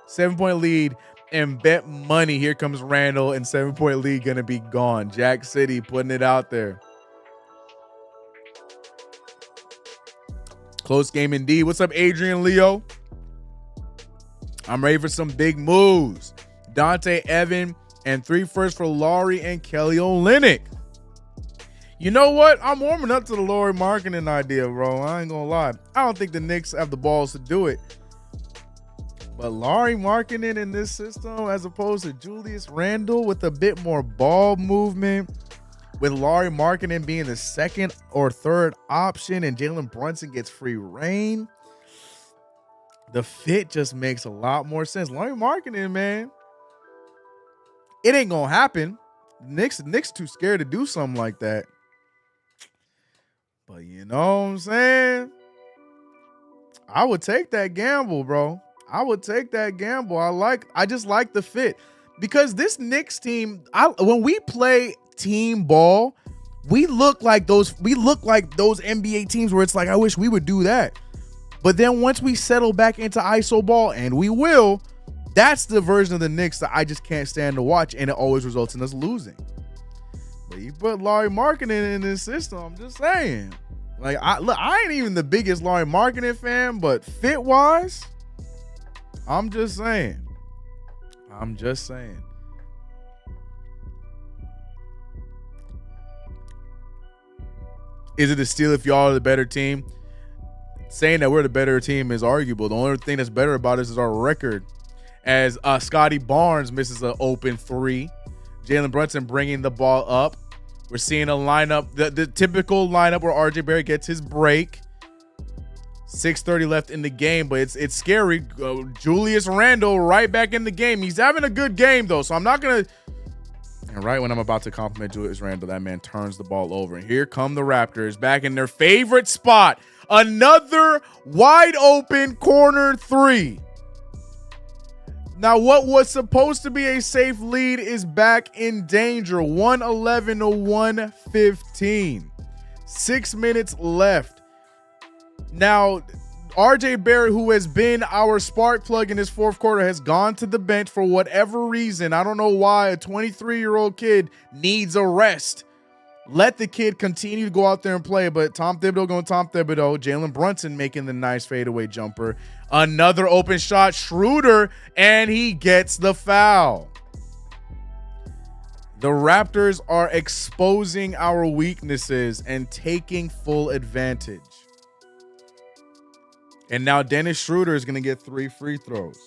7-point lead and bet money. Here comes Randall, and 7-point lead going to be gone. Jack City putting it out there. Close game indeed. What's up, Adrian Leo? I'm ready for some big moves. Dante Evan and 3 firsts for Lauri and Kelly Olynyk. You know what? I'm warming up to the Lauri Markkanen idea, bro. I ain't gonna lie. I don't think the Knicks have the balls to do it. But Lauri Markkanen in this system, as opposed to Julius Randle with a bit more ball movement, with Lauri Markkanen being the second or third option and Jalen Brunson gets free reign, the fit just makes a lot more sense. Lauri Markkanen, man, it ain't gonna happen. Knicks too scared to do something like that. But you know what I'm saying? I would take that gamble, bro. I would take that gamble. I just like the fit. Because this Knicks team, when we play team ball, we look like those NBA teams where it's like, I wish we would do that. But then once we settle back into ISO ball, and we will, that's the version of the Knicks that I just can't stand to watch, and it always results in us losing. But you put Lauri Markkanen in this system, I'm just saying. Like, I ain't even the biggest Lauri Markkanen fan, but fit-wise, I'm just saying. Is it a steal if y'all are the better team? Saying that we're the better team is arguable. The only thing that's better about us is our record. As Scotty Barnes misses an open 3. Jalen Brunson bringing the ball up. We're seeing a lineup, the typical lineup where RJ Barrett gets his break. 6:30 left in the game, but it's scary. Julius Randle right back in the game. He's having a good game, though, so I'm not going to... And right when I'm about to compliment Julius Randle, that man turns the ball over. And here come the Raptors back in their favorite spot. Another wide open corner 3. Now, what was supposed to be a safe lead is back in danger. 111 to 115. 6 minutes left. Now, RJ Barrett, who has been our spark plug in this fourth quarter, has gone to the bench for whatever reason. I don't know why a 23-year-old kid needs a rest. Let the kid continue to go out there and play, but Tom Thibodeau going Tom Thibodeau. Jalen Brunson making the nice fadeaway jumper. Another open shot, Schroeder, and he gets the foul. The Raptors are exposing our weaknesses and taking full advantage. And now Dennis Schroeder is going to get 3 free throws.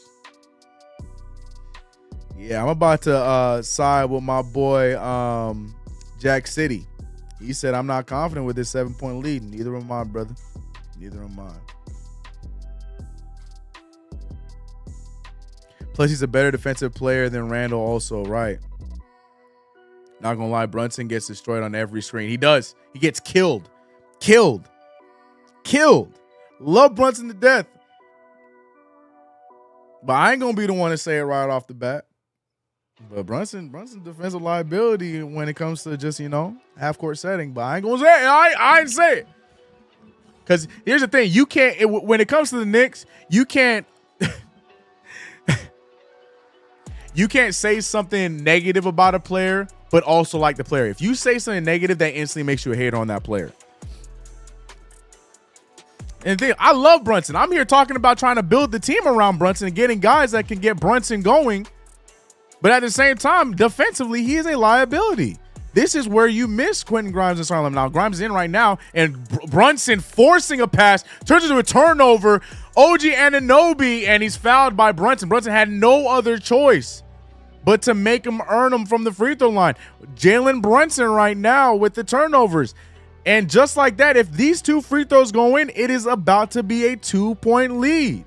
Yeah, I'm about to side with my boy Jack City. He said, I'm not confident with this 7-point lead. Neither am I, brother. Neither am I. Plus, he's a better defensive player than Randall also, right? Not going to lie, Brunson gets destroyed on every screen. He does. He gets killed. Killed. Love Brunson to death. But I ain't going to be the one to say it right off the bat. But Brunson's defensive liability when it comes to just, half-court setting. But I ain't going to say it. I ain't say it. Because here's the thing. You can't, when it comes to the Knicks, you can't you can't say something negative about a player, but also like the player. If you say something negative, that instantly makes you a hater on that player. And I love Brunson. I'm here talking about trying to build the team around Brunson and getting guys that can get Brunson going. But at the same time, defensively, he is a liability. This is where you miss Quentin Grimes and Sarlem. Now, Grimes is in right now, and Brunson forcing a pass turns into a turnover. OG Anunoby, and he's fouled by Brunson. Brunson had no other choice but to make him earn them from the free throw line. Jalen Brunson right now with the turnovers. And just like that, if these 2 free throws go in, it is about to be a 2-point lead.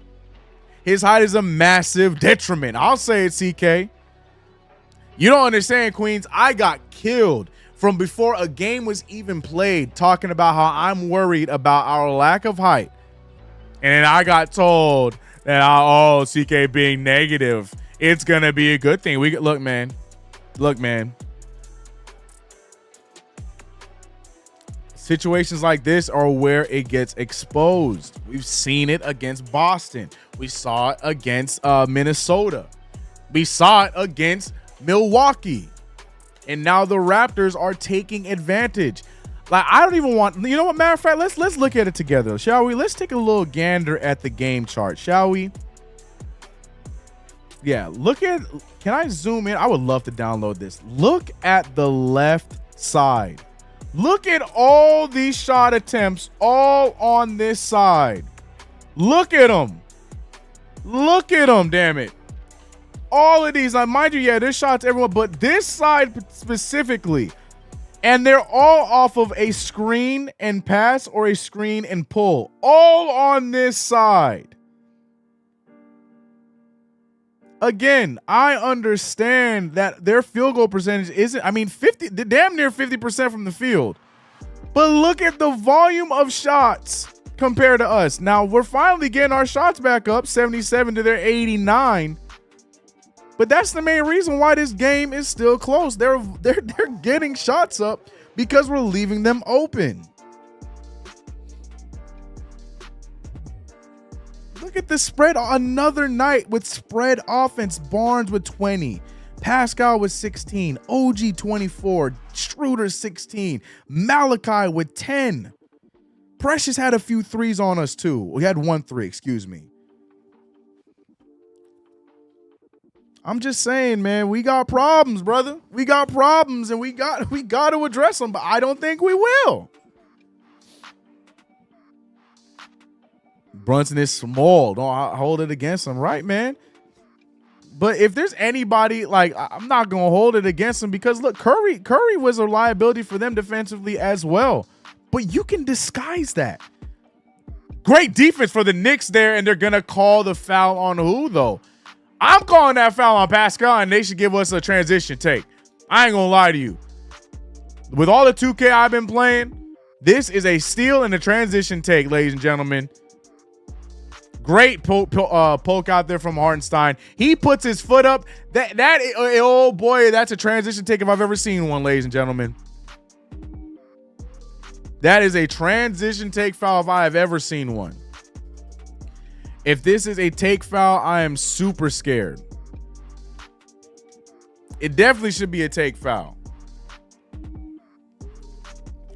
His height is a massive detriment. I'll say it, CK. You don't understand, Queens. I got killed from before a game was even played talking about how I'm worried about our lack of height. And then I got told that, CK being negative, it's going to be a good thing. Look, man. Situations like this are where it gets exposed. We've seen it against Boston. We saw it against Minnesota. We saw it against Milwaukee. And now the Raptors are taking advantage. Like, I don't even want, you know what, matter of fact, let's look at it together, shall we? Let's take a little gander at the game chart, shall we? Yeah, can I zoom in? I would love to download this. Look at the left side. Look at all these shot attempts all on this side. Look at them. Look at them, damn it. All of these, mind you, yeah, there's shots everyone, but this side specifically, and they're all off of a screen and pass or a screen and pull, all on this side. Again, I understand that their field goal percentage isn't, 50, damn near 50% from the field. But look at the volume of shots compared to us. Now, we're finally getting our shots back up, 77 to their 89. But that's the main reason why this game is still close. They're getting shots up because we're leaving them open. Look at the spread. Another night with spread offense. Barnes with 20. Pascal with 16. OG 24. Schroeder 16. Malachi with 10. Precious had a few threes on us too. We had 1 3, excuse me. I'm just saying, man, we got problems, brother. We got problems, and we got to address them, but I don't think we will. Brunson is small. Don't hold it against him, right, man? But if there's anybody, like, I'm not going to hold it against him because, look, Curry was a liability for them defensively as well. But you can disguise that. Great defense for the Knicks there, and they're going to call the foul on who, though? I'm calling that foul on Pascal, and they should give us a transition take. I ain't going to lie to you. With all the 2K I've been playing, this is a steal and a transition take, ladies and gentlemen. Great poke out there from Hartenstein. He puts his foot up. Oh boy, that's a transition take if I've ever seen one, ladies and gentlemen. That is a transition take foul if I have ever seen one. If this is a take foul, I am super scared. It definitely should be a take foul.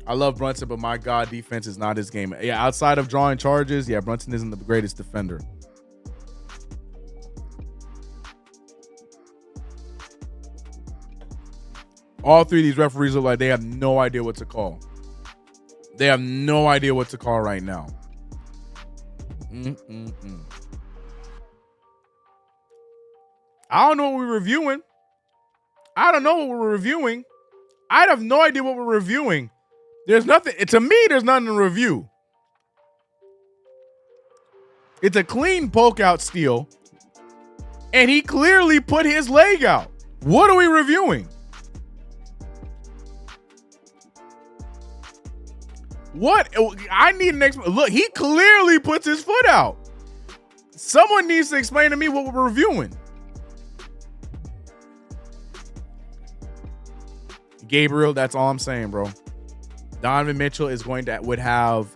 I love Brunson, but my God, defense is not his game. Yeah, outside of drawing charges, yeah, Brunson isn't the greatest defender. All three of these referees look like they have no idea what to call. They have no idea what to call right now. I don't know what we're reviewing. I don't know what we're reviewing. I have no idea what we're reviewing. There's nothing. To me, there's nothing to review. It's a clean poke out steal. And he clearly put his leg out. What are we reviewing? What? I need an explanation. Look, he clearly puts his foot out. Someone needs to explain to me what we're reviewing. Gabriel, that's all I'm saying, bro. Donovan Mitchell is would have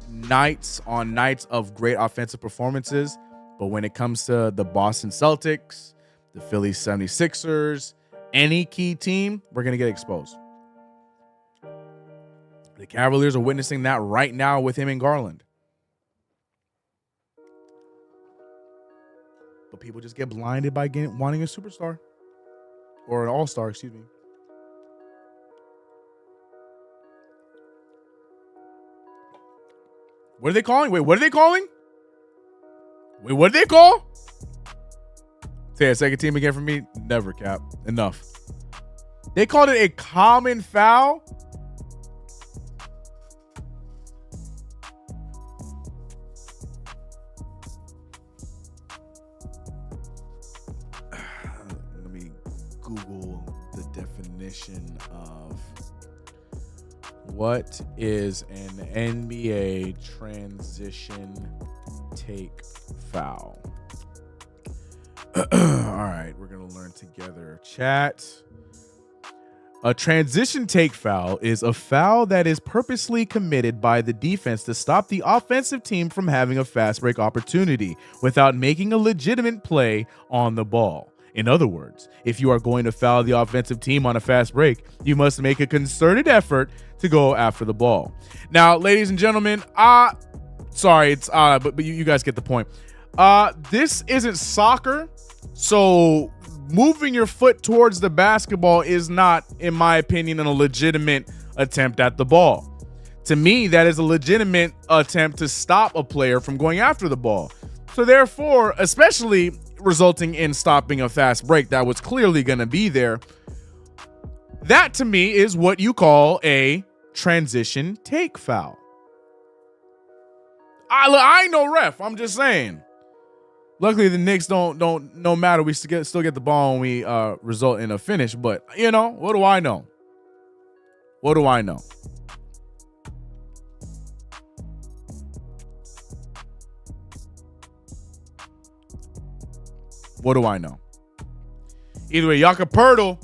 nights on nights of great offensive performances, but when it comes to the Boston Celtics the Phillies 76ers, any key team, we're going to get exposed. The Cavaliers are witnessing that right now with him and Garland. But people just get blinded by wanting a superstar. Or an all-star, excuse me. What are they calling? Wait, what are they calling? Wait, what did they call? Say a second team again for me. Never, Cap. Enough. They called it a common foul. Let me Google the definition of what is an NBA transition take foul. All right, we're going to learn together. Chat. A transition take foul is a foul that is purposely committed by the defense to stop the offensive team from having a fast break opportunity without making a legitimate play on the ball. In other words, if you are going to foul the offensive team on a fast break, you must make a concerted effort to go after the ball. Now, ladies and gentlemen, sorry, it's but you guys get the point. This isn't soccer, so moving your foot towards the basketball is not, in my opinion, a legitimate attempt at the ball. To me, that is a legitimate attempt to stop a player from going after the ball. So therefore, especially resulting in stopping a fast break that was clearly going to be there, that to me is what you call a transition take foul. I ain't no ref. I'm just saying. Luckily, the Knicks don't no matter. We still get the ball and we result in a finish. But, you know, what do I know? What do I know? What do I know? Either way, Jakob Poeltl,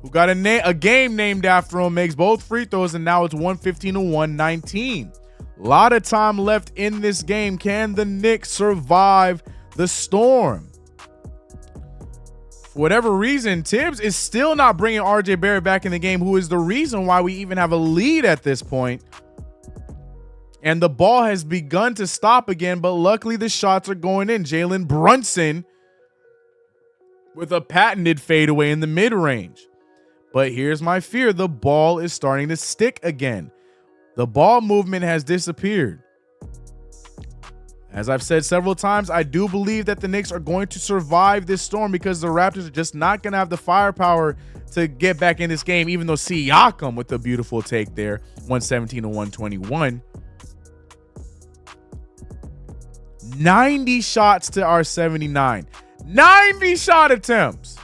who got a game named after him, makes both free throws, and now it's 115 to 119. A lot of time left in this game. Can the Knicks survive the storm? For whatever reason, Tibbs is still not bringing RJ Barrett back in the game, who is the reason why we even have a lead at this point. And the ball has begun to stop again, but luckily the shots are going in. Jalen Brunson with a patented fadeaway in the mid-range. But here's my fear. The ball is starting to stick again. The ball movement has disappeared. As I've said several times, I do believe that the Knicks are going to survive this storm because the Raptors are just not going to have the firepower to get back in this game, even though Siakam with a beautiful take there, 117 to 121. 90 shots to our 79. 90 shot attempts.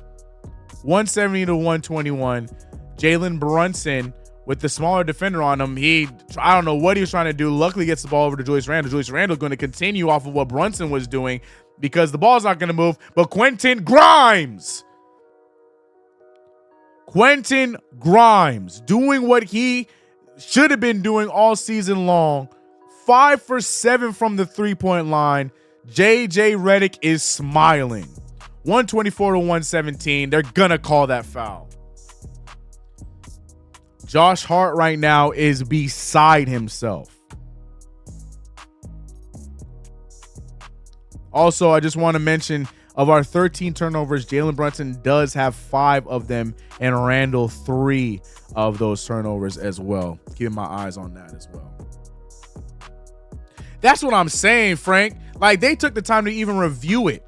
170 to 121. Jalen Brunson with the smaller defender on him. I don't know what he was trying to do. Luckily gets the ball over to Julius Randle. Julius Randle going to continue off of what Brunson was doing because the ball's not going to move. But Quentin Grimes doing what he should have been doing all season long. 5 for 7 from the three-point line. JJ Redick is smiling. 124 to 117. They're going to call that foul. Josh Hart right now is beside himself. Also, I just want to mention of our 13 turnovers, Jalen Brunson does have 5 of them and Randle 3 of those turnovers as well. Keeping my eyes on that as well. That's what I'm saying, Frank. Like, they took the time to even review it.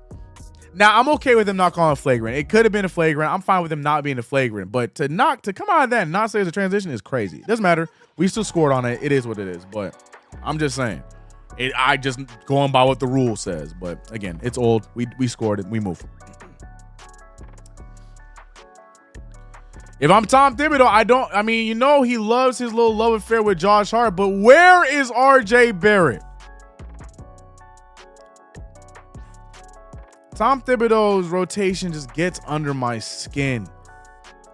Now, I'm okay with them not calling a flagrant. It could have been a flagrant. I'm fine with them not being a flagrant. But to come out of that and not say it's a transition is crazy. It doesn't matter. We still scored on it. It is what it is. But I'm just saying. I just going by what the rule says. But, again, it's old. We scored it. We move. If I'm Tom Thibodeau, he loves his little love affair with Josh Hart. But where is RJ Barrett? Tom Thibodeau's rotation just gets under my skin.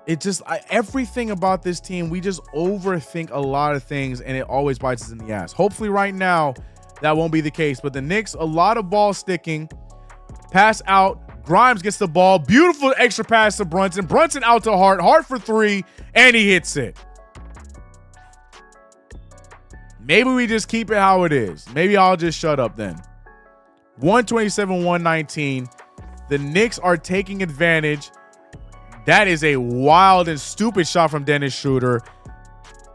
It just, everything about this team, we just overthink a lot of things and it always bites us in the ass. Hopefully right now that won't be the case, but the Knicks, a lot of ball sticking, pass out, Grimes gets the ball. Beautiful extra pass to Brunson. Brunson out to Hart. Hart for three, and he hits it. Maybe we just keep it how it is. Maybe I'll just shut up then. 127-119. The Knicks are taking advantage. That is a wild and stupid shot from Dennis Schroeder.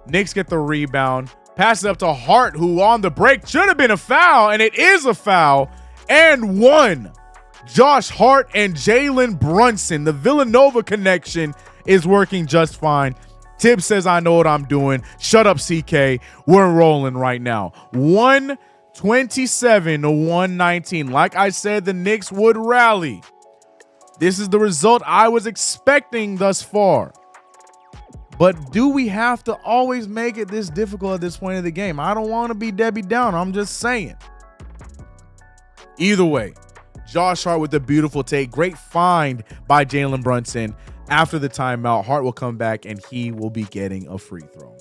Knicks get the rebound. Passes up to Hart, who on the break should have been a foul, and it is a foul. And one. Josh Hart and Jalen Brunson. The Villanova connection is working just fine. Tibbs says, I know what I'm doing. Shut up, CK. We're rolling right now. 127-119. Like I said, the Knicks would rally. This is the result I was expecting thus far. But do we have to always make it this difficult at this point of the game? I don't want to be Debbie Downer. I'm just saying. Either way, Josh Hart with a beautiful take. Great find by Jalen Brunson. After the timeout, Hart will come back and he will be getting a free throw.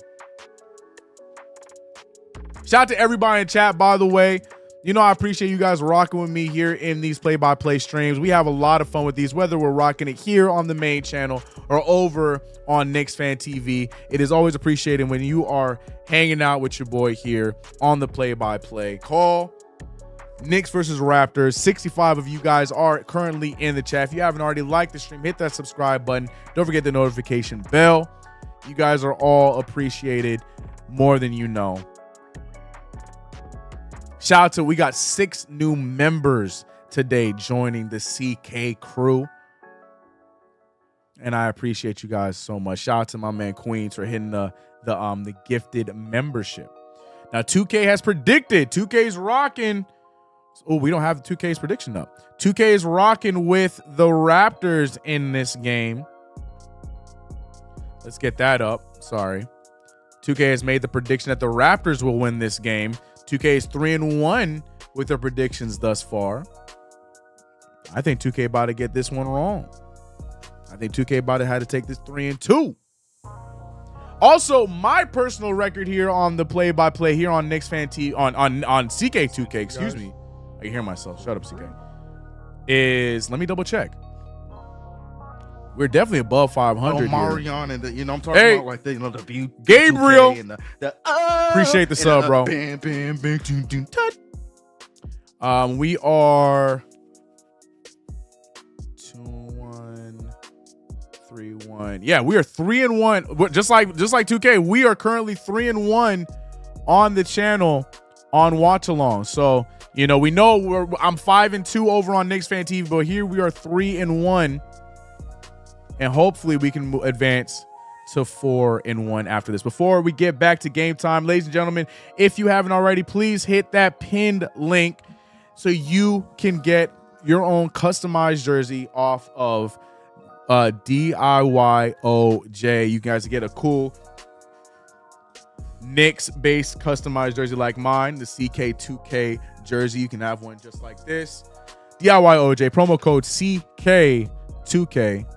Shout out to everybody in chat, by the way. You know, I appreciate you guys rocking with me here in these play-by-play streams. We have a lot of fun with these, whether we're rocking it here on the main channel or over on Knicks Fan TV. It is always appreciated when you are hanging out with your boy here on the play-by-play. Call Knicks versus Raptors. 65 of you guys are currently in the chat. If you haven't already liked the stream, hit that subscribe button. Don't forget the notification bell. You guys are all appreciated more than you know. Shout out to, we got 6 new members today joining the CK crew. And I appreciate you guys so much. Shout out to my man Queens for hitting the gifted membership. Now 2K has predicted. 2K's rocking. Oh, we don't have the 2K's prediction up. 2K is rocking with the Raptors in this game. Let's get that up. Sorry. 2K has made the prediction that the Raptors will win this game. 2K is 3-1 with their predictions thus far. I think 2K about to get this one wrong. I think 2K about to have to take this 3-2. Also, my personal record here on the play-by-play here on Knicks Fan TV on CK2K, excuse me. I can hear myself. Shut up, CK. Is, let me double check. We're definitely above 500 Marion here. And the, I'm talking about like the, the view. Gabriel. And Appreciate the sub, bro. Bam, bam, bam, doom, doom, touch. We are 2-1, 3-1. Yeah, we are 3-1. Just like 2K, we are currently 3-1 on the channel on watch along. So, you know, we know I'm 5-2 over on Knicks Fan TV, but here we are 3-1. And hopefully we can advance to 4-1 after this. Before we get back to game time, ladies and gentlemen, if you haven't already, please hit that pinned link so you can get your own customized jersey off of DIYOJ. You guys get a cool Knicks-based customized jersey like mine, the CK2K jersey. You can have one just like this. DIYOJ, promo code CK2K.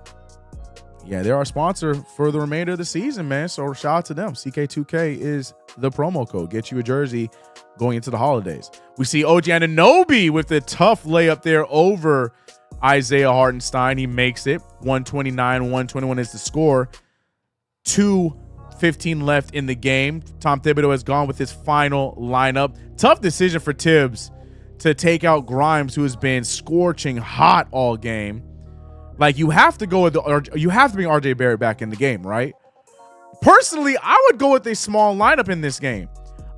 Yeah, they're our sponsor for the remainder of the season, man. So shout out to them. CK2K is the promo code. Get you a jersey going into the holidays. We see OG Anunoby with the tough layup there over Isaiah Hartenstein. He makes it. 129-121 is the score. 2:15 left in the game. Tom Thibodeau has gone with his final lineup. Tough decision for Tibbs to take out Grimes, who has been scorching hot all game. Like, you have to go with you have to bring RJ Barrett back in the game, right? Personally, I would go with a small lineup in this game.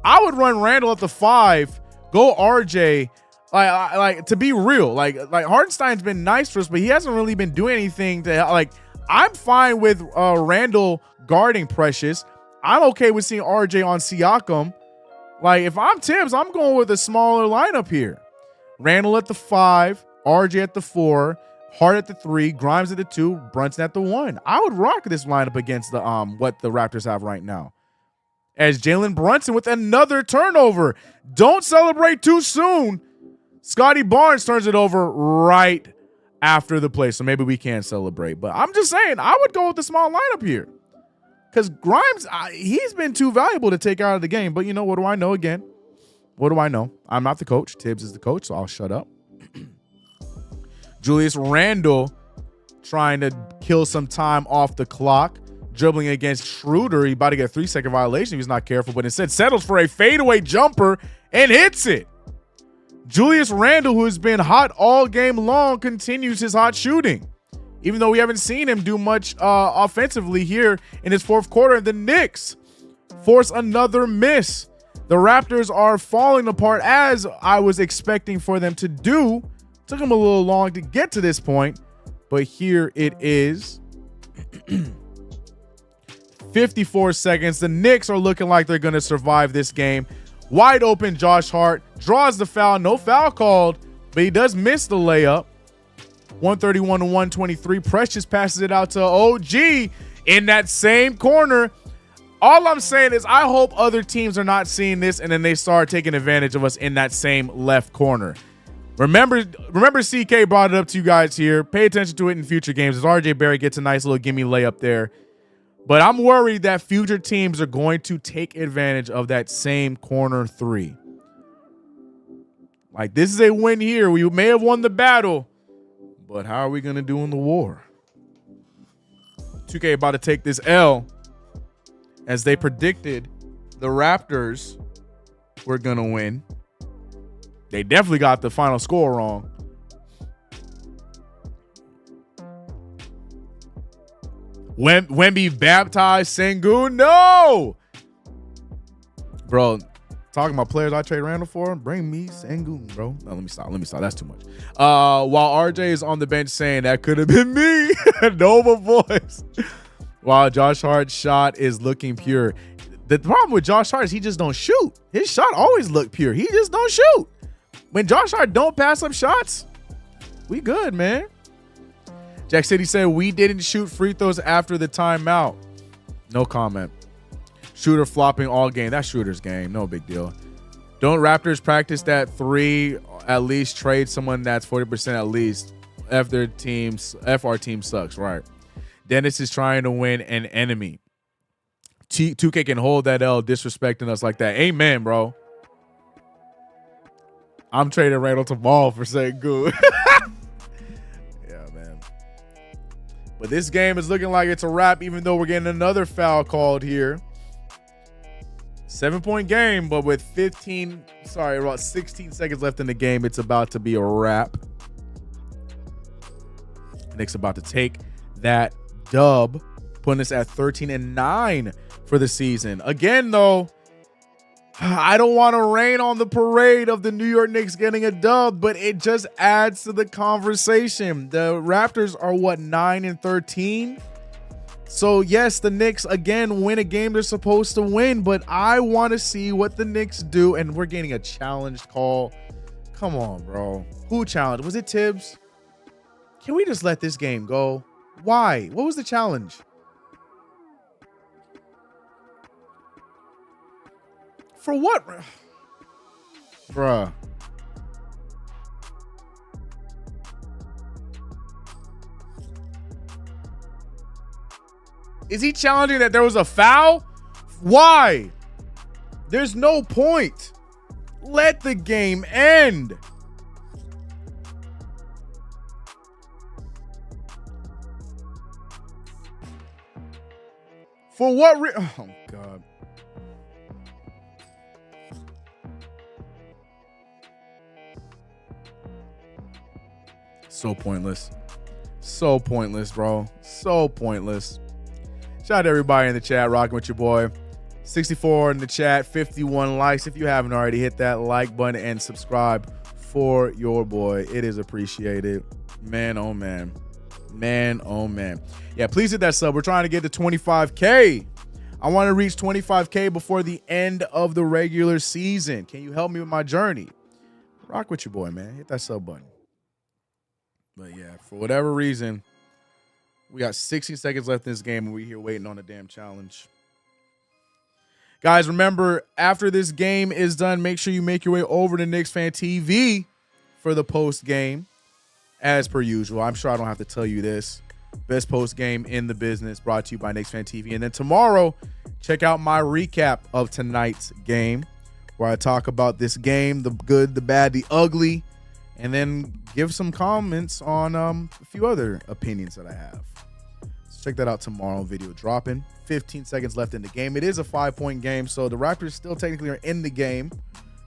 I would run Randall at the 5, go RJ. Like to be real, like Hartenstein's been nice for us, but he hasn't really been doing anything to, like, I'm fine with Randall guarding Precious. I'm okay with seeing RJ on Siakam. Like, if I'm Tibbs, I'm going with a smaller lineup here. Randall at the 5, RJ at the 4, Hart at the 3, Grimes at the 2, Brunson at the 1. I would rock this lineup against the what the Raptors have right now. As Jalen Brunson with another turnover. Don't celebrate too soon. Scotty Barnes turns it over right after the play, so maybe we can celebrate. But I'm just saying, I would go with the small lineup here. Because Grimes, he's been too valuable to take out of the game. But, you know, what do I know again? What do I know? I'm not the coach. Tibbs is the coach, so I'll shut up. Julius Randle trying to kill some time off the clock, dribbling against Schroeder. He about to get a 3-second violation if he's not careful, but instead settles for a fadeaway jumper and hits it. Julius Randle, who has been hot all game long, continues his hot shooting, even though we haven't seen him do much offensively here in his fourth quarter. The Knicks force another miss. The Raptors are falling apart as I was expecting for them to do. Took them a little long to get to this point, but here it is. 54 seconds. The Knicks are looking like they're going to survive this game. Wide open Josh Hart draws the foul. No foul called, but he does miss the layup. 131 to 123. Precious passes it out to OG in that same corner. All I'm saying is I hope other teams are not seeing this and then they start taking advantage of us in that same left corner. Remember CK brought it up to you guys here. Pay attention to it in future games as RJ Barrett gets a nice little gimme layup there. But I'm worried that future teams are going to take advantage of that same corner three. Like, this is a win here. We may have won the battle, but how are we going to do in the war? 2K about to take this L as they predicted the Raptors were going to win. They definitely got the final score wrong. Wemby baptized Sengun. No! Bro, talking about players I trade Randall for, bring me Sengun, bro. No, let me stop. That's too much. While RJ is on the bench saying that could have been me. Nova voice. While Josh Hart's shot is looking pure. The problem with Josh Hart is he just don't shoot. His shot always look pure. He just don't shoot. When Josh Hart don't pass up shots, we good, man. Jack City said we didn't shoot free throws after the timeout. No comment. Shooter flopping all game. That's Shooter's game. No big deal. Don't Raptors practice that three? At least trade someone that's 40% at least. If our team sucks, right? Dennis is trying to win an enemy. 2K can hold that L disrespecting us like that. Amen, bro. I'm trading Randall to Ball for saying good. Yeah, man. But this game is looking like it's a wrap, even though we're getting another foul called here. 7-point game, but with about 16 seconds left in the game, it's about to be a wrap. Knicks about to take that dub, putting us at 13-9 for the season. Again, though, I don't want to rain on the parade of the New York Knicks getting a dub, but it just adds to the conversation. The Raptors are, 9-13? So, yes, the Knicks, again, win a game they're supposed to win, but I want to see what the Knicks do, and we're getting a challenged call. Come on, bro. Who challenged? Was it Tibbs? Can we just let this game go? Why? What was the challenge? For what? Bruh. Is he challenging that there was a foul? Why? There's no point. Let the game end. For what oh, God. So pointless. So pointless, bro. So pointless. Shout out to everybody in the chat, rocking with your boy. 64 in the chat, 51 likes. If you haven't already, hit that like button and subscribe for your boy. It is appreciated. Man, oh man. Man, oh man. Yeah, please hit that sub. We're trying to get to 25K. I want to reach 25K before the end of the regular season. Can you help me with my journey? Rock with your boy, man. Hit that sub button. But yeah, for whatever reason, we got 60 seconds left in this game and we're here waiting on a damn challenge. Guys, remember, after this game is done, make sure you make your way over to Knicks Fan TV for the post game. As per usual, I'm sure I don't have to tell you this. Best post game in the business, brought to you by Knicks Fan TV. And then tomorrow, check out my recap of tonight's game, where I talk about this game, the good, the bad, the ugly, and then give some comments on a few other opinions that I have. So check that out tomorrow. Video dropping. 15 seconds left in the game. It is a 5-point game, so the Raptors still technically are in the game,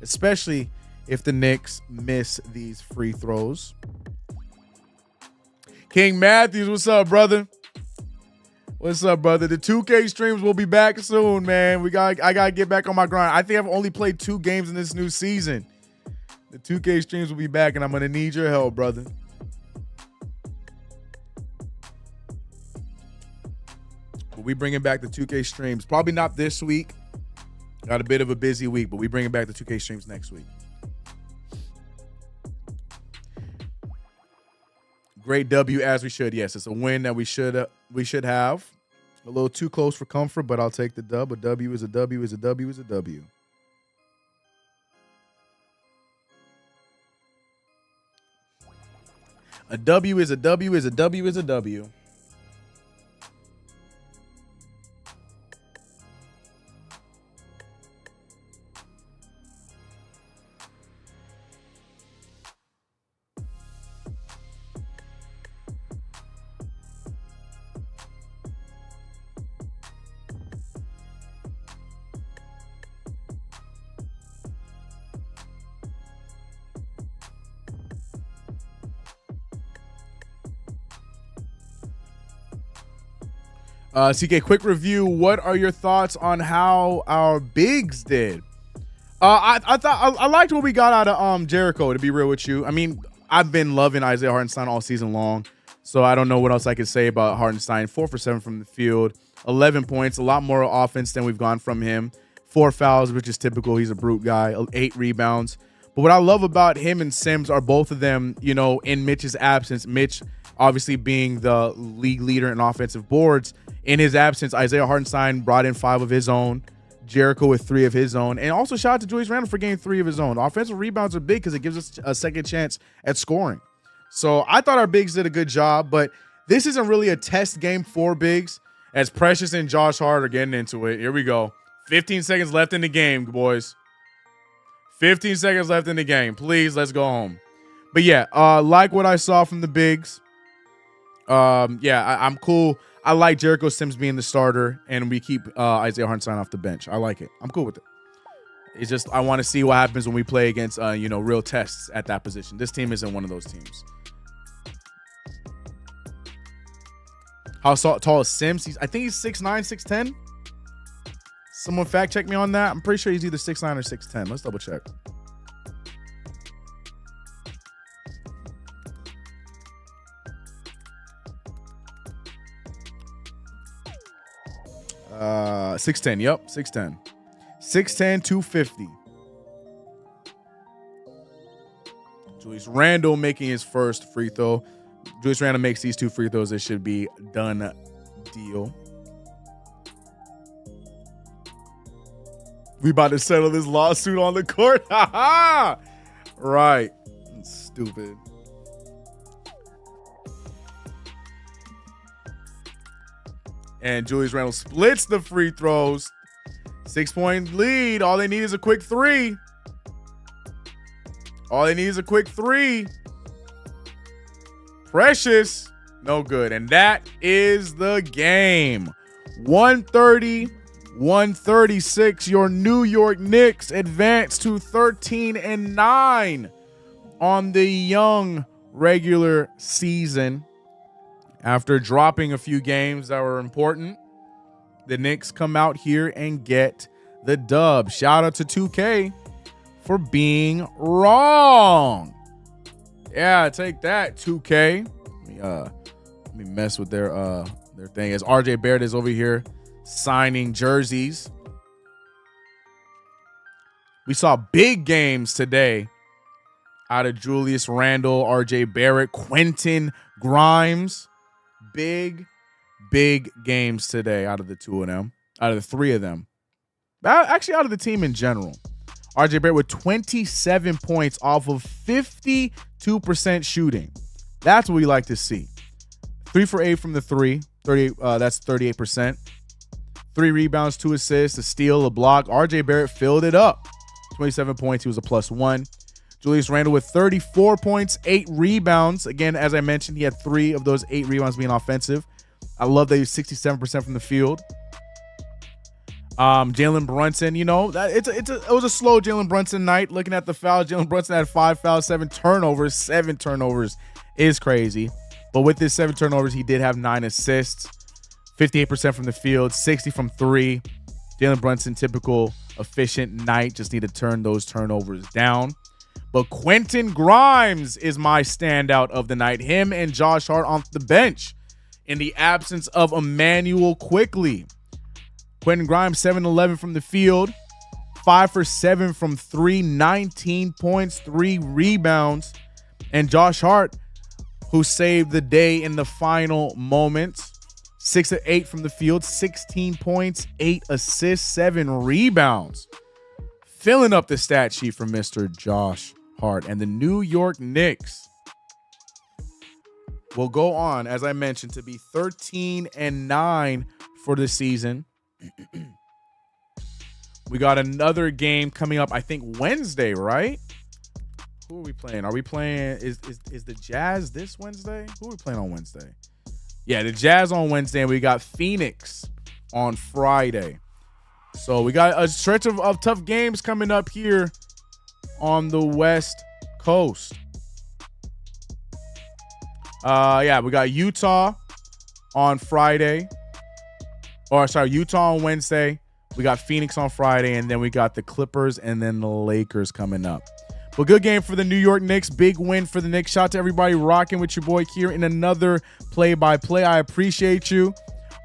especially if the Knicks miss these free throws. King Matthews, what's up, brother? What's up, brother? The 2K streams will be back soon, man. I gotta get back on my grind. I think I've only played 2 games in this new season. The 2K streams will be back, and I'm gonna need your help, brother. But we bringing back the 2K streams. Probably not this week. Got a bit of a busy week, but we bringing back the 2K streams next week. Great W, as we should. Yes, it's a win that we should have. A little too close for comfort, but I'll take the dub. A W is a W is a W is a W. A W is a W is a W is a W. CK, quick review. What are your thoughts on how our bigs did? I thought I liked what we got out of Jericho, to be real with you. I mean, I've been loving Isaiah Hartenstein all season long, so I don't know what else I could say about Hartenstein. 4 for 7 from the field, 11 points, a lot more offense than we've gone from him. 4 fouls, which is typical. He's a brute guy. 8 rebounds. But what I love about him and Sims are both of them, you know, in Mitch's absence. Mitch obviously being the league leader in offensive boards. In his absence, Isaiah Hartenstein brought in 5 of his own. Jericho with 3 of his own. And also shout out to Julius Randle for getting 3 of his own. Offensive rebounds are big because it gives us a second chance at scoring. So I thought our bigs did a good job, but this isn't really a test game for bigs, as Precious and Josh Hart are getting into it. Here we go. 15 seconds left in the game, boys. 15 seconds left in the game. Please, let's go home. But yeah, like what I saw from the bigs. I'm cool. I like Jericho Sims being the starter, and we keep Isaiah Hartenstein off the bench. I like it. I'm cool with it. It's just I want to see what happens when we play against real tests at that position. This team isn't one of those teams. How tall is Sims? I think he's 6'9", 6'10". Someone fact check me on that. I'm pretty sure he's either 6'9" or 6'10". Let's double check. 6'10", yep, 6'10". 6'10", 250. Julius Randle making his first free throw. Julius Randle makes these 2 free throws. It should be done deal. We about to settle this lawsuit on the court. Right. Stupid. And Julius Randle splits the free throws. 6-point lead. All they need is a quick 3. All they need is a quick 3. Precious. No good. And that is the game. 130-136. Your New York Knicks advance to 13-9 on the young regular season. After dropping a few games that were important, the Knicks come out here and get the dub. Shout out to 2K for being wrong. Yeah, take that, 2K. Let me mess with their thing. As RJ Barrett is over here signing jerseys. We saw big games today out of Julius Randle, RJ Barrett, Quentin Grimes. Big games today out of the 2 of them, out of the 3 of them. Actually, out of the team in general. RJ Barrett with 27 points off of 52% shooting. That's what we like to see. 3 for 8 from the 3. 30. That's 38%. 3 rebounds, 2 assists, a steal, a block. RJ Barrett filled it up. 27 points. He was a +1. Julius Randle with 34 points, 8 rebounds. Again, as I mentioned, he had 3 of those 8 rebounds being offensive. I love that he was 67% from the field. Jalen Brunson, you know, it was a slow Jalen Brunson night. Looking at the fouls, Jalen Brunson had 5 fouls, 7 turnovers. 7 turnovers is crazy. But with his 7 turnovers, he did have 9 assists, 58% from the field, 60 from 3. Jalen Brunson, typical efficient night. Just need to turn those turnovers down. But Quentin Grimes is my standout of the night. Him and Josh Hart on the bench in the absence of Emmanuel Quickley. Quentin Grimes, 7-11 from the field, 5 for 7 from 3, 19 points, 3 rebounds. And Josh Hart, who saved the day in the final moments, 6 of 8 from the field, 16 points, 8 assists, 7 rebounds. Filling up the stat sheet for Mr. Josh Hart. And the New York Knicks will go on, as I mentioned, to be 13-9 for the season. We got another game coming up, I think Wednesday, right? Who are we playing? Are we playing, is the Jazz this Wednesday? Who are we playing on Wednesday? Yeah, the Jazz on Wednesday, and we got Phoenix on Friday. So we got a stretch of tough games coming up here on the West Coast. Yeah, we got Utah on Friday. Or sorry, Utah on Wednesday. We got Phoenix on Friday, and then we got the Clippers and then the Lakers coming up. But good game for the New York Knicks. Big win for the Knicks. Shout out to everybody rocking with your boy here in another play-by-play. I appreciate you.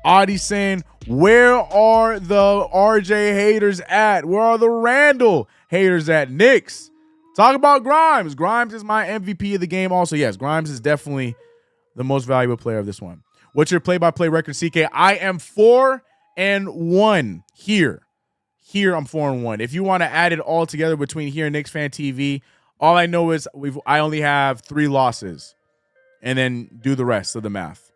Audie saying, where are the RJ haters at? Where are the Randall haters at? Knicks. Talk about Grimes. Grimes is my MVP of the game also. Yes, Grimes is definitely the most valuable player of this one. What's your play-by-play record, CK? I am 4-1 here. Here I'm 4-1. If you want to add it all together between here and Knicks Fan TV, all I know is I only have 3 losses, and then do the rest of the math.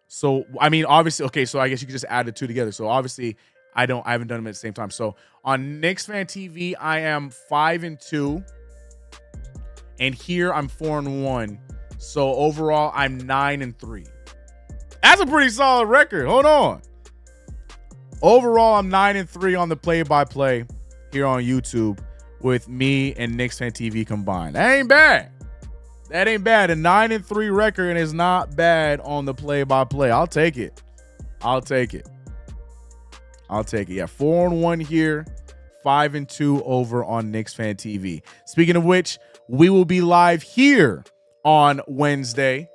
So I mean, obviously, okay. So I guess you could just add the 2 together. So obviously, I haven't done them at the same time. So on Knicks Fan TV, I am 5-2, and here I'm 4-1. So overall, I'm 9-3. That's a pretty solid record. Hold on. Overall, I'm 9-3 on the play-by-play here on YouTube with me and Knicks Fan TV combined. That ain't bad. That ain't bad. A 9-3 record is not bad on the play-by-play. I'll take it. I'll take it. I'll take it. Yeah, 4-1 here, 5-2 over on Knicks Fan TV. Speaking of which, we will be live here on Wednesday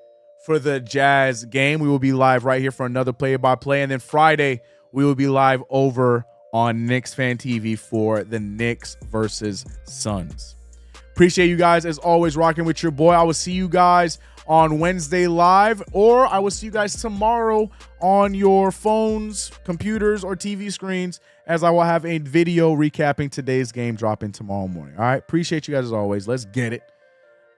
for the Jazz game. We will be live right here for another play-by-play. And then Friday, we will be live over on Knicks Fan TV for the Knicks versus Suns. Appreciate you guys, as always, rocking with your boy. I will see you guys on Wednesday live, or I will see you guys tomorrow on your phones, computers, or TV screens, as I will have a video recapping today's game dropping tomorrow morning. All right. Appreciate you guys as always. Let's get it.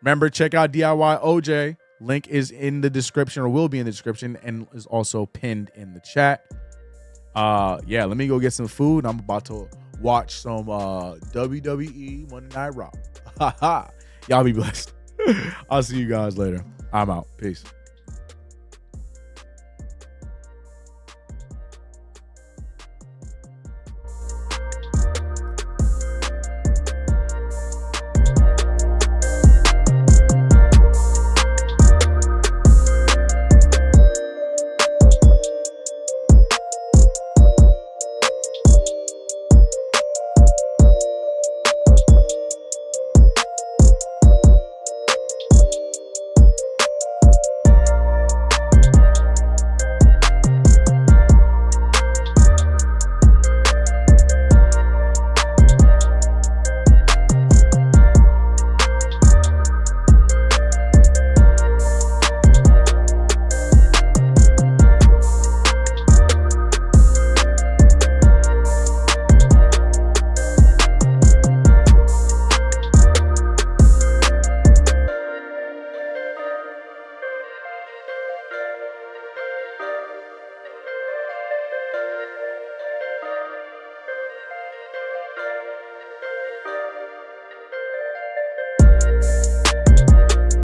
Remember, check out DIY OJ. Link is in the description, or will be in the description, and is also pinned in the chat. Yeah, let me go get some food. I'm about to watch some WWE Monday Night Raw. Y'all be blessed. I'll see you guys later. I'm out. Peace.